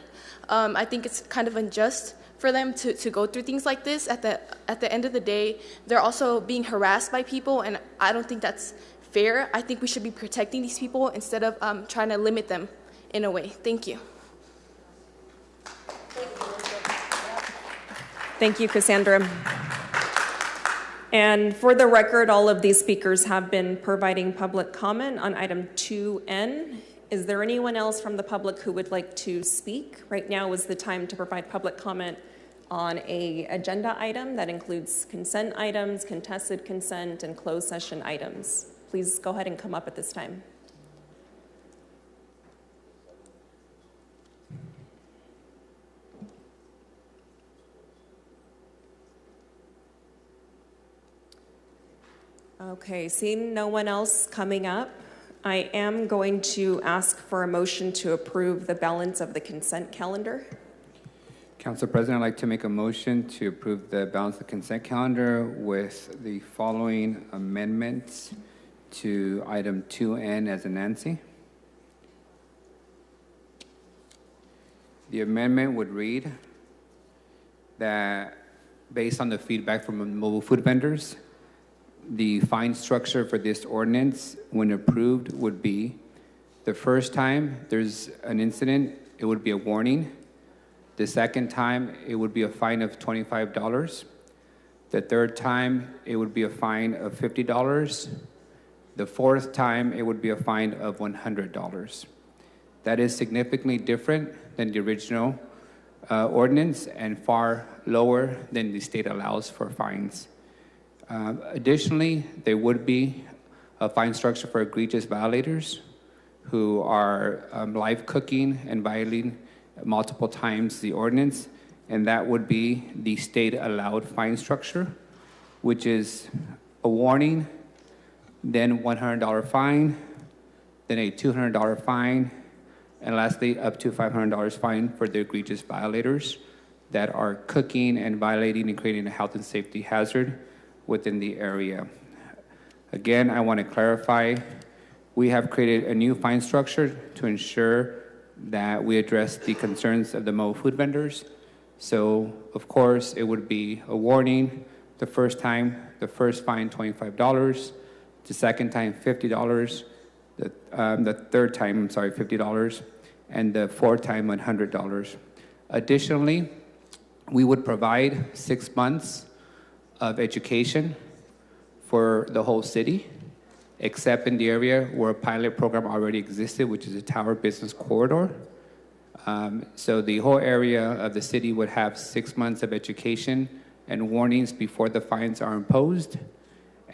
I think it's kind of unjust for them to go through things like this. At the end of the day, they're also being harassed by people, and I don't think that's fair. I think we should be protecting these people instead of trying to limit them in a way. Thank you. Thank you, Cassandra. And for the record, all of these speakers have been providing public comment on item 2N. Is there anyone else from the public who would like to speak? Right now is the time to provide public comment on an agenda item that includes consent items, contested consent, and closed session items. Please go ahead and come up at this time. Okay, seeing no one else coming up, I am going to ask for a motion to approve the balance of the consent calendar. Council President, I'd like to make a motion to approve the balance of the consent calendar with the following amendments to item 2N as a Nancy. The amendment would read that based on the feedback from mobile food vendors, the fine structure for this ordinance, when approved, would be the first time there's an incident, it would be a warning. The second time, it would be a fine of $25. The third time, it would be a fine of $50. The fourth time, it would be a fine of $100. That is significantly different than the original ordinance and far lower than the state allows for fines. Additionally, there would be a fine structure for egregious violators who are live cooking and violating multiple times the ordinance, and that would be the state allowed fine structure, which is a warning, then $100 fine, then a $200 fine, and lastly, up to $500 fine for the egregious violators that are cooking and violating and creating a health and safety hazard within the area. Again, I want to clarify we have created a new fine structure to ensure that we address the concerns of the mobile food vendors. So, of course, it would be a warning the first time, the first fine $25, the second time $50, the third time, $50, and the fourth time $100. Additionally, we would provide 6 months of education for the whole city, except in the area where a pilot program already existed, which is the Tower Business Corridor. So the whole area of the city would have 6 months of education and warnings before the fines are imposed.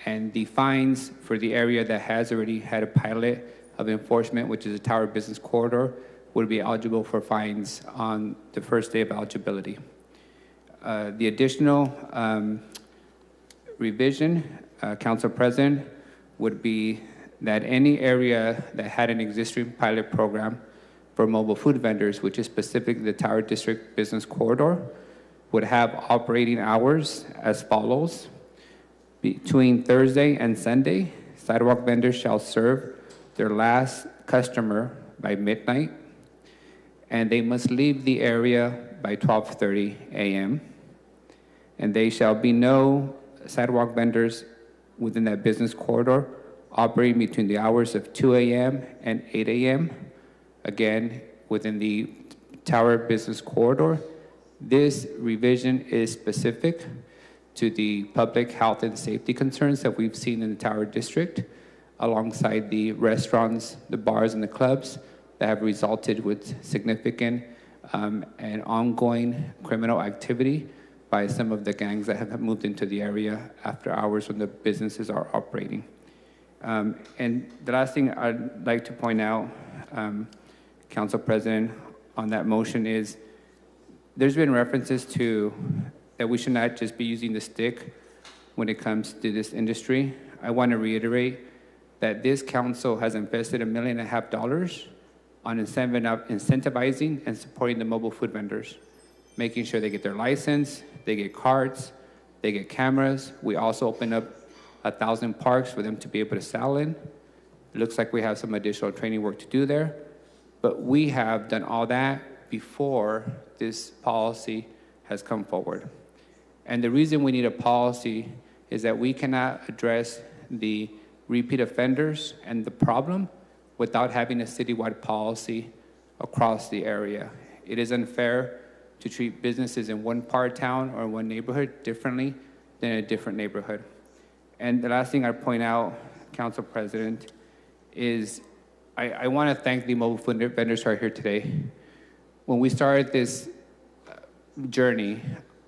And the fines for the area that has already had a pilot of enforcement, which is the Tower Business Corridor, would be eligible for fines on the first day of eligibility. The additional revision, Council President, would be that any area that had an existing pilot program for mobile food vendors, which is specifically the Tower District Business Corridor, would have operating hours as follows. Between Thursday and Sunday, sidewalk vendors shall serve their last customer by midnight, and they must leave the area by 12:30 a.m. And there shall be no sidewalk vendors within that business corridor operating between the hours of 2 a.m. and 8 a.m. Again, within the Tower Business Corridor. This revision is specific to the public health and safety concerns that we've seen in the Tower District, alongside the restaurants, the bars, and the clubs that have resulted with significant and ongoing criminal activity by some of the gangs that have moved into the area after hours when the businesses are operating. And the last thing I'd like to point out, Council President, on that motion is there's been references to that we should not just be using the stick when it comes to this industry. I want to reiterate that this council has invested $1.5 million on incentivizing and supporting the mobile food vendors, making sure they get their license, they get cards, they get cameras. We also open up 1,000 parks for them to be able to sell in. It looks like we have some additional training work to do there, but we have done all that before this policy has come forward. And the reason we need a policy is that we cannot address the repeat offenders and the problem without having a citywide policy across the area. It is unfair to treat businesses in one part of town or one neighborhood differently than a different neighborhood. And the last thing I point out, Council President, is I want to thank the mobile food vendors who are here today. When we started this journey,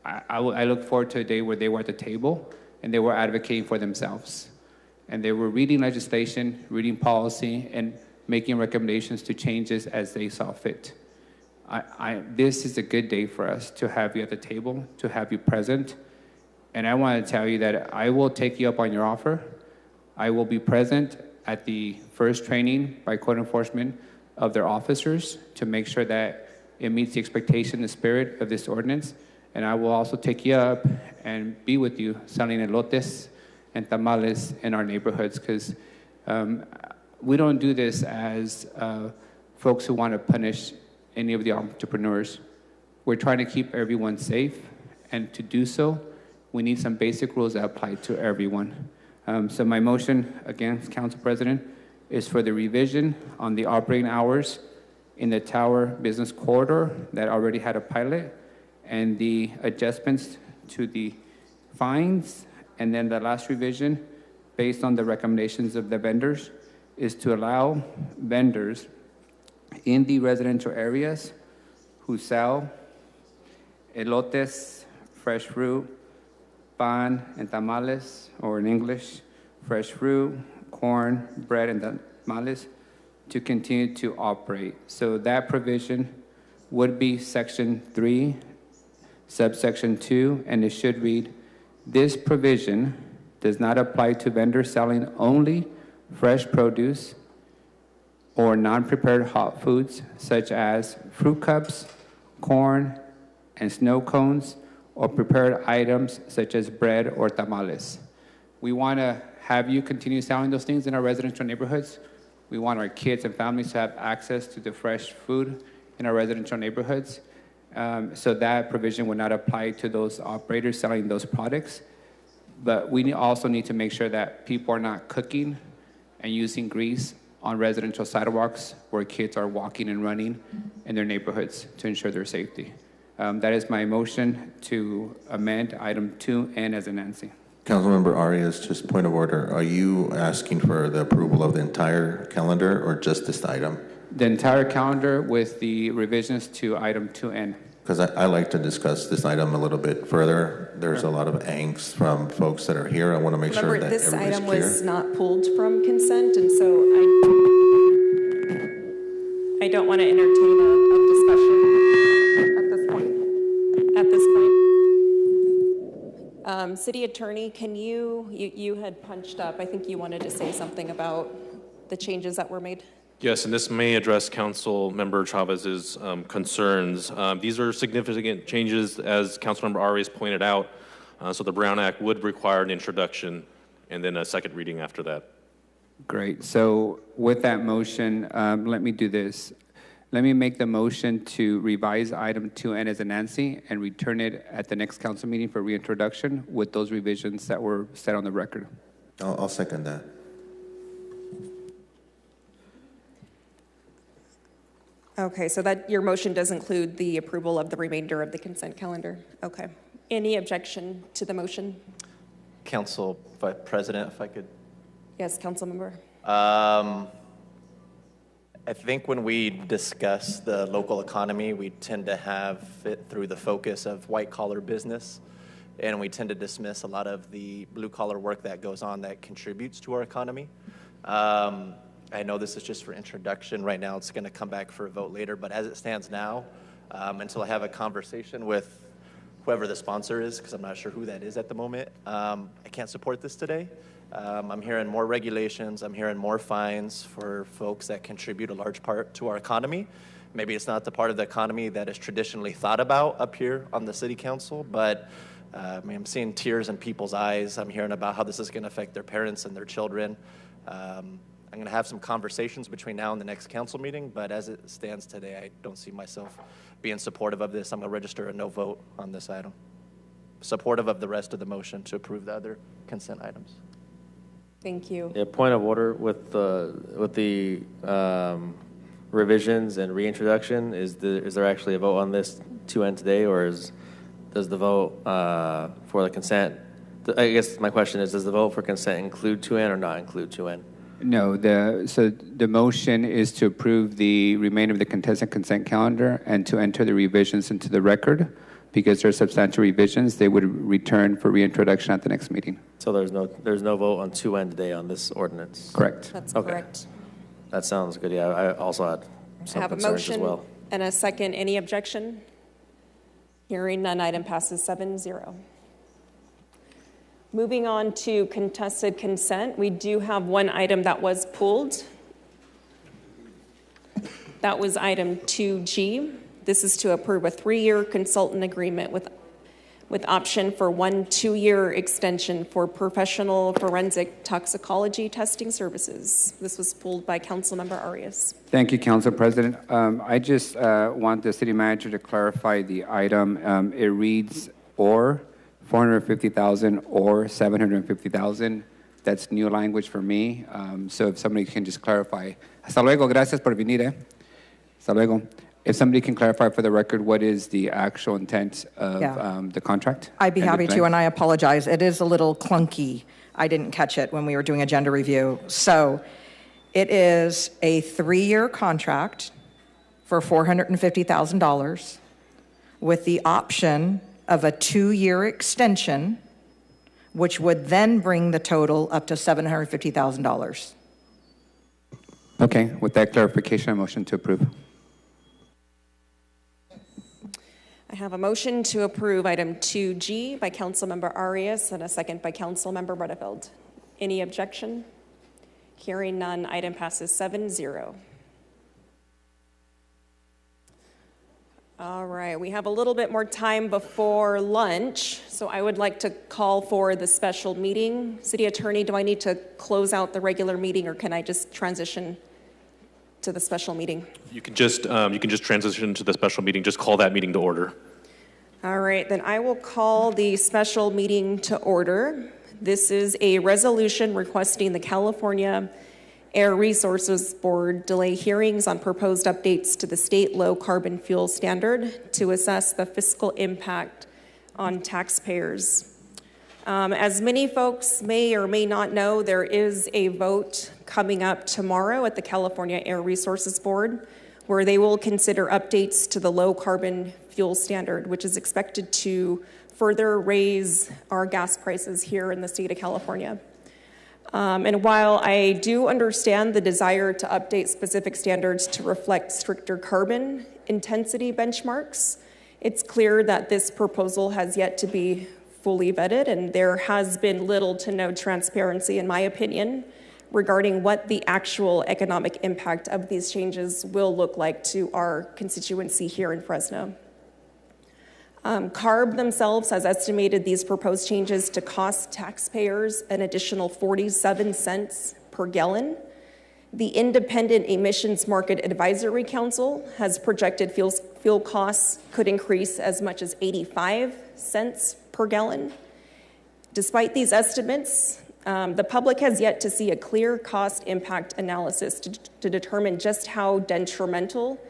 I look forward to a day where they were at the table and they were advocating for themselves. And they were reading legislation, reading policy, and making recommendations to changes as they saw fit. This is a good day for us to have you at the table, to have you present. And I want to tell you that I will take you up on your offer. I will be present at the first training by code enforcement of their officers to make sure that it meets the expectation, the spirit of this ordinance. And I will also take you up and be with you selling elotes and tamales in our neighborhoods, because we don't do this as folks who want to punish any of the entrepreneurs. We're trying to keep everyone safe, and to do so, we need some basic rules that apply to everyone. So my motion, again, Council President, is for the revision on the operating hours in the Tower Business Corridor that already had a pilot, and the adjustments to the fines. And then the last revision, based on the recommendations of the vendors, is to allow vendors in the residential areas who sell elotes, fresh fruit, pan and tamales, or in English, fresh fruit, corn, bread, and tamales, to continue to operate. So that provision would be Section 3, subsection 2, and it should read, this provision does not apply to vendors selling only fresh produce or non-prepared hot foods such as fruit cups, corn, and snow cones, or prepared items such as bread or tamales. We want to have you continue selling those things in our residential neighborhoods. We want our kids and families to have access to the fresh food in our residential neighborhoods. So that provision would not apply to those operators selling those products. But we also need to make sure that people are not cooking and using grease on residential sidewalks where kids are walking and running in their neighborhoods to ensure their safety. That is my motion to amend item 2N as in Nancy. Councilmember Arias, just point of order. Are you asking for the approval of the entire calendar or just this item? The entire calendar with the revisions to item 2N. Because I like to discuss this item a little bit further. There's a lot of angst from folks that are here. I want to make sure that this everybody's item clear. was not pulled from consent, and so I don't want to entertain a discussion at this point. City Attorney, can you had punched up. I think you wanted to say something about the changes that were made. Yes, and this may address Council Member Chavez's concerns. These are significant changes, as Councilmember Arias pointed out. So the Brown Act would require an introduction and then a second reading after that. Great. So with that motion, let me do this. Let me make the motion to revise item 2N as a Nancy and return it at the next council meeting for reintroduction with those revisions that were set on the record. I'll second that. Okay, so that your motion does include the approval of the remainder of the consent calendar. Okay. Any objection to the motion? Council President, if I could. Yes, council member. I think when we discuss the local economy, we tend to have it through the focus of white-collar business, and we tend to dismiss a lot of the blue-collar work that goes on that contributes to our economy. I know this is just for introduction. Right now, it's going to come back for a vote later, but as it stands now, until I have a conversation with whoever the sponsor is, because I'm not sure who that is at the moment, I can't support this today. I'm hearing more regulations. I'm hearing more fines for folks that contribute a large part to our economy. Maybe it's not the part of the economy that is traditionally thought about up here on the city council, but I'm seeing tears in people's eyes. I'm hearing about how this is going to affect their parents and their children. I'm going to have some conversations between now and the next council meeting, but as it stands today, I don't see myself being supportive of this. I'm going to register a no vote on this item. Supportive of the rest of the motion to approve the other consent items. Thank you. Yeah, point of order with the revisions and reintroduction. Is there actually a vote on this 2N today, or does the vote for the consent? I guess my question is, does the vote for consent include 2N or not include 2N? No, so the motion is to approve the remainder of the contested consent calendar and to enter the revisions into the record. Because there are substantial revisions, they would return for reintroduction at the next meeting. So there's no vote on 2N today on this ordinance? Correct. That's correct. That sounds good. Yeah, I also had some I have a concerns motion as well. and a second. Any objection? Hearing none, item passes 7-0. Moving on to contested consent, we do have one item that was pulled. That was item 2G. This is to approve a 3-year consultant agreement with option for 1 2-year extension for professional forensic toxicology testing services. This was pulled by Councilmember Arias. Thank you, Council President. I just want the city manager to clarify the item. It reads or 450,000 or 750,000. That's new language for me. So if somebody can just clarify. Hasta luego. Gracias por venir. Hasta luego. If somebody can clarify for the record, what is the actual intent of the contract? I'd be and happy to, and I apologize. It is a little clunky. I didn't catch it when we were doing agenda review. So it is a 3-year contract for $450,000 with the option of a 2-year extension, which would then bring the total up to $750,000. Okay, with that clarification, a motion to approve. I have a motion to approve item 2G by Councilmember Arias and a second by Councilmember Bredefeld. Any objection? Hearing none, item passes 7-0. All right, we have a little bit more time before lunch, so I would like to call for the special meeting. City Attorney, do I need to close out the regular meeting, or can I just transition to the special meeting. You can just transition to the special meeting. Just call that meeting to order. All right, then I will call the special meeting to order. This is a resolution requesting the California Air Resources Board delay hearings on proposed updates to the state low carbon fuel standard to assess the fiscal impact on taxpayers. As many folks may or may not know, there is a vote coming up tomorrow at the California Air Resources Board where they will consider updates to the low carbon fuel standard, which is expected to further raise our gas prices here in the state of California. And while I do understand the desire to update specific standards to reflect stricter carbon intensity benchmarks, it's clear that this proposal has yet to be fully vetted, and there has been little to no transparency, in my opinion, regarding what the actual economic impact of these changes will look like to our constituency here in Fresno. CARB themselves has estimated these proposed changes to cost taxpayers an additional 47 cents per gallon. The Independent Emissions Market Advisory Council has projected fuel costs could increase as much as 85 cents per gallon. Despite these estimates, the public has yet to see a clear cost impact analysis to determine just how detrimental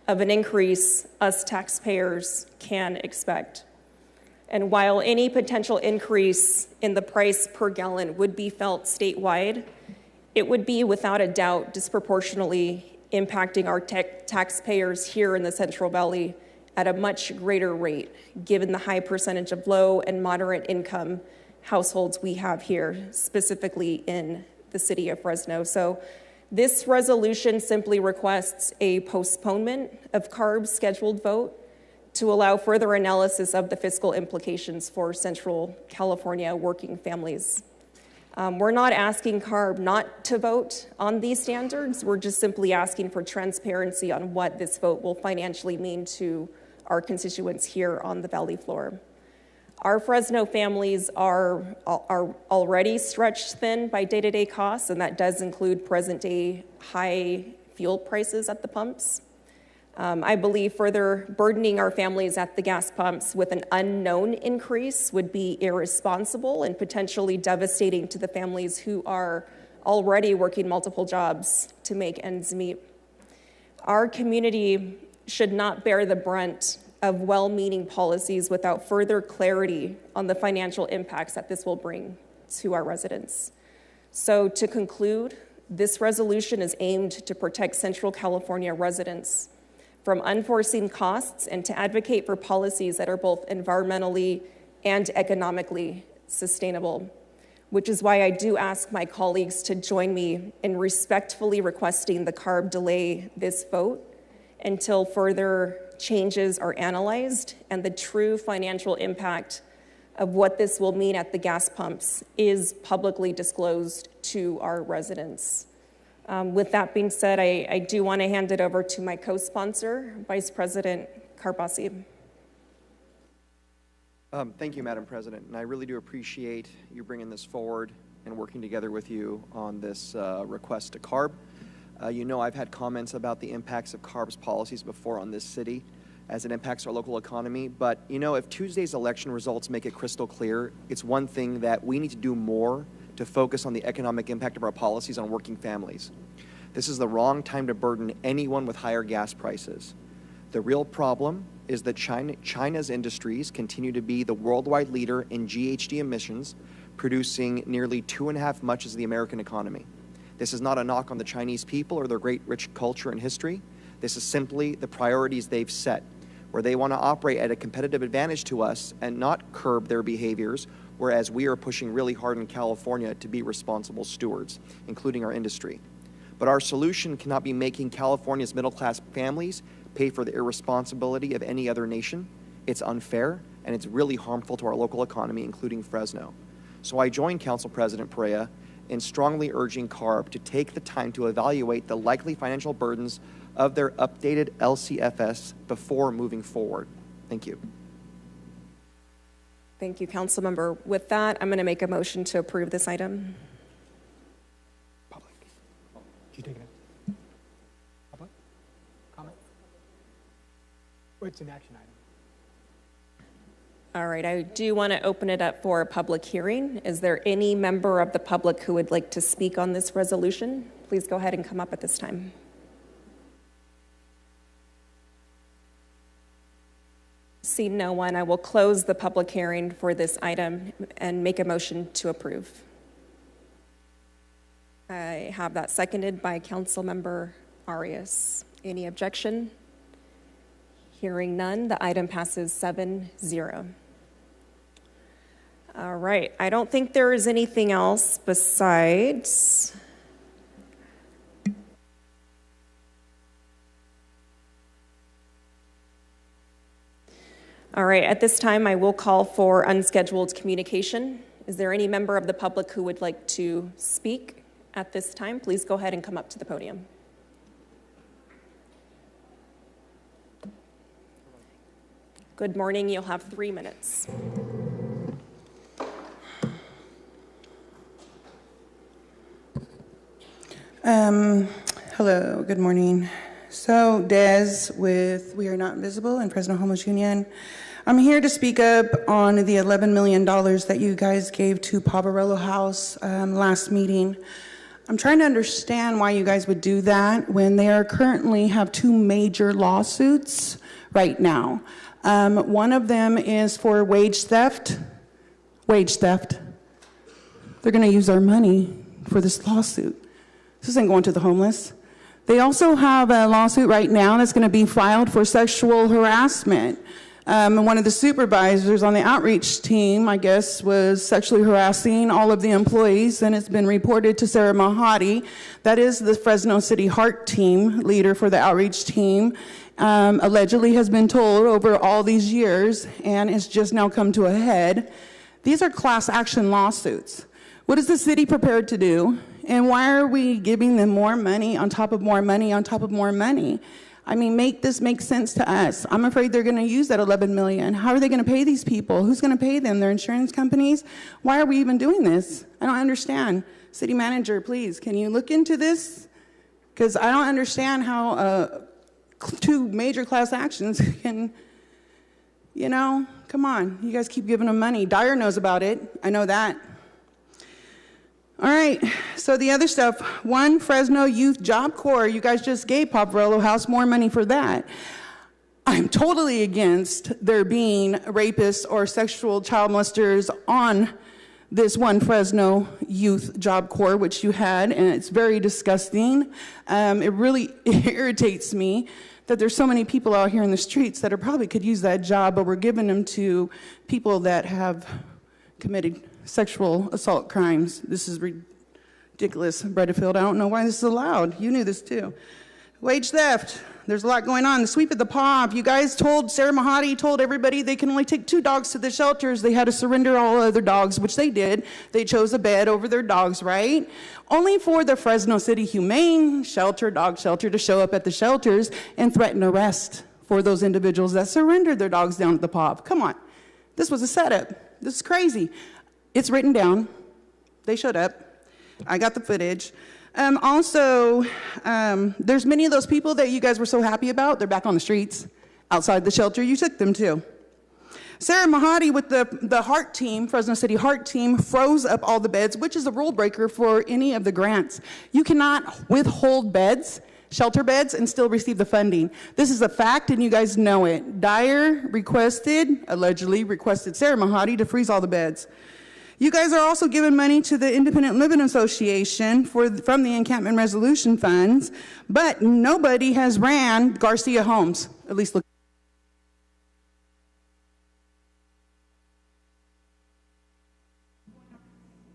of an increase us taxpayers can expect. And while any potential increase in the price per gallon would be felt statewide, it would be without a doubt disproportionately impacting our taxpayers here in the Central Valley at a much greater rate, given the high percentage of low and moderate income households we have here, specifically in the city of Fresno. So this resolution simply requests a postponement of CARB's scheduled vote to allow further analysis of the fiscal implications for Central California working families. We're not asking CARB not to vote on these standards. We're just simply asking for transparency on what this vote will financially mean to our constituents here on the Valley floor. Our Fresno families are already stretched thin by day-to-day costs, and that does include present-day high fuel prices at the pumps. I believe further burdening our families at the gas pumps with an unknown increase would be irresponsible and potentially devastating to the families who are already working multiple jobs to make ends meet. Our community should not bear the brunt of well-meaning policies without further clarity on the financial impacts that this will bring to our residents. So to conclude, this resolution is aimed to protect Central California residents from unforeseen costs and to advocate for policies that are both environmentally and economically sustainable, which is why I do ask my colleagues to join me in respectfully requesting the CARB delay this vote until further changes are analyzed and the true financial impact of what this will mean at the gas pumps is publicly disclosed to our residents. With that being said, I do want to hand it over to my co-sponsor, Vice President Carbasi. Thank you, Madam President, and I really do appreciate you bringing this forward and working together with you on this request to CARB. You know I've had comments about the impacts of CARB's policies before on this city as it impacts our local economy, but you know, if Tuesday's election results make it crystal clear, it's one thing that we need to do more to focus on the economic impact of our policies on working families. This is the wrong time to burden anyone with higher gas prices. The real problem is that China's industries continue to be the worldwide leader in GHG emissions, producing nearly 2.5 much as the American economy. This is not a knock on the Chinese people or their great rich culture and history. This is simply the priorities they've set, where they want to operate at a competitive advantage to us and not curb their behaviors, whereas we are pushing really hard in California to be responsible stewards, including our industry. But our solution cannot be making California's middle-class families pay for the irresponsibility of any other nation. It's unfair, and it's really harmful to our local economy, including Fresno. So I join Council President Perea in strongly urging CARB to take the time to evaluate the likely financial burdens of their updated LCFS before moving forward. Thank you. Thank you, Councilmember. With that, I'm going to make a motion to approve this item. You taking it? It's an action item. All right, I do want to open it up for a public hearing. Is there any member of the public who would like to speak on this resolution? Please go ahead and come up at this time. See no one, I will close the public hearing for this item and make a motion to approve. I have that seconded by Councilmember Arias. Any objection? Hearing none, the item passes 7-0. All right, I don't think there is anything else besides all right, at this time, I will call for unscheduled communication. Is there any member of the public who would like to speak at this time? Please go ahead and come up to the podium. Good morning, you'll have 3 minutes. Hello, good morning. So, Des with We Are Not Invisible and Fresno Homeless Union. I'm here to speak up on the $11 million that you guys gave to Poverello House last meeting. I'm trying to understand why you guys would do that when they are currently have 2 major lawsuits right now. One of them is for wage theft. Wage theft. They're going to use our money for this lawsuit. This isn't going to the homeless. They also have a lawsuit right now that's going to be filed for sexual harassment. One of the supervisors on the outreach team, I guess, was sexually harassing all of the employees, and it's been reported to Sarah Mahadi. That is the Fresno City Heart team leader for the outreach team. Allegedly has been told over all these years, and it's just now come to a head. These are class action lawsuits. What is the city prepared to do? And why are we giving them more money on top of more money on top of more money? I mean, make this make sense to us. I'm afraid they're going to use that $11 million. How are they going to pay these people? Who's going to pay them? Their insurance companies? Why are we even doing this? I don't understand. City manager, please, can you look into this? Because I don't understand how 2 major class actions can, come on. You guys keep giving them money. Dyer knows about it. I know that. All right, so the other stuff, 1 Fresno Youth Job Corps, you guys just gave Poverello House more money for that. I'm totally against there being rapists or sexual child molesters on this 1 Fresno Youth Job Corps, which you had, and it's very disgusting. It really irritates me that there's so many people out here in the streets that probably could use that job, but we're giving them to people that have committed sexual assault crimes. This is ridiculous, Bredefield. I don't know why this is allowed. You knew this too. Wage theft. There's a lot going on. The sweep of the POP. You guys told, Sarah Mahadi told everybody they can only take 2 dogs to the shelters. They had to surrender all other dogs, which they did. They chose a bed over their dogs, right? Only for the Fresno City Humane Shelter, dog shelter, to show up at the shelters and threaten arrest for those individuals that surrendered their dogs down at the POP. Come on. This was a setup. This is crazy. It's written down. They showed up. I got the footage. Also, there's many of those people that you guys were so happy about. They're back on the streets outside the shelter you took them to. Sarah Mahadi with the Heart team, Fresno City Heart team, froze up all the beds, which is a rule breaker for any of the grants. You cannot withhold beds, shelter beds, and still receive the funding. This is a fact, and you guys know it. Dyer allegedly requested Sarah Mahadi to freeze all the beds. You guys are also giving money to the Independent Living Association from the encampment resolution funds, but nobody has ran Garcia Homes, at least look.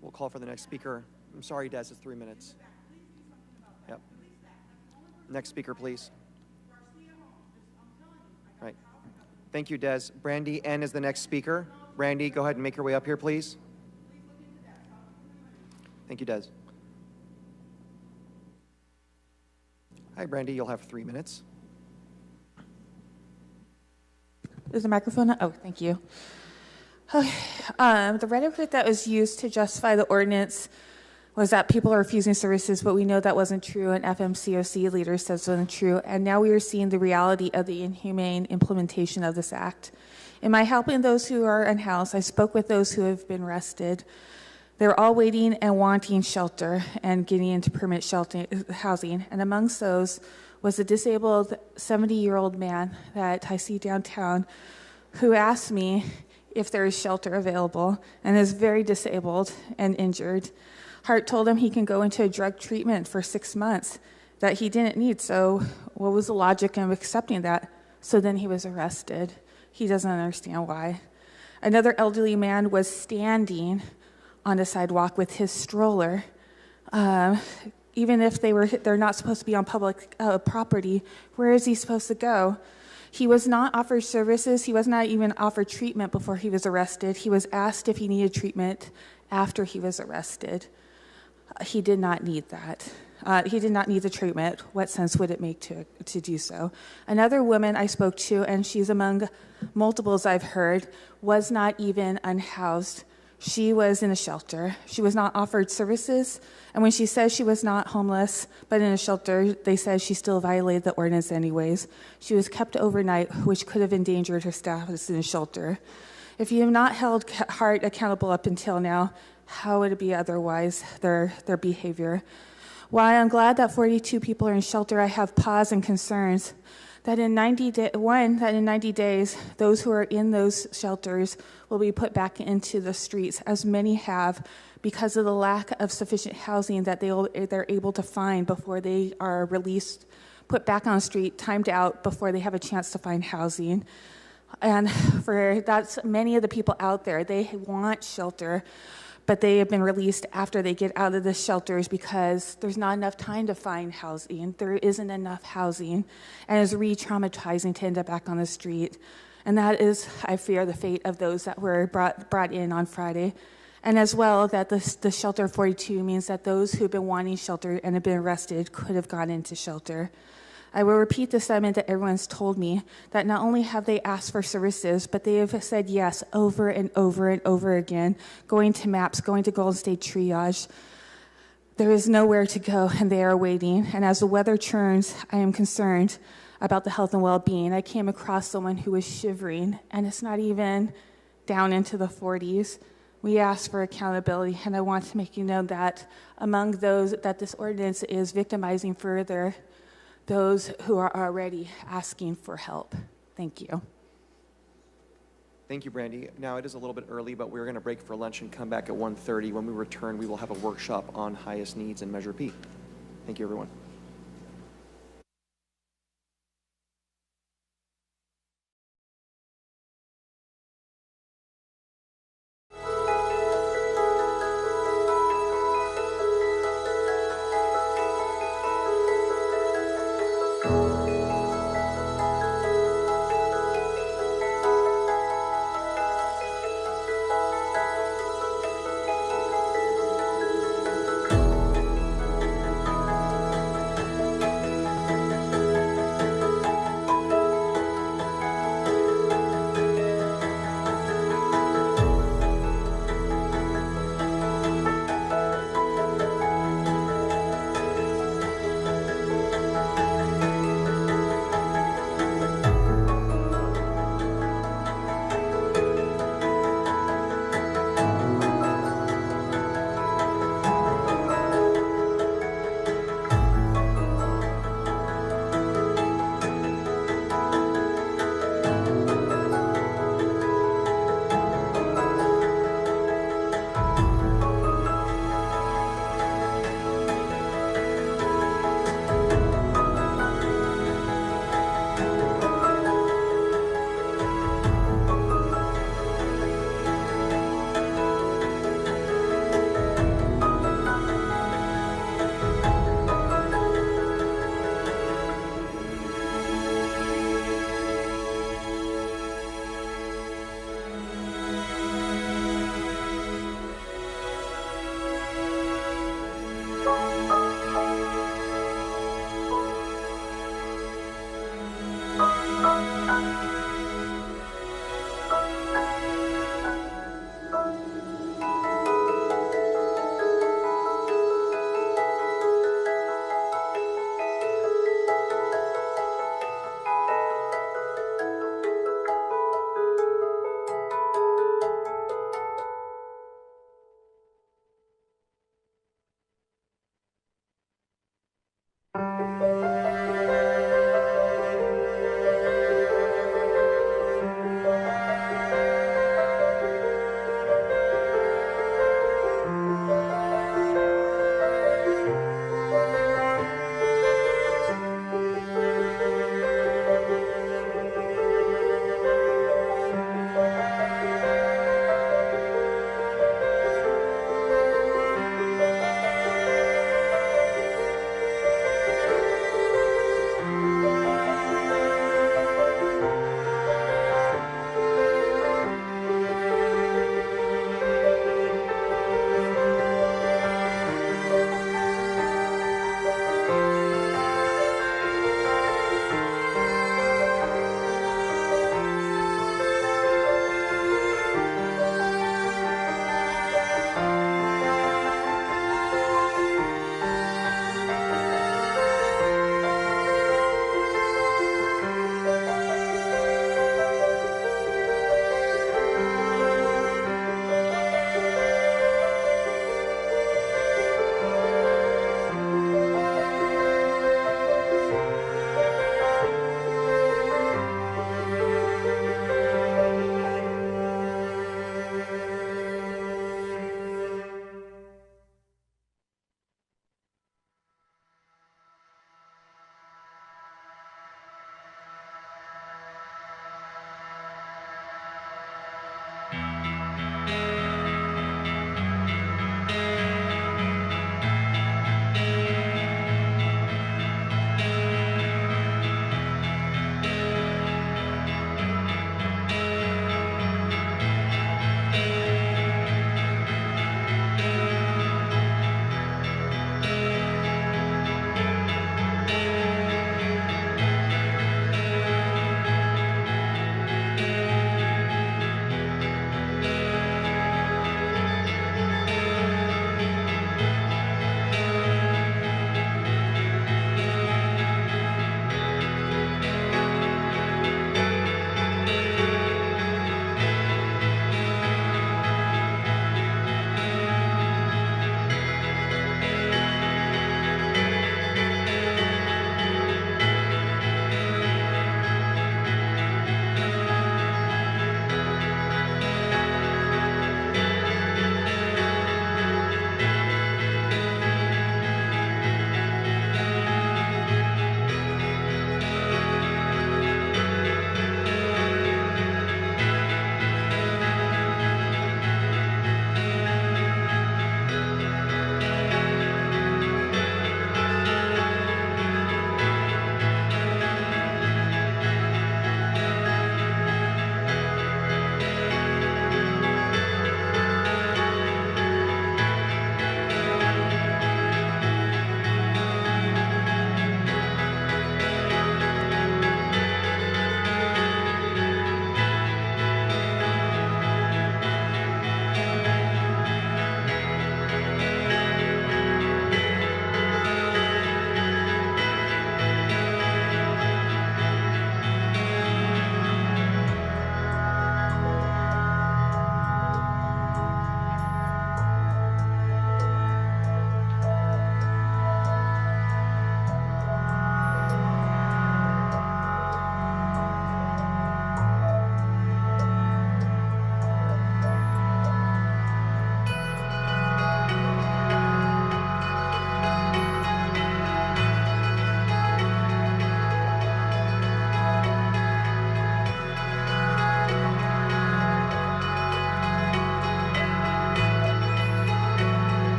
We'll call for the next speaker. I'm sorry, Des, it's 3 minutes. Yep. Next speaker, please. Right. Thank you, Des. Brandy N is the next speaker. Brandy, go ahead and make your way up here, please. Thank you, Des. Hi, Brandy. You'll have 3 minutes. Is the microphone on? Oh, thank you. Okay. The rhetoric that was used to justify the ordinance was that people are refusing services, but we know that wasn't true, and FMCOC leaders said it wasn't true, and now we are seeing the reality of the inhumane implementation of this act. In my helping those who are unhoused, I spoke with those who have been arrested. They're all waiting and wanting shelter and getting into permanent shelter housing, and amongst those was a disabled 70-year-old man that I see downtown who asked me if there is shelter available and is very disabled and injured. Hart told him he can go into a drug treatment for 6 months that he didn't need. So what was the logic of accepting that? So then he was arrested. He doesn't understand why. Another elderly man was standing on the sidewalk with his stroller. Even if they're not supposed to be on public property, where is he supposed to go? He was not offered services. He was not even offered treatment before he was arrested. He was asked if he needed treatment after he was arrested. He did not need that. He did not need the treatment. What sense would it make to do so? Another woman I spoke to, and she's among multiples I've heard, was not even unhoused. She was in a shelter. She was not offered services. And when she says she was not homeless, but in a shelter, they said she still violated the ordinance anyways. She was kept overnight, which could have endangered her status in a shelter. If you have not held Hart accountable up until now, how would it be otherwise, their behavior? While I'm glad that 42 people are in shelter, I have pause and concerns that in 90 days, those who are in those shelters will be put back into the streets, as many have, because of the lack of sufficient housing that they're able to find before they are released, put back on the street, timed out before they have a chance to find housing. And that's many of the people out there, they want shelter, but they have been released after they get out of the shelters because there's not enough time to find housing. There isn't enough housing, and it's re-traumatizing to end up back on the street. And that is, I fear, the fate of those that were brought in on Friday. And as well, that the shelter 42 means that those who've been wanting shelter and have been arrested could have gone into shelter. I will repeat the statement that everyone's told me, that not only have they asked for services, but they have said yes over and over and over again, going to MAPS, going to Golden State Triage. There is nowhere to go, and they are waiting. And as the weather churns, I am concerned about the health and well-being. I came across someone who was shivering, and it's not even down into the 40s. We ask for accountability, and I want to make you know that among those that this ordinance is victimizing further, those who are already asking for help. Thank you. Thank you, Brandy. Now, it is a little bit early, but we're going to break for lunch and come back at 1:30. When we return, we will have a workshop on highest needs and Measure P. Thank you, everyone.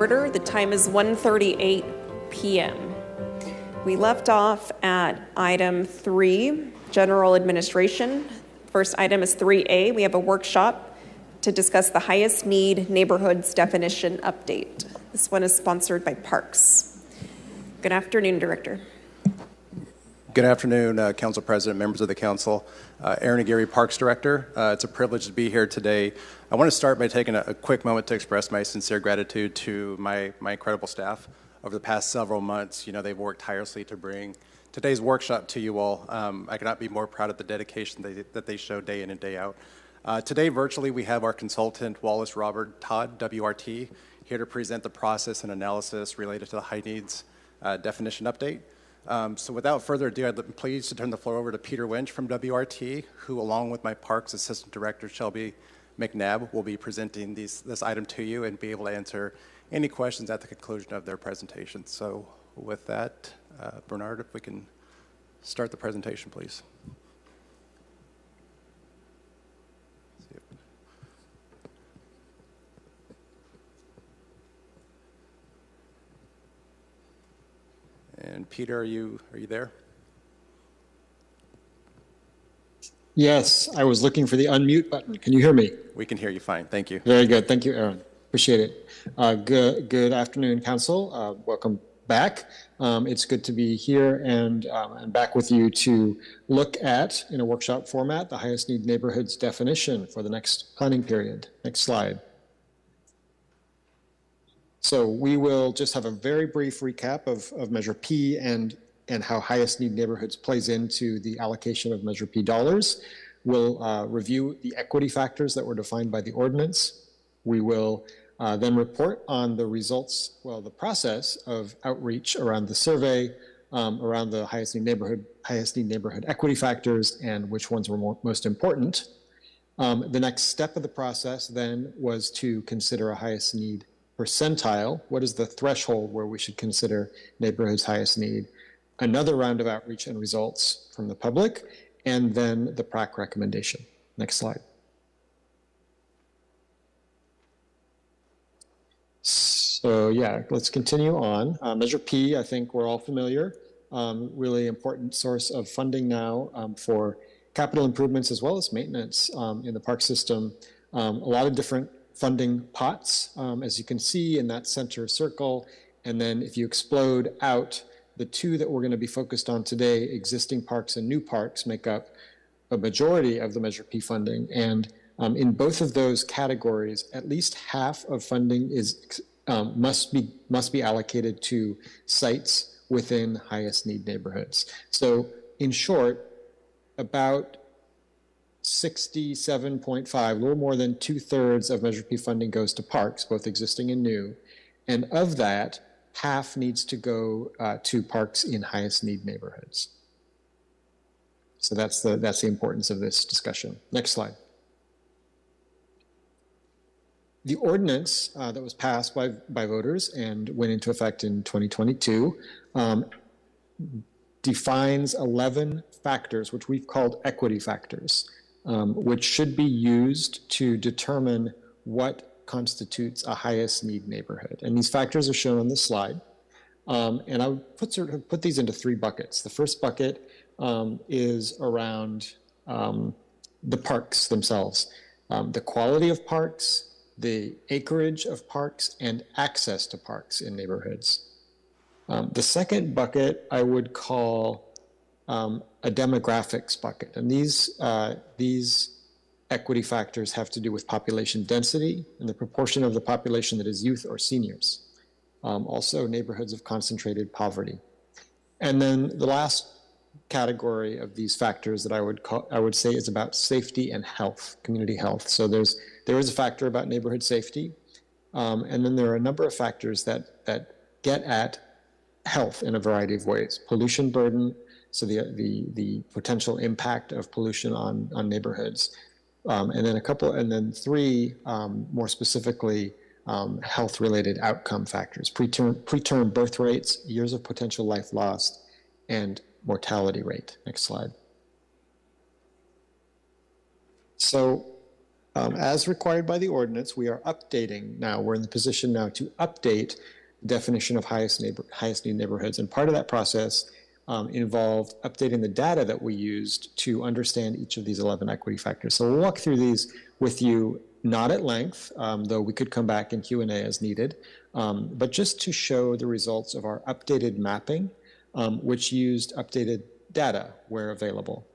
interpreter. The time is 1:38 p.m. We left off at item 3, general administration. First item is 3A. We have a workshop to discuss the highest need neighborhoods definition update. This one is sponsored by Parks. Good afternoon, Director. Good afternoon, Council President, members of the Council. Aaron Aguirre, Parks Director. It's a privilege to be here today. I want to start by taking a quick moment to express my sincere gratitude to my incredible staff. Over the past several months, they've worked tirelessly to bring today's workshop to you all. I cannot be more proud of the dedication that they show day in and day out. Today, virtually, we have our consultant, Wallace Robert Todd, WRT, here to present the process and analysis related to the high needs definition update. So without further ado, I'd be pleased to turn the floor over to Peter Winch from WRT, who, along with my Parks Assistant Director, Shelby McNabb, will be presenting this item to you and be able to answer any questions at the conclusion of their presentation. So with that, Bernard, if we can start the presentation, please. And Peter, are you there? Yes, I was looking for the unmute button. Can you hear me? We can hear you fine. Thank you. Very good. Thank you, Aaron. Appreciate it. Good afternoon, Council. Welcome back. It's good to be here and back with you to look at, in a workshop format, the highest need neighborhoods definition for the next planning period. Next slide. So we will just have a very brief recap of Measure P and how highest need neighborhoods plays into the allocation of Measure P dollars. We'll review the equity factors that were defined by the ordinance. We will then report on the results, the process of outreach around the survey, around the highest need neighborhood equity factors, and which ones were most important. The next step of the process then was to consider a highest need percentile. What is the threshold where we should consider neighborhoods highest need? Another round of outreach and results from the public, and then the PRAC recommendation. Next slide. So yeah, let's continue on. Measure P, I think we're all familiar. Really important source of funding now for capital improvements as well as maintenance in the park system. A lot of different funding pots, as you can see in that center circle. And then if you explode out, the two that we're going to be focused on today, existing parks and new parks, make up a majority of the Measure P funding. And in both of those categories, at least half of funding must be allocated to sites within highest need neighborhoods. So in short, about 67.5, a little more than 2/3 of Measure P funding goes to parks, both existing and new. And of that, half needs to go to parks in highest need neighborhoods. So that's the importance of this discussion. Next slide. The ordinance that was passed by voters and went into effect in 2022 defines 11 factors, which we've called equity factors, which should be used to determine what constitutes a highest need neighborhood. And these factors are shown on this slide. And I would put these into 3 buckets. The first bucket is around the parks themselves, the quality of parks, the acreage of parks, and access to parks in neighborhoods. The second bucket I would call a demographics bucket. And these equity factors have to do with population density and the proportion of the population that is youth or seniors. Also neighborhoods of concentrated poverty. And then the last category of these factors that I would say is about safety and health, community health. So there is a factor about neighborhood safety. And then there are a number of factors that get at health in a variety of ways. Pollution burden, so the potential impact of pollution on neighborhoods. And then 3, more specifically, health-related outcome factors, preterm birth rates, years of potential life lost, and mortality rate. Next slide. So As required by the ordinance, we are updating now. We're in the position now to update the definition of highest need neighborhoods. And part of that process involved updating the data that we used to understand each of these 11 equity factors. So we'll walk through these with you, not at length, though we could come back in Q&A as needed, but just to show the results of our updated mapping, which used updated data where available.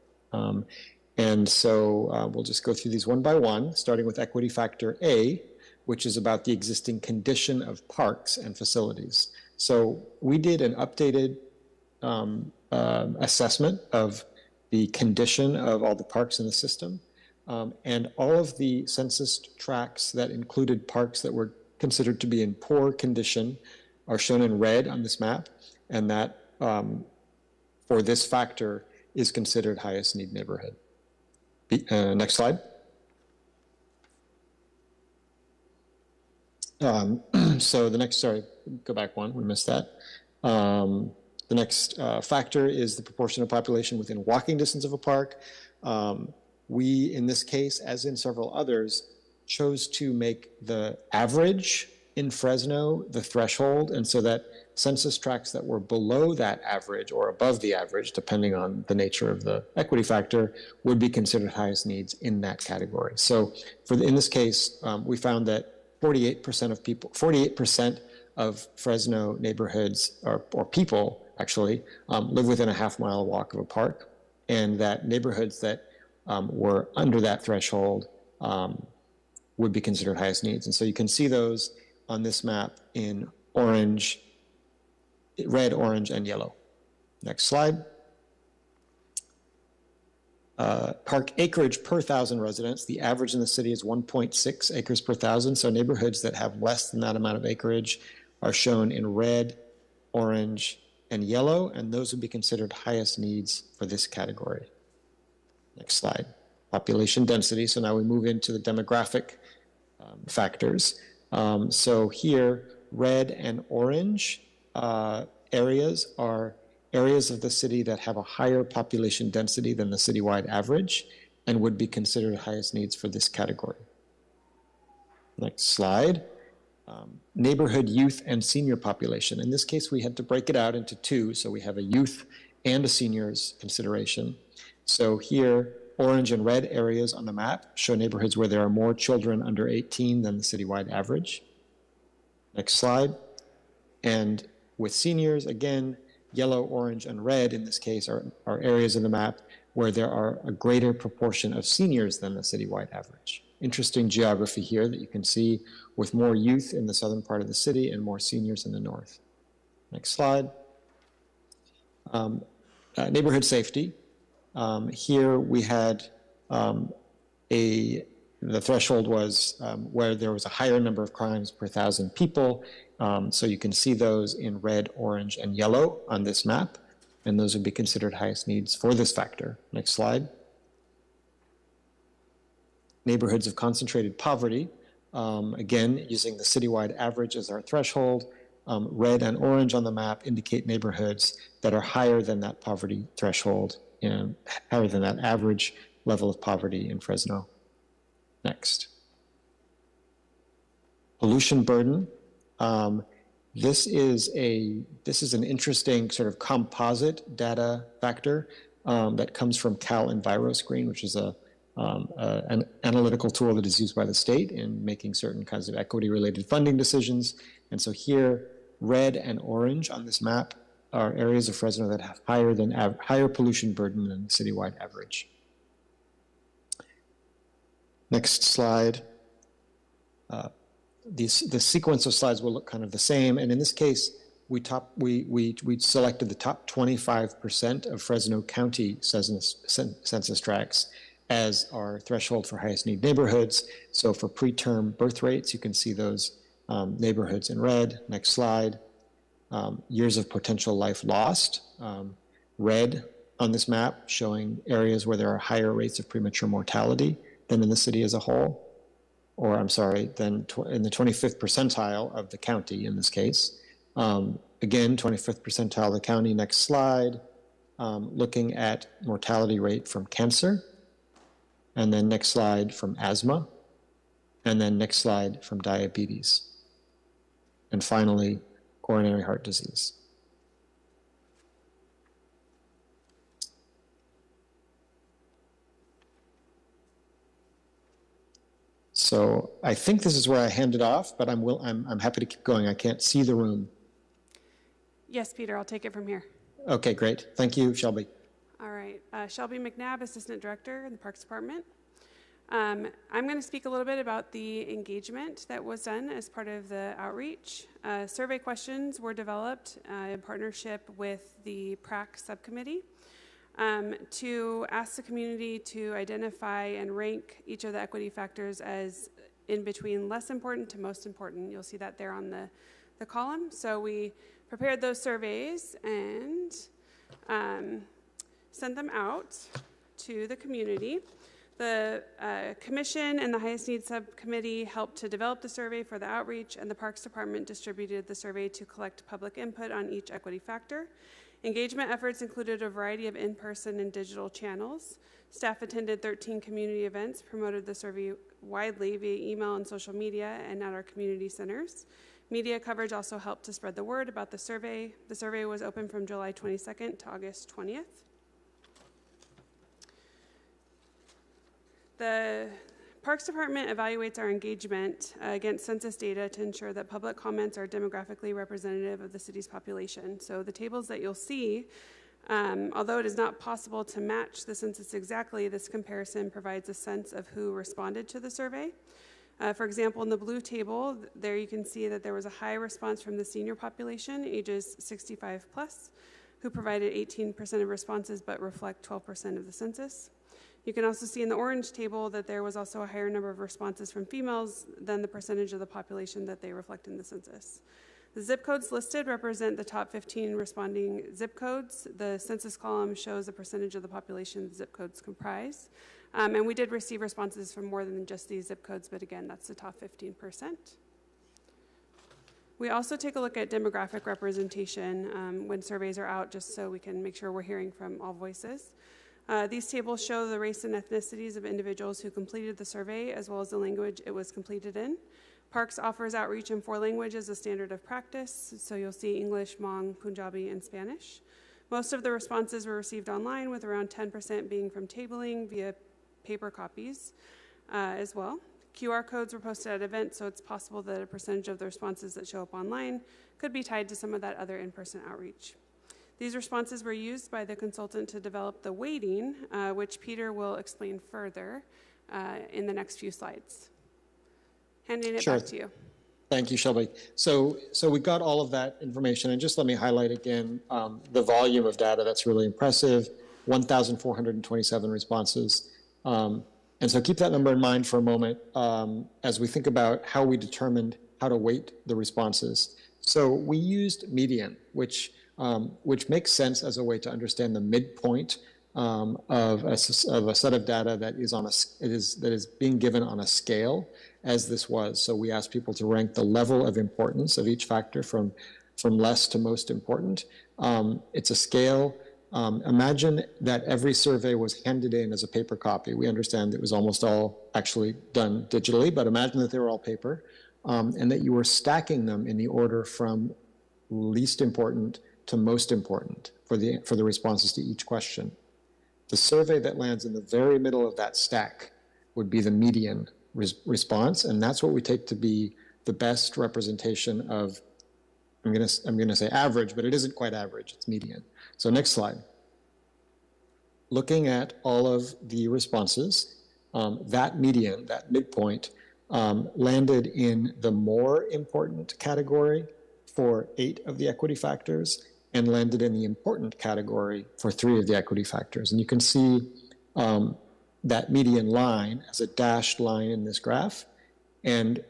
And so we'll just go through these one by one, starting with equity factor A, which is about the existing condition of parks and facilities. So we did an updated assessment of the condition of all the parks in the system. And all of the census tracts that included parks that were considered to be in poor condition are shown in red on this map. And that, for this factor, is considered highest need neighborhood. Next slide. So the next, sorry, go back one, we missed that. The next factor is the proportion of population within walking distance of a park. We, in this case, as in several others, chose to make the average in Fresno the threshold, and so that census tracts that were below that average or above the average, depending on the nature of the equity factor, would be considered highest needs in that category. So in this case, we found that 48% of Fresno neighborhoods, or people actually, live within a half-mile walk of a park, and that neighborhoods that were under that threshold would be considered highest needs. And so you can see those on this map in orange, red, orange, and yellow. Next slide. Park acreage per 1,000 residents. The average in the city is 1.6 acres per 1,000. So neighborhoods that have less than that amount of acreage are shown in red, orange, and yellow, and those would be considered highest needs for this category. Next slide. Population density. So now we move into the demographic factors. So here, red and orange areas are areas of the city that have a higher population density than the citywide average and would be considered highest needs for this category. Next slide. Neighborhood youth and senior population. In this case, we had to break it out into two, so we have a youth and a seniors consideration. So here, orange and red areas on the map show neighborhoods where there are more children under 18 than the citywide average. Next slide. And with seniors, again, yellow, orange, and red in this case are areas in the map where there are a greater proportion of seniors than the citywide average. Interesting geography here that you can see with more youth in the southern part of the city and more seniors in the north. Next slide. Neighborhood safety. Here we had the threshold was where there was a higher number of crimes per 1,000 people. So you can see those in red, orange, and yellow on this map, and those would be considered highest needs for this factor. Next slide. Neighborhoods of concentrated poverty. Again, using the citywide average as our threshold. Red and orange on the map indicate neighborhoods that are higher than that poverty threshold, higher than that average level of poverty in Fresno. Next. Pollution burden. This is an interesting sort of composite data factor that comes from Cal EnviroScreen, which is an analytical tool that is used by the state in making certain kinds of equity-related funding decisions. And so here, red and orange on this map are areas of Fresno that have higher pollution burden than the citywide average. Next slide. The sequence of slides will look kind of the same, and in this case, we selected the top 25% of Fresno County census tracts as our threshold for highest need neighborhoods. So for preterm birth rates, you can see those neighborhoods in red. Next slide. Years of potential life lost. Red on this map showing areas where there are higher rates of premature mortality than in the city as a whole. Or I'm sorry, than in the 25th percentile of the county in this case. Again, 25th percentile of the county. Next slide. Looking at mortality rate from cancer. And then next slide from asthma. And then next slide, from diabetes. And finally, coronary heart disease. So I think this is where I hand it off, but I'm happy to keep going. I can't see the room. Yes, Peter, I'll take it from here. Okay, great. Thank you, Shelby. All right. Shelby McNabb, Assistant Director in the Parks Department. I'm going to speak a little bit about the engagement that was done as part of the outreach. Survey questions were developed in partnership with the PRAC subcommittee to ask the community to identify and rank each of the equity factors as in between less important to most important. You'll see that there on the column. So we prepared those surveys and sent them out to the community. The Commission and the Highest Needs Subcommittee helped to develop the survey for the outreach, and the Parks Department distributed the survey to collect public input on each equity factor. Engagement efforts included a variety of in-person and digital channels. Staff attended 13 community events, promoted the survey widely via email and social media and at our community centers. Media coverage also helped to spread the word about the survey. The survey was open from July 22nd to August 20th. The Parks Department evaluates our engagement against census data to ensure that public comments are demographically representative of the city's population. So the tables that you'll see, although it is not possible to match the census exactly, this comparison provides a sense of who responded to the survey. For example, in the blue table, there you can see that there was a high response from the senior population, ages 65 plus, who provided 18% of responses but reflect 12% of the census. You can also see in the orange table that there was also a higher number of responses from females than the percentage of the population that they reflect in the census. The zip codes listed represent the top 15 responding zip codes. The census column shows the percentage of the population the zip codes comprise. And we did receive responses from more than just these zip codes, but again, that's the top 15%. We also take a look at demographic representation when surveys are out, just so we can make sure we're hearing from all voices. These tables show the race and ethnicities of individuals who completed the survey, as well as the language it was completed in. Parks offers outreach in 4 languages as standard of practice, so you'll see English, Hmong, Punjabi, and Spanish. Most of the responses were received online, with around 10% being from tabling via paper copies as well. QR codes were posted at events, so it's possible that a percentage of the responses that show up online could be tied to some of that other in-person outreach. These responses were used by the consultant to develop the weighting, which Peter will explain further in the next few slides. Handing it back to you. Thank you, Shelby. So we got all of that information, and just let me highlight again the volume of data that's really impressive, 1,427 responses. And so keep that number in mind for a moment as we think about how we determined how to weight the responses. So we used median, which makes sense as a way to understand the midpoint of a set of data that is being given on a scale, as this was. So we asked people to rank the level of importance of each factor from less to most important. It's a scale. Imagine that every survey was handed in as a paper copy. We understand it was almost all actually done digitally, but imagine that they were all paper, and that you were stacking them in the order from least important to most important for the responses to each question. The survey that lands in the very middle of that stack would be the median response, and that's what we take to be the best representation of, I'm gonna say average, but it isn't quite average, it's median. So next slide. Looking at all of the responses, that median, that midpoint, landed in the more important category for 8 of the equity factors, and landed in the important category for 3 of the equity factors. And you can see that median line as a dashed line in this graph, and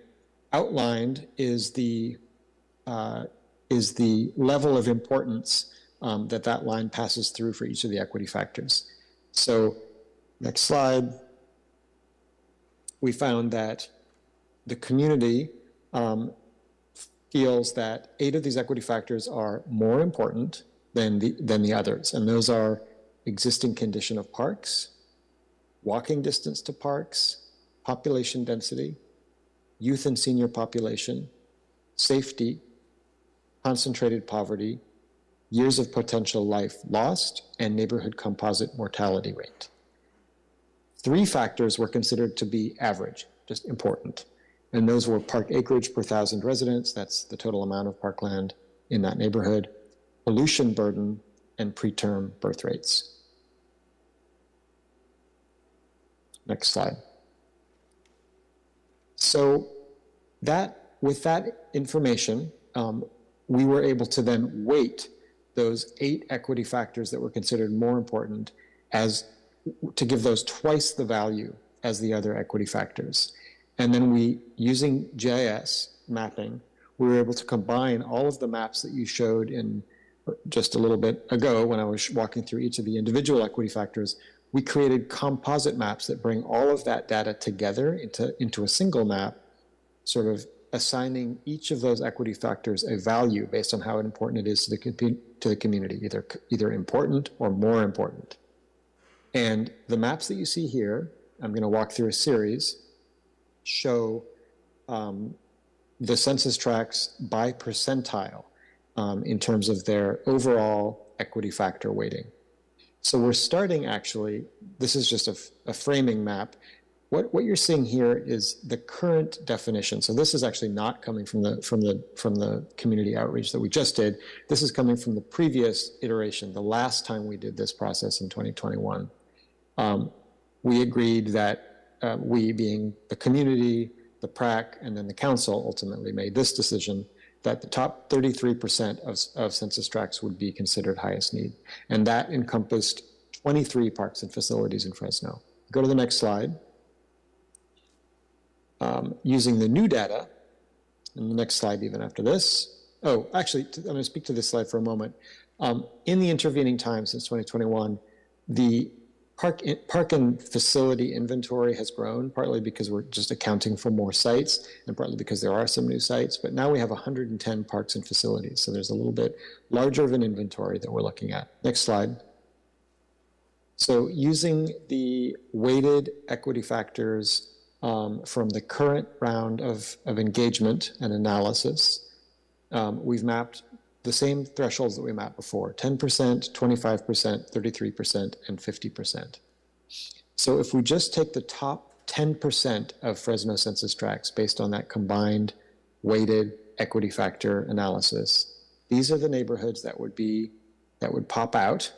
outlined is the level of importance that line passes through for each of the equity factors. So next slide, we found that the community feels that 8 of these equity factors are more important than the others, and those are existing condition of parks, walking distance to parks, population density, youth and senior population, safety, concentrated poverty, years of potential life lost, and neighborhood composite mortality rate. 3 factors were considered to be average, just important. And those were park acreage per 1,000 residents, that's the total amount of parkland in that neighborhood, pollution burden, and preterm birth rates. Next slide. So with that information, we were able to then weight those 8 equity factors that were considered more important to give those twice the value as the other equity factors. And then using GIS mapping, we were able to combine all of the maps that you showed in just a little bit ago when I was walking through each of the individual equity factors. We created composite maps that bring all of that data together into a single map, sort of assigning each of those equity factors a value based on how important it is to the community, either important or more important. And the maps that you see here, I'm going to walk through a series, show the census tracts by percentile in terms of their overall equity factor weighting. So we're starting actually, this is just a framing map. What you're seeing here is the current definition. So this is actually not coming from the community outreach that we just did. This is coming from the previous iteration, the last time we did this process in 2021. We agreed that we, being the community, the PRAC, and then the council, ultimately made this decision that the top 33% of census tracts would be considered highest need. And that encompassed 23 parks and facilities in Fresno. Go to the next slide. Using the new data, and the next slide even after this. Oh, actually, I'm going to speak to this slide for a moment. In the intervening time since 2021, the park and facility inventory has grown, partly because we're just accounting for more sites, and partly because there are some new sites, but now we have 110 parks and facilities, so there's a little bit larger of an inventory that we're looking at. Next slide. So using the weighted equity factors from the current round of engagement and analysis, we've mapped the same thresholds that we mapped before, 10%, 25%, 33%, and 50%. So if we just take the top 10% of Fresno census tracts based on that combined weighted equity factor analysis, these are the neighborhoods that would pop out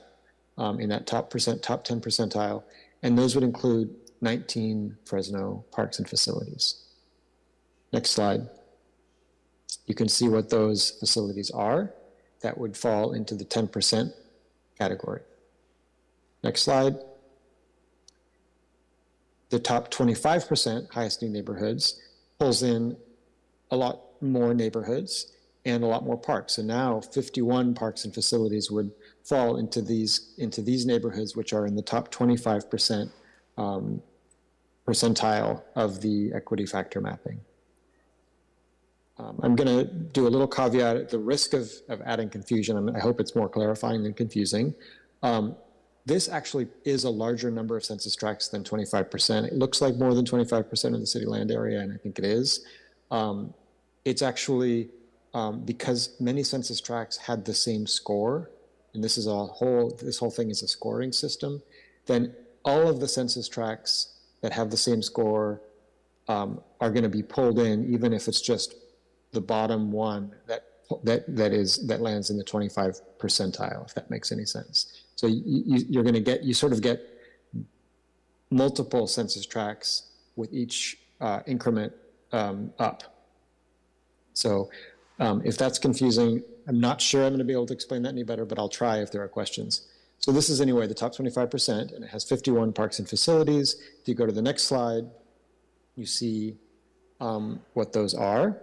in that top 10 percentile, and those would include 19 Fresno parks and facilities. Next slide. You can see what those facilities are that would fall into the 10% category. Next slide. The top 25% highest need neighborhoods pulls in a lot more neighborhoods and a lot more parks. So now 51 parks and facilities would fall into these neighborhoods, which are in the top 25% percentile of the equity factor mapping. I'm going to do a little caveat at the risk of adding confusion. I hope it's more clarifying than confusing. This actually is a larger number of census tracts than 25%. It looks like more than 25% of the city land area, and I think it is. It's actually because many census tracts had the same score, and this whole thing is a scoring system, then all of the census tracts that have the same score are going to be pulled in, even if it's just the bottom one that lands in the 25 percentile, if that makes any sense. So you sort of get multiple census tracts with each increment up. So if that's confusing, I'm not sure I'm going to be able to explain that any better, but I'll try if there are questions. So this is anyway the top 25%, and it has 51 parks and facilities. If you go to the next slide, you see what those are.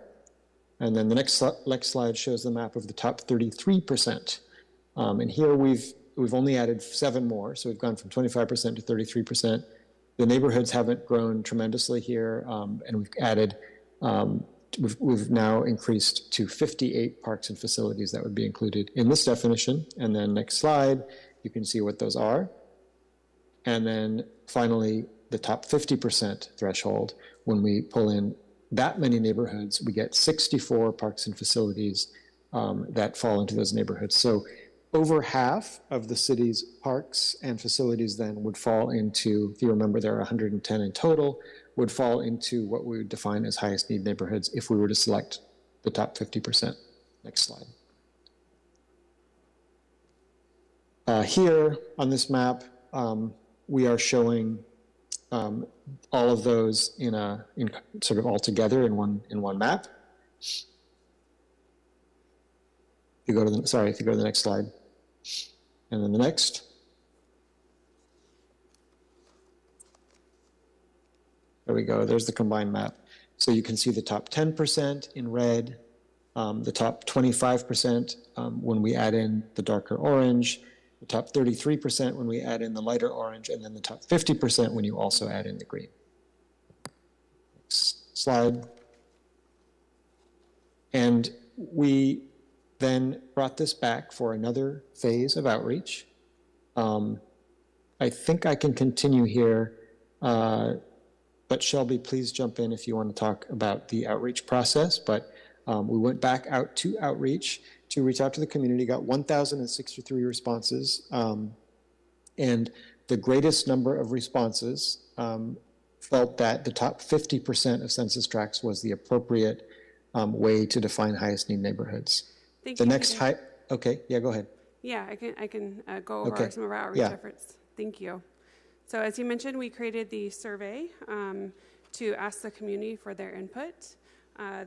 And then the next slide shows the map of the top 33%. And here we've only added 7 more, so we've gone from 25% to 33%. The neighborhoods haven't grown tremendously here, and we've added, we've now increased to 58 parks and facilities that would be included in this definition. And then next slide, you can see what those are. And then finally, the top 50% threshold, when we pull in that many neighborhoods, we get 64 parks and facilities that fall into those neighborhoods. So over half of the city's parks and facilities then would fall into, if you remember there are 110 in total, would fall into what we would define as highest need neighborhoods if we were to select the top 50%. Next slide. Here on this map, we are showing all of those in sort of all together in one map. If you go to the next slide, and then the next. There we go. There's the combined map. So you can see the top 10% in red, the top 25% when we add in the darker orange, the top 33% when we add in the lighter orange, and then the top 50% when you also add in the green. Next slide. And we then brought this back for another phase of outreach. I think I can continue here, but Shelby, please jump in if you want to talk about the outreach process. But we went back out to outreach to reach out to the community, got 1,063 responses, and the greatest number of responses felt that the top 50% of census tracts was the appropriate way to define highest need neighborhoods. Thank the you, next Peter. Okay, yeah, go ahead. Yeah, I can go over Okay. some of our outreach efforts. Thank you. So as you mentioned, we created the survey to ask the community for their input.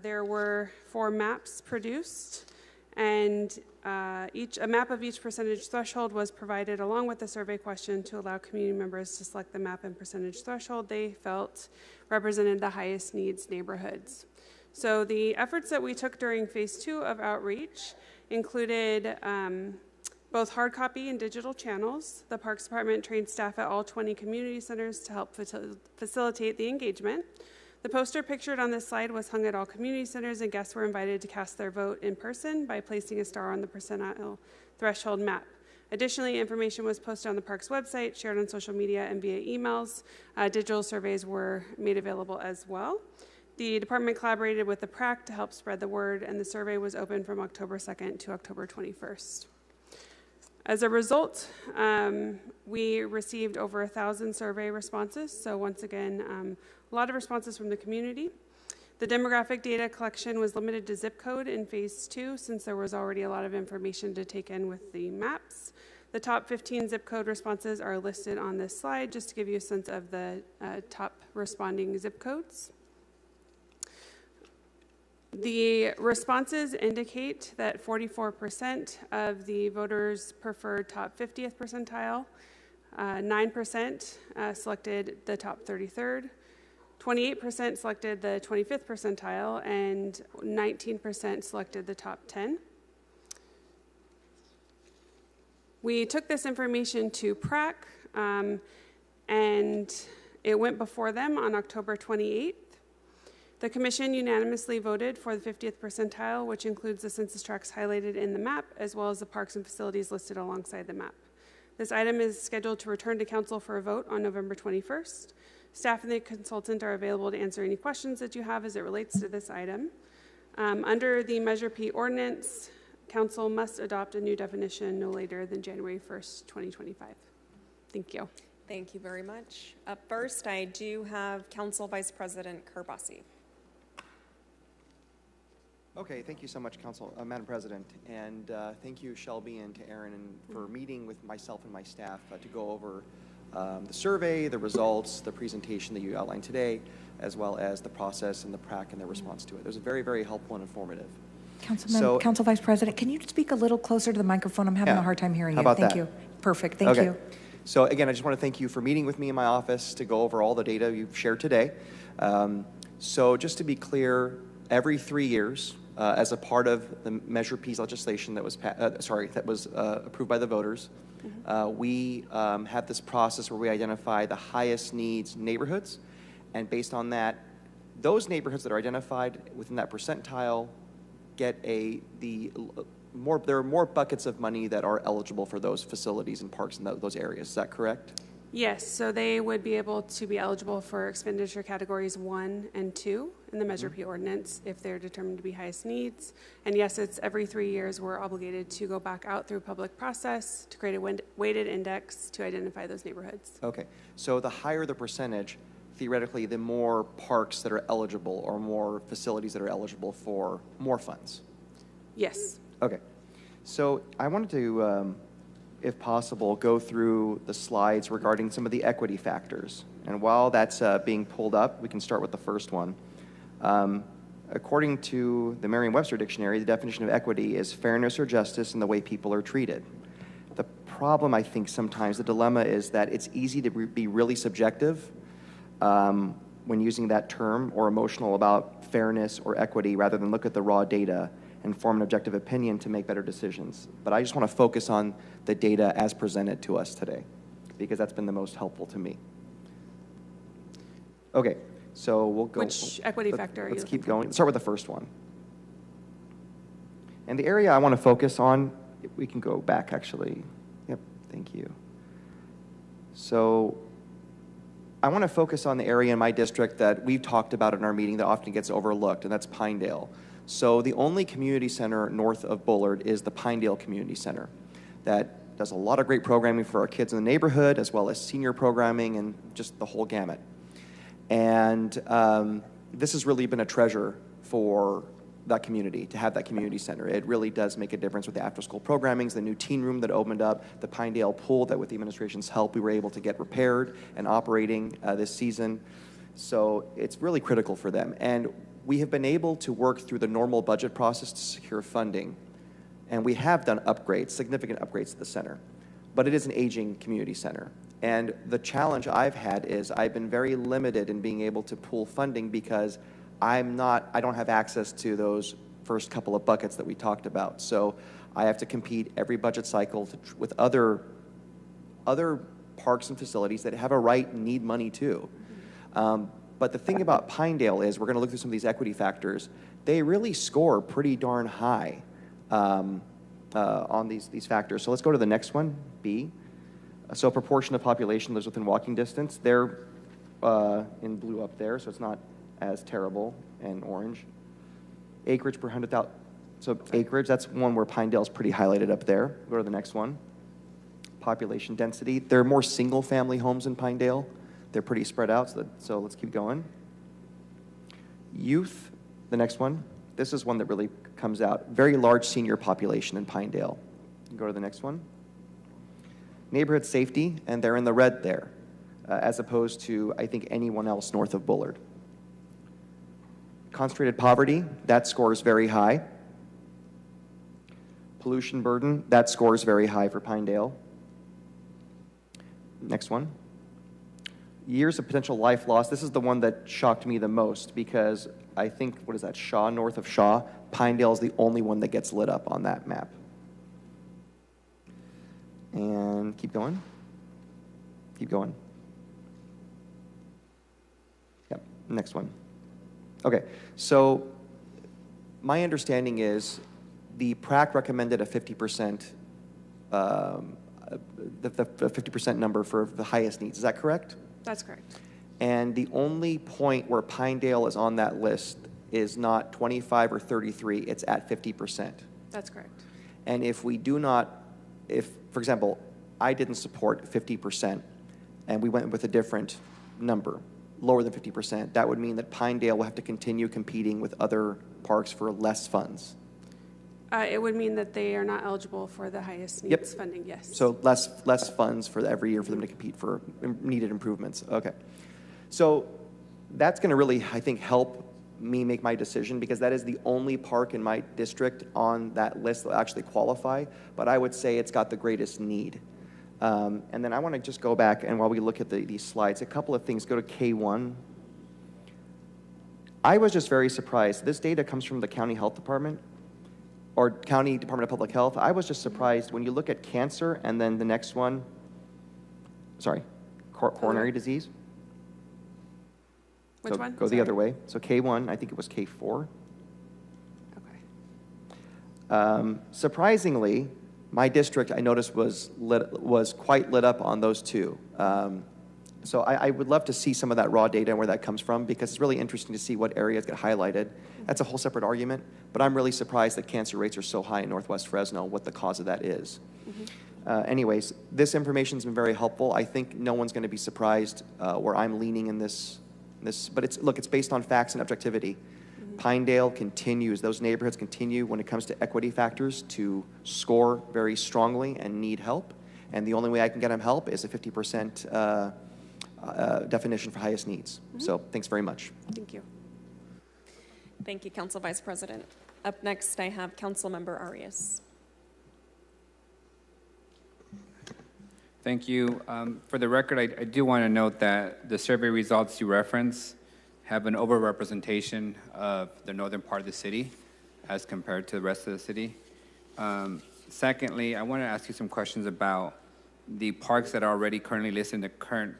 There were 4 maps produced, and a map of each percentage threshold was provided along with the survey question to allow community members to select the map and percentage threshold they felt represented the highest needs neighborhoods. So the efforts that we took during phase 2 of outreach included both hard copy and digital channels. The Parks Department trained staff at all 20 community centers to help facilitate the engagement. The poster pictured on this slide was hung at all community centers, and guests were invited to cast their vote in person by placing a star on the percentile threshold map. Additionally, information was posted on the park's website, shared on social media, and via emails. Digital surveys were made available as well. The department collaborated with the PRAC to help spread the word, and the survey was open from October 2nd to October 21st. As a result, we received over 1,000 survey responses. So once again, a lot of responses from the community. The demographic data collection was limited to zip code in phase 2 since there was already a lot of information to take in with the maps. The top 15 zip code responses are listed on this slide just to give you a sense of the top responding zip codes. The responses indicate that 44% of the voters preferred top 50th percentile, 9% selected the top 33rd, 28% selected the 25th percentile, and 19% selected the top 10. We took this information to PRAC, and it went before them on October 28th. The commission unanimously voted for the 50th percentile, which includes the census tracts highlighted in the map, as well as the parks and facilities listed alongside the map. This item is scheduled to return to council for a vote on November 21st. Staff and the consultant are available to answer any questions that you have as it relates to this item. Under the Measure P ordinance, council must adopt a new definition no later than January 1st, 2025. Thank you. Thank you very much. Up first, I do have Council Vice President Kerbasi. Okay, thank you so much, Madam President, and thank you, Shelby, and to Aaron, for meeting with myself and my staff to go over the survey, the results, the presentation that you outlined today, as well as the process and the PRAC and their response to it. It was very, very helpful and informative. Council Vice President, can you speak a little closer to the microphone? I'm having a hard time hearing you. How about Thank that? you. Perfect. Thank you. So again, I just want to thank you for meeting with me in my office to go over all the data you've shared today. So just to be clear, every 3 years, as a part of the Measure P's legislation that was approved by the voters, we have this process where we identify the highest needs neighborhoods, and based on that, those neighborhoods that are identified within that percentile get there are more buckets of money that are eligible for those facilities and parks in those areas. Is that correct? Yes, so they would be able to be eligible for expenditure categories 1 and 2 in the Measure P ordinance if they're determined to be highest needs. And yes, it's every 3 years we're obligated to go back out through public process to create a weighted index to identify those neighborhoods. Okay, so the higher the percentage, theoretically, the more parks that are eligible or more facilities that are eligible for more funds. Yes. Okay, so I wanted to, if possible, go through the slides regarding some of the equity factors. And while that's being pulled up, we can start with the first one. According to the Merriam-Webster Dictionary, the definition of equity is fairness or justice in the way people are treated. The problem, I think, sometimes, the dilemma is that it's easy to be really subjective when using that term or emotional about fairness or equity rather than look at the raw data and form an objective opinion to make better decisions. But I just want to focus on the data as presented to us today, because that's been the most helpful to me. Okay, so we'll go. Which equity factor are you Let's looking keep for? going. Start with the first one. And the area I want to focus on, we can go back actually. Yep, thank you. So I want to focus on the area in my district that we've talked about in our meeting that often gets overlooked, and that's Pinedale. So the only community center north of Bullard is the Pinedale Community Center that does a lot of great programming for our kids in the neighborhood, as well as senior programming and just the whole gamut. And this has really been a treasure for that community, to have that community center. It really does make a difference with the after-school programmings, the new teen room that opened up, the Pinedale pool that with the administration's help we were able to get repaired and operating this season. So it's really critical for them. And we have been able to work through the normal budget process to secure funding. And we have done upgrades, significant upgrades to the center. But it is an aging community center. And the challenge I've had is I've been very limited in being able to pool funding because I don't have access to those first couple of buckets that we talked about. So I have to compete every budget cycle with other parks and facilities that have a right and need money too. But the thing about Pinedale is, we're going to look through some of these equity factors. They really score pretty darn high on these factors. So let's go to the next one, B. So proportion of population lives within walking distance. They're in blue up there, so it's not as terrible, and orange. Acreage per 100,000. So acreage, that's one where Pinedale's pretty highlighted up there. Go to the next one. Population density. There are more single-family homes in Pinedale. They're pretty spread out, so let's keep going. Youth, the next one. This is one that really comes out. Very large senior population in Pinedale. Go to the next one. Neighborhood safety, and they're in the red there, as opposed to, I think, anyone else north of Bullard. Concentrated poverty, that scores very high. Pollution burden, that scores very high for Pinedale. Next one. Years of potential life loss. This is the one that shocked me the most because I think, what is that, Shaw, north of Shaw? Pinedale is the only one that gets lit up on that map. And keep going. Keep going. Yep, next one. Okay, so my understanding is the PRAC recommended a 50%, the 50% number for the highest needs. Is that correct? That's correct. And the only point where Pinedale is on that list is not 25 or 33, it's at 50%. That's correct. And if we do not, for example, I didn't support 50% and we went with a different number, lower than 50%, that would mean that Pinedale will have to continue competing with other parks for less funds. It would mean that they are not eligible for the highest needs funding, yes. So less funds for every year for them to compete for needed improvements. Okay. So that's going to really, I think, help me make my decision because that is the only park in my district on that list that will actually qualify, but I would say it's got the greatest need. And then I want to just go back, and while we look at these slides, a couple of things. Go to K1. I was just very surprised. This data comes from the county health department or county department of public health. I was just surprised when you look at cancer and then the next one, sorry, coronary disease. Which one? Go the other way. So K1, I think it was K4. Okay. Surprisingly, My district, I noticed, was quite lit up on those two. So I would love to see some of that raw data and where that comes from, because it's really interesting to see what areas get highlighted. That's a whole separate argument, but I'm really surprised that cancer rates are so high in Northwest Fresno, what the cause of that is. Anyways, this information's been very helpful. I think no one's going to be surprised where I'm leaning in this, but it's based on facts and objectivity. Pinedale continues, those neighborhoods continue when it comes to equity factors to score very strongly and need help. And the only way I can get them help is a 50% definition for highest needs. So thanks very much. Thank you. Thank you, Council Vice President. Up next, I have Councilmember Arias. Thank you. For the record, I do want to note that the survey results you reference have an overrepresentation of the northern part of the city as compared to the rest of the city. Secondly, I want to ask you some questions about the parks that are already currently listed in the current,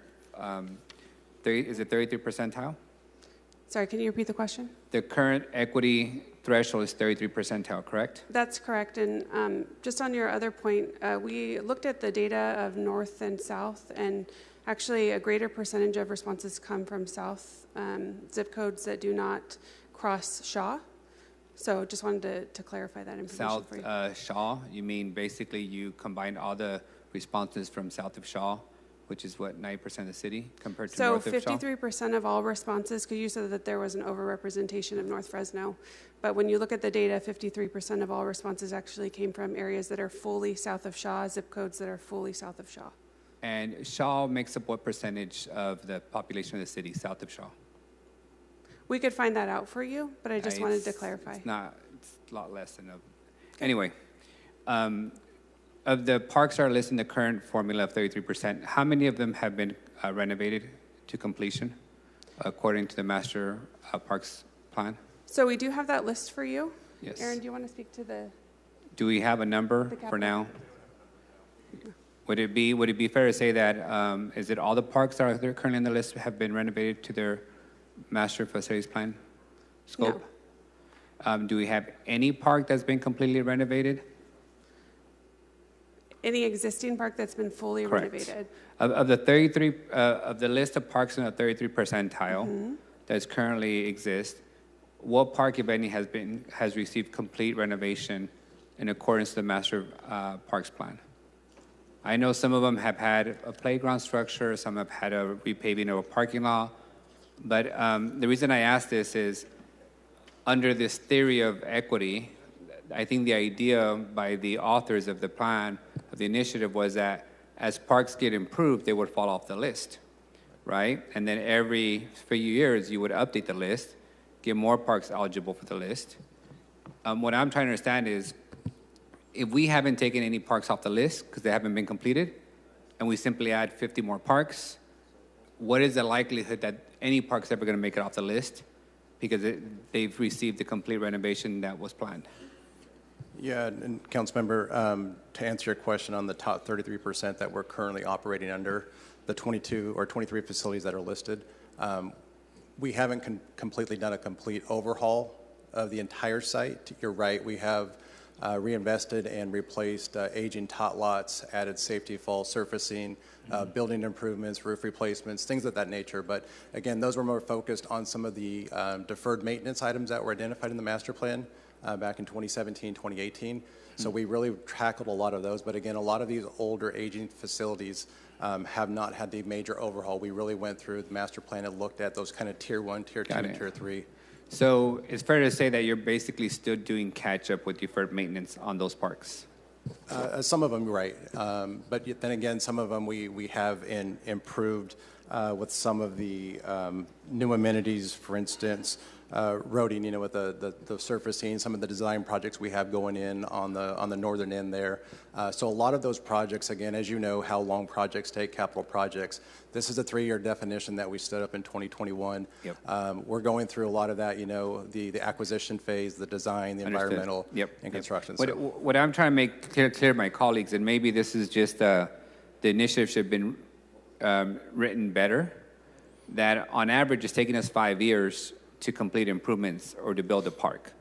is it 33 percentile? Sorry, can you repeat the question? The current equity threshold is 33 percentile, correct? That's correct. And just on your other point, we looked at the data of north and south, and actually a greater percentage of responses come from south zip codes that do not cross Shaw. So just wanted to clarify that information for you. South Shaw, you mean basically you combined all the responses from south of Shaw, which is what, 9% of the city compared to north of Shaw? So 53% of all responses, because you said that there was an overrepresentation of North Fresno, but when you look at the data, 53% of all responses actually came from areas that are fully south of Shaw, zip codes that are fully south of Shaw. And Shaw makes up what percentage of the population of the city, south of Shaw? We could find that out for you, but I just wanted to clarify. It's a lot less than Anyway, of the parks that are listed in the current formula of 33%, how many of them have been renovated to completion according to the master parks plan? So we do have that list for you. Yes. Aaron, do you want to speak to the... Do we have a number for now? Would it be fair to say that, is it all the parks that are currently on the list have been renovated to their master facilities plan scope? No. Do we have any park that's been completely renovated? Any existing park that's been fully renovated? Of the 33, of the list of parks in the 33 percentile that currently exist, what park, if any, has received complete renovation in accordance to the master parks plan? I know some of them have had a playground structure, some have had a repaving of a parking lot, but the reason I ask this is, under this theory of equity, I think the idea by the authors of the plan, of the initiative, was that as parks get improved, they would fall off the list, right? And then every few years, you would update the list, get more parks eligible for the list. What I'm trying to understand is, if we haven't taken any parks off the list because they haven't been completed, and we simply add 50 more parks, what is the likelihood that any park's ever going to make it off the list because they've received the complete renovation that was planned? Yeah, and Councilmember, to answer your question on the top 33% that we're currently operating under, the 22 or 23 facilities that are listed, we haven't completely done a complete overhaul of the entire site. You're right, we have reinvested and replaced aging tot lots, added safety fall surfacing, building improvements, roof replacements, things of that nature. But again, those were more focused on some of the deferred maintenance items that were identified in the master plan back in 2017, 2018. So we really tackled a lot of those. But again, a lot of these older aging facilities have not had the major overhaul. We really went through the master plan and looked at those kind of tier 1, tier 2, and tier 3. So it's fair to say that you're basically still doing catch-up with deferred maintenance on those parks? Some of them, right. But then again, some of them we have improved with some of the new amenities, for instance, roading, with the surfacing, some of the design projects we have going in on the northern end there. So a lot of those projects, again, as you know how long projects take, capital projects, this is a 3-year definition that we stood up in 2021. Yep. We're going through a lot of that, the acquisition phase, the design, the environmental, and construction. What I'm trying to make clear to my colleagues, and maybe this is just the initiative should have been written better, that on average it's taking us 5 years to complete improvements or to build a park.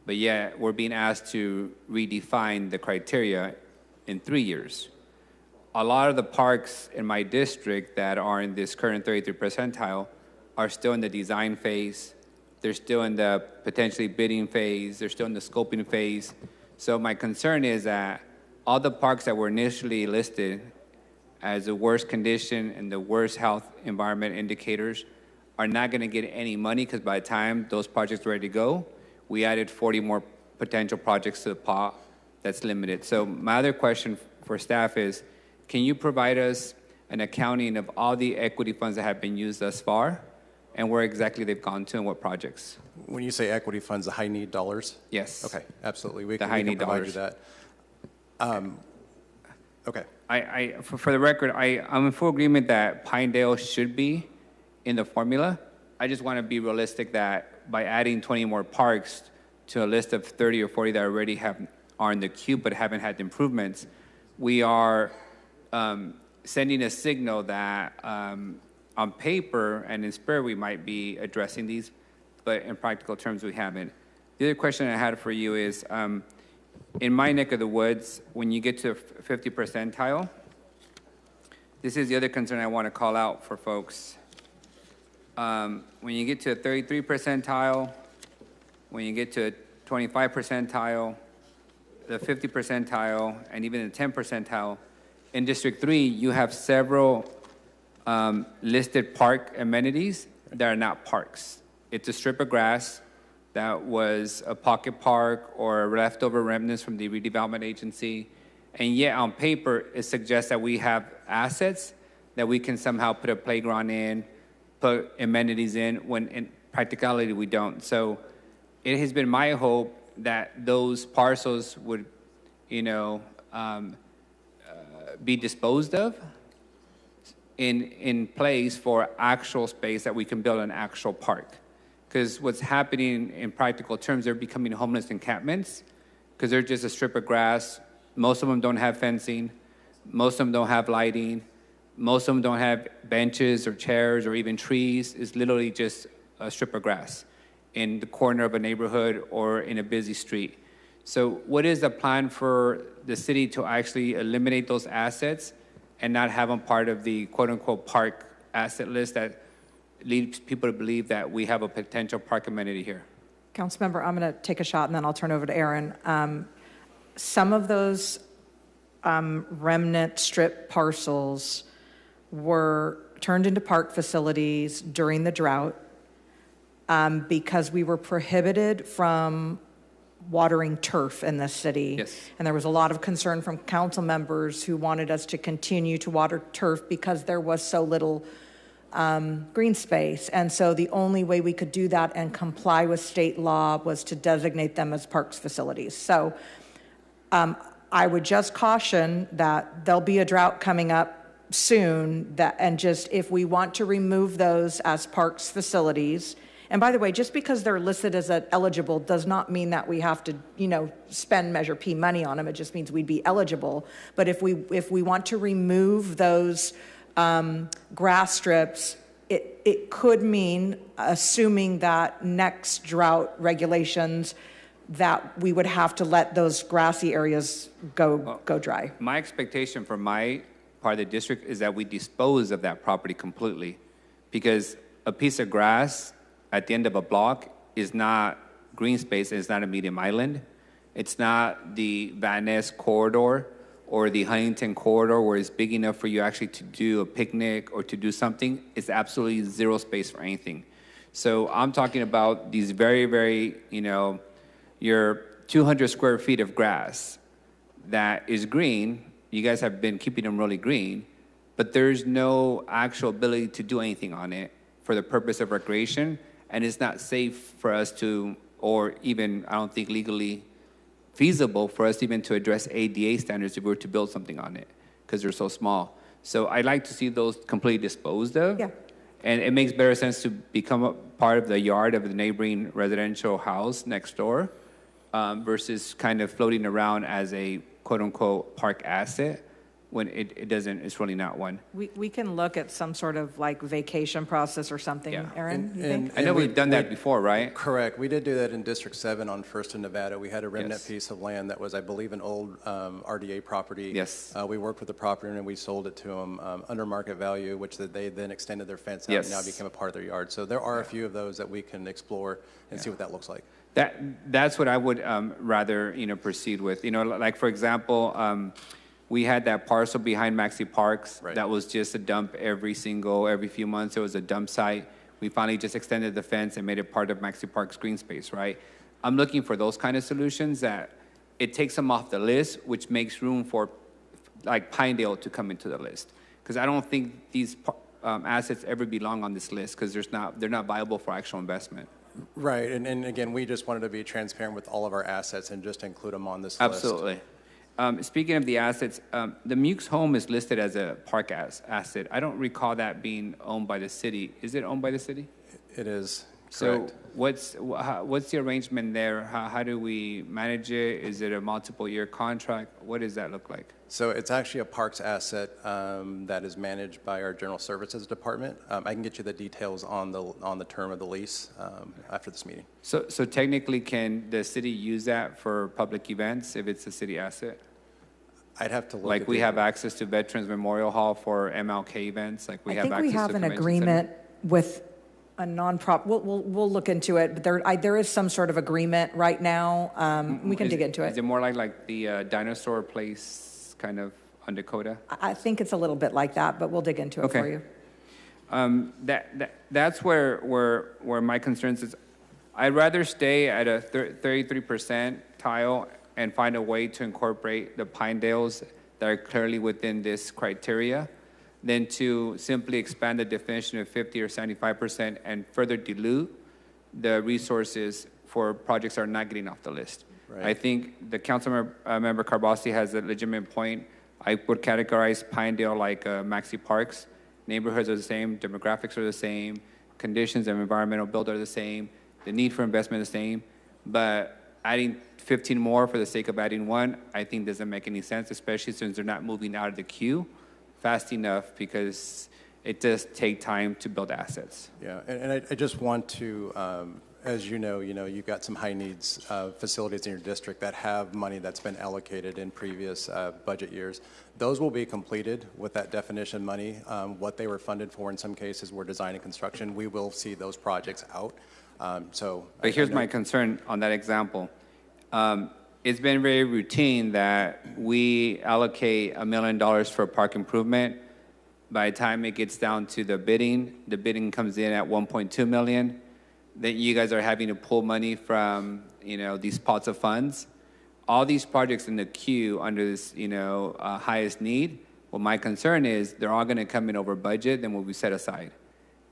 But yet we're being asked to redefine the criteria in 3 years. A lot of the parks in my district that are in this current 33 percentile are still in the design phase. They're still in the potentially bidding phase. They're still in the scoping phase. So my concern is that all the parks that were initially listed as the worst condition and the worst health environment indicators are not going to get any money, because by the time those projects are ready to go, we added 40 more potential projects to the pot that's limited. So my other question for staff is, can you provide us an accounting of all the equity funds that have been used thus far and where exactly they've gone to and what projects? When you say equity funds, the high need dollars? Yes. Okay, absolutely. We The can high need provide dollars. you that. Okay. For the record, I'm in full agreement that Pinedale should be in the formula. I just want to be realistic that by adding 20 more parks to a list of 30 or 40 that already are in the queue but haven't had the improvements, we are sending a signal that on paper and in spirit we might be addressing these, but in practical terms we haven't. The other question I had for you is, in my neck of the woods, when you get to 50 percentile, this is the other concern I want to call out for folks. When you get to a 33 percentile, when you get to a 25 percentile, the 50 percentile, and even the 10 percentile, in District 3, you have several listed park amenities that are not parks. It's a strip of grass that was a pocket park or leftover remnants from the redevelopment agency. And yet on paper, it suggests that we have assets that we can somehow put a playground in, put amenities in, when in practicality we don't. So it has been my hope that those parcels would, be disposed of in place for actual space that we can build an actual park. Because what's happening in practical terms, they're becoming homeless encampments because they're just a strip of grass. Most of them don't have fencing. Most of them don't have lighting. Most of them don't have benches or chairs or even trees. It's literally just a strip of grass in the corner of a neighborhood or in a busy street. So what is the plan for the city to actually eliminate those assets and not have them part of the quote-unquote park asset list that leads people to believe that we have a potential park amenity here? Councilmember, I'm going to take a shot and then I'll turn over to Aaron. Some of those remnant strip parcels were turned into park facilities during the drought because we were prohibited from watering turf in this city. Yes. And there was a lot of concern from council members who wanted us to continue to water turf because there was so little green space. And so the only way we could do that and comply with state law was to designate them as parks facilities. So I would just caution that there'll be a drought coming up soon, and just if we want to remove those as parks facilities, and by the way, just because they're listed as eligible does not mean that we have to, spend Measure P money on them. It just means we'd be eligible. But if we want to remove those grass strips, it could mean, assuming that next drought regulations, that we would have to let those grassy areas go dry. My expectation for my part of the district is that we dispose of that property completely, because a piece of grass at the end of a block is not green space. It's not a medium island. It's not the Van Ness corridor or the Huntington corridor where it's big enough for you actually to do a picnic or to do something. It's absolutely zero space for anything. So I'm talking about these very, very, your 200 square feet of grass that is green. You guys have been keeping them really green, but there's no actual ability to do anything on it for the purpose of recreation, and it's not safe for us to, or even, I don't think legally feasible for us even to address ADA standards if we were to build something on it, because they're so small. So I'd like to see those completely disposed of. Yeah. And it makes better sense to become a part of the yard of the neighboring residential house next door versus kind of floating around as a quote-unquote park asset when it's really not one. We can look at some sort of like vacation process or something, Aaron, you think? I know we've done that before, right? Correct. We did do that in District 7 on First in Nevada. We had a remnant piece of land that was, I believe, an old RDA property. Yes. We worked with the property owner and we sold it to them under market value, which they then extended their fence out and now became a part of their yard. So there are a few of those that we can explore and see what that looks like. That's what I would rather proceed with. Like for example, we had that parcel behind Maxi Parks that was just a dump every few months. It was a dump site. We finally just extended the fence and made it part of Maxi Parks green space, right? I'm looking for those kind of solutions that it takes them off the list, which makes room for like Pinedale to come into the list. Because I don't think these assets ever belong on this list because they're not viable for actual investment. Right, and again, we just wanted to be transparent with all of our assets and just include them on this list. Absolutely. Speaking of the assets, the Mukes home is listed as a park asset. I don't recall that being owned by the city. Is it owned by the city? It is, correct. So what's the arrangement there? How do we manage it? Is it a multiple-year contract? What does that look like? So it's actually a parks asset that is managed by our General Services Department. I can get you the details on the term of the lease after this meeting. So technically, can the city use that for public events if it's a city asset? I'd have to look. Like we have access to Veterans Memorial Hall for MLK events. Like we have access to I think we have an agreement with a nonprofit. We'll look into it, but there is some sort of agreement right now. We can dig into it. Is it more like the dinosaur place kind of on Dakota? I think it's a little bit like that, but we'll dig into it for you. That's where my concerns is. I'd rather stay at a 33% tile and find a way to incorporate the Pinedales that are clearly within this criteria than to simply expand the definition of 50 or 75% and further dilute the resources for projects that are not getting off the list. Right. I think the council member Carbasi has a legitimate point. I would categorize Pinedale like Maxi Parks. Neighborhoods are the same, demographics are the same, conditions of environmental build are the same, the need for investment is the same, but adding 15 more for the sake of adding one, I think doesn't make any sense, especially since they're not moving out of the queue fast enough because it does take time to build assets. Yeah, and I just want to, as you know, you've got some high needs facilities in your district that have money that's been allocated in previous budget years. Those will be completed with that definition money. What they were funded for in some cases were design and construction. We will see those projects out. But here's my concern on that example. It's been very routine that we allocate $1 million for park improvement. By the time it gets down to the bidding comes in at 1.2 million. Then you guys are having to pull money from these pots of funds. All these projects in the queue under this highest need. Well, my concern is they're all going to come in over budget than what we set aside.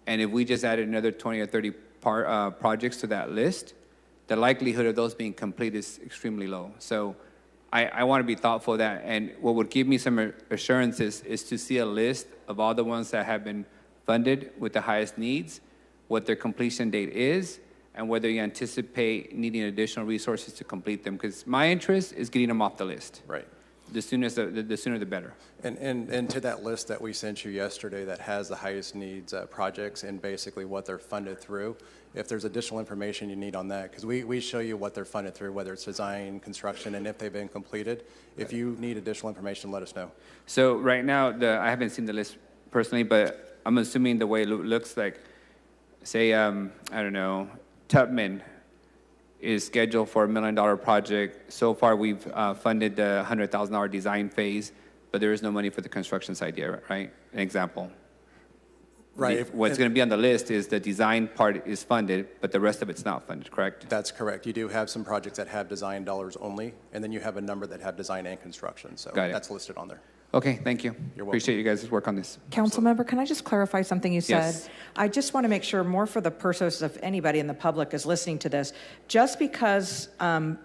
And if we just added another 20 or 30 projects to that list, the likelihood of those being complete is extremely low. So I want to be thoughtful of that. And what would give me some assurances is to see a list of all the ones that have been funded with the highest needs, what their completion date is, and whether you anticipate needing additional resources to complete them. Because my interest is getting them off the list. Right. The sooner the better. And to that list that we sent you yesterday that has the highest needs projects and basically what they're funded through, if there's additional information you need on that, because we show you what they're funded through, whether it's design, construction, and if they've been completed. If you need additional information, let us know. So right now, I haven't seen the list personally, but I'm assuming the way it looks like, say, I don't know, Tubman is scheduled for $1 million project. So far, we've funded the $100,000 design phase, but there is no money for the construction side yet, right? An example. Right. What's going to be on the list is the design part is funded, but the rest of it's not funded, correct? That's correct. You do have some projects that have design dollars only, and then you have a number that have design and construction. So that's listed on there. Okay, thank you. You're welcome. Appreciate you guys' work on this. Councilmember, can I just clarify something you said? Yes. I just want to make sure, more for the purpose of anybody in the public is listening to this, just because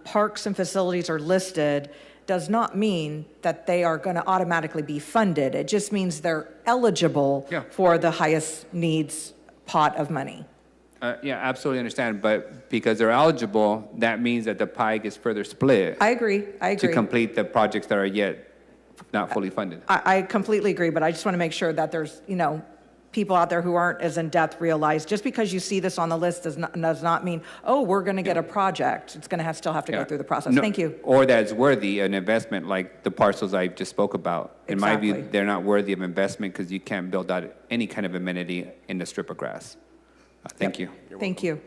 parks and facilities are listed does not mean that they are going to automatically be funded. It just means they're eligible for the highest needs pot of money. Yeah, absolutely understand. But because they're eligible, that means that the pie gets further split. I agree. To complete the projects that are yet not fully funded. I completely agree, but I just want to make sure that there's, people out there who aren't as in-depth realize just because you see this on the list does not mean, oh, we're going to get a project. It's going to still have to go through the process. Thank you. Or that it's worthy an investment like the parcels I just spoke about. In my view, they're not worthy of investment because you can't build out any kind of amenity in the strip of grass. Thank you. Thank you.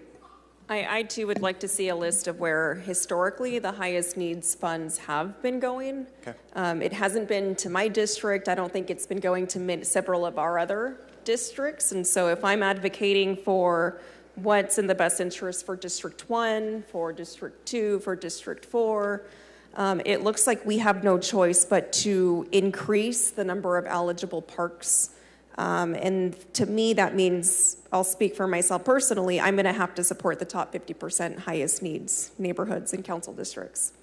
I too would like to see a list of where historically the highest needs funds have been going. Okay. It hasn't been to my district. I don't think it's been going to several of our other districts. And so if I'm advocating for what's in the best interest for District 1, for District 2, for District 4, it looks like we have no choice but to increase the number of eligible parks. And to me, that means, I'll speak for myself personally, I'm going to have to support the top 50% highest needs neighborhoods and council districts.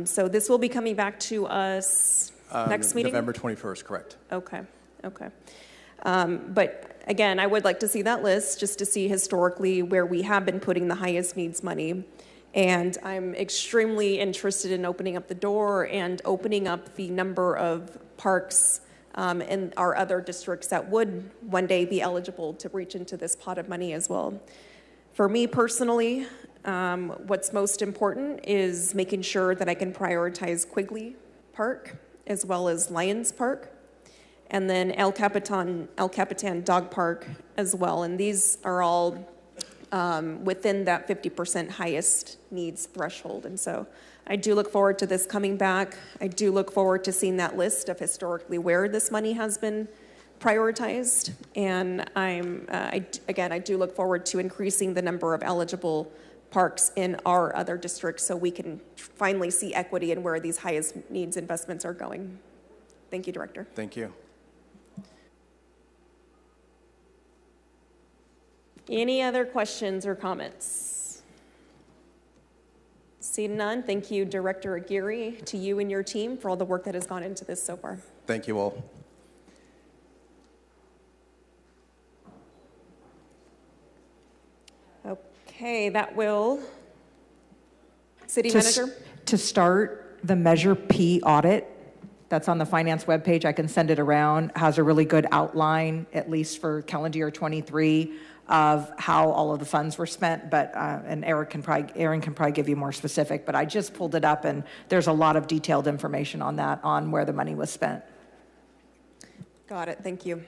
So this will be coming back to us next meeting? November 21st, correct. Okay. But again, I would like to see that list just to see historically where we have been putting the highest needs money. And I'm extremely interested in opening up the door and opening up the number of parks in our other districts that would one day be eligible to reach into this pot of money as well. For me personally, what's most important is making sure that I can prioritize Quigley Park as well as Lions Park, and then El Capitan Dog Park as well. And these are all within that 50% highest needs threshold. And so I do look forward to this coming back. I do look forward to seeing that list of historically where this money has been prioritized. And I do look forward to increasing the number of eligible parks in our other districts so we can finally see equity in where these highest needs investments are going. Thank you, Director. Thank you. Any other questions or comments? Seeing none, thank you, Director Aguirre, to you and your team for all the work that has gone into this so far. Thank you all. Okay, that will, City Manager? To start the Measure P audit, that's on the finance webpage, I can send it around, has a really good outline, at least for calendar year 23, of how all of the funds were spent, but and Aaron can probably give you more specific, but I just pulled it up and there's a lot of detailed information on that, on where the money was spent. Got it, thank you.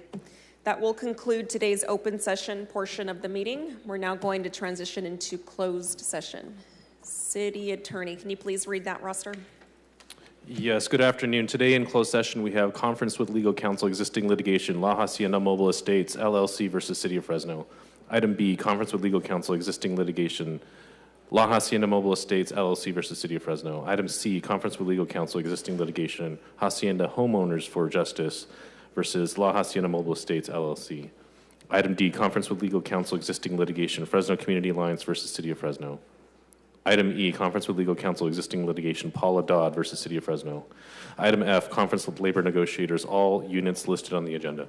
That will conclude today's open session portion of the meeting. We're now going to transition into closed session. City Attorney, can you please read that roster? Yes, good afternoon. Today in closed session, we have conference with legal counsel, existing litigation, La Hacienda Mobile Estates, LLC versus City of Fresno. Item B, conference with legal counsel, existing litigation, La Hacienda Mobile Estates, LLC versus City of Fresno. Item C, conference with legal counsel, existing litigation, Hacienda Homeowners for Justice versus La Hacienda Mobile Estates, LLC. Item D, conference with legal counsel, existing litigation, Fresno Community Alliance versus City of Fresno. Item E, conference with legal counsel, existing litigation, Paula Dodd versus City of Fresno. Item F, conference with labor negotiators, all units listed on the agenda.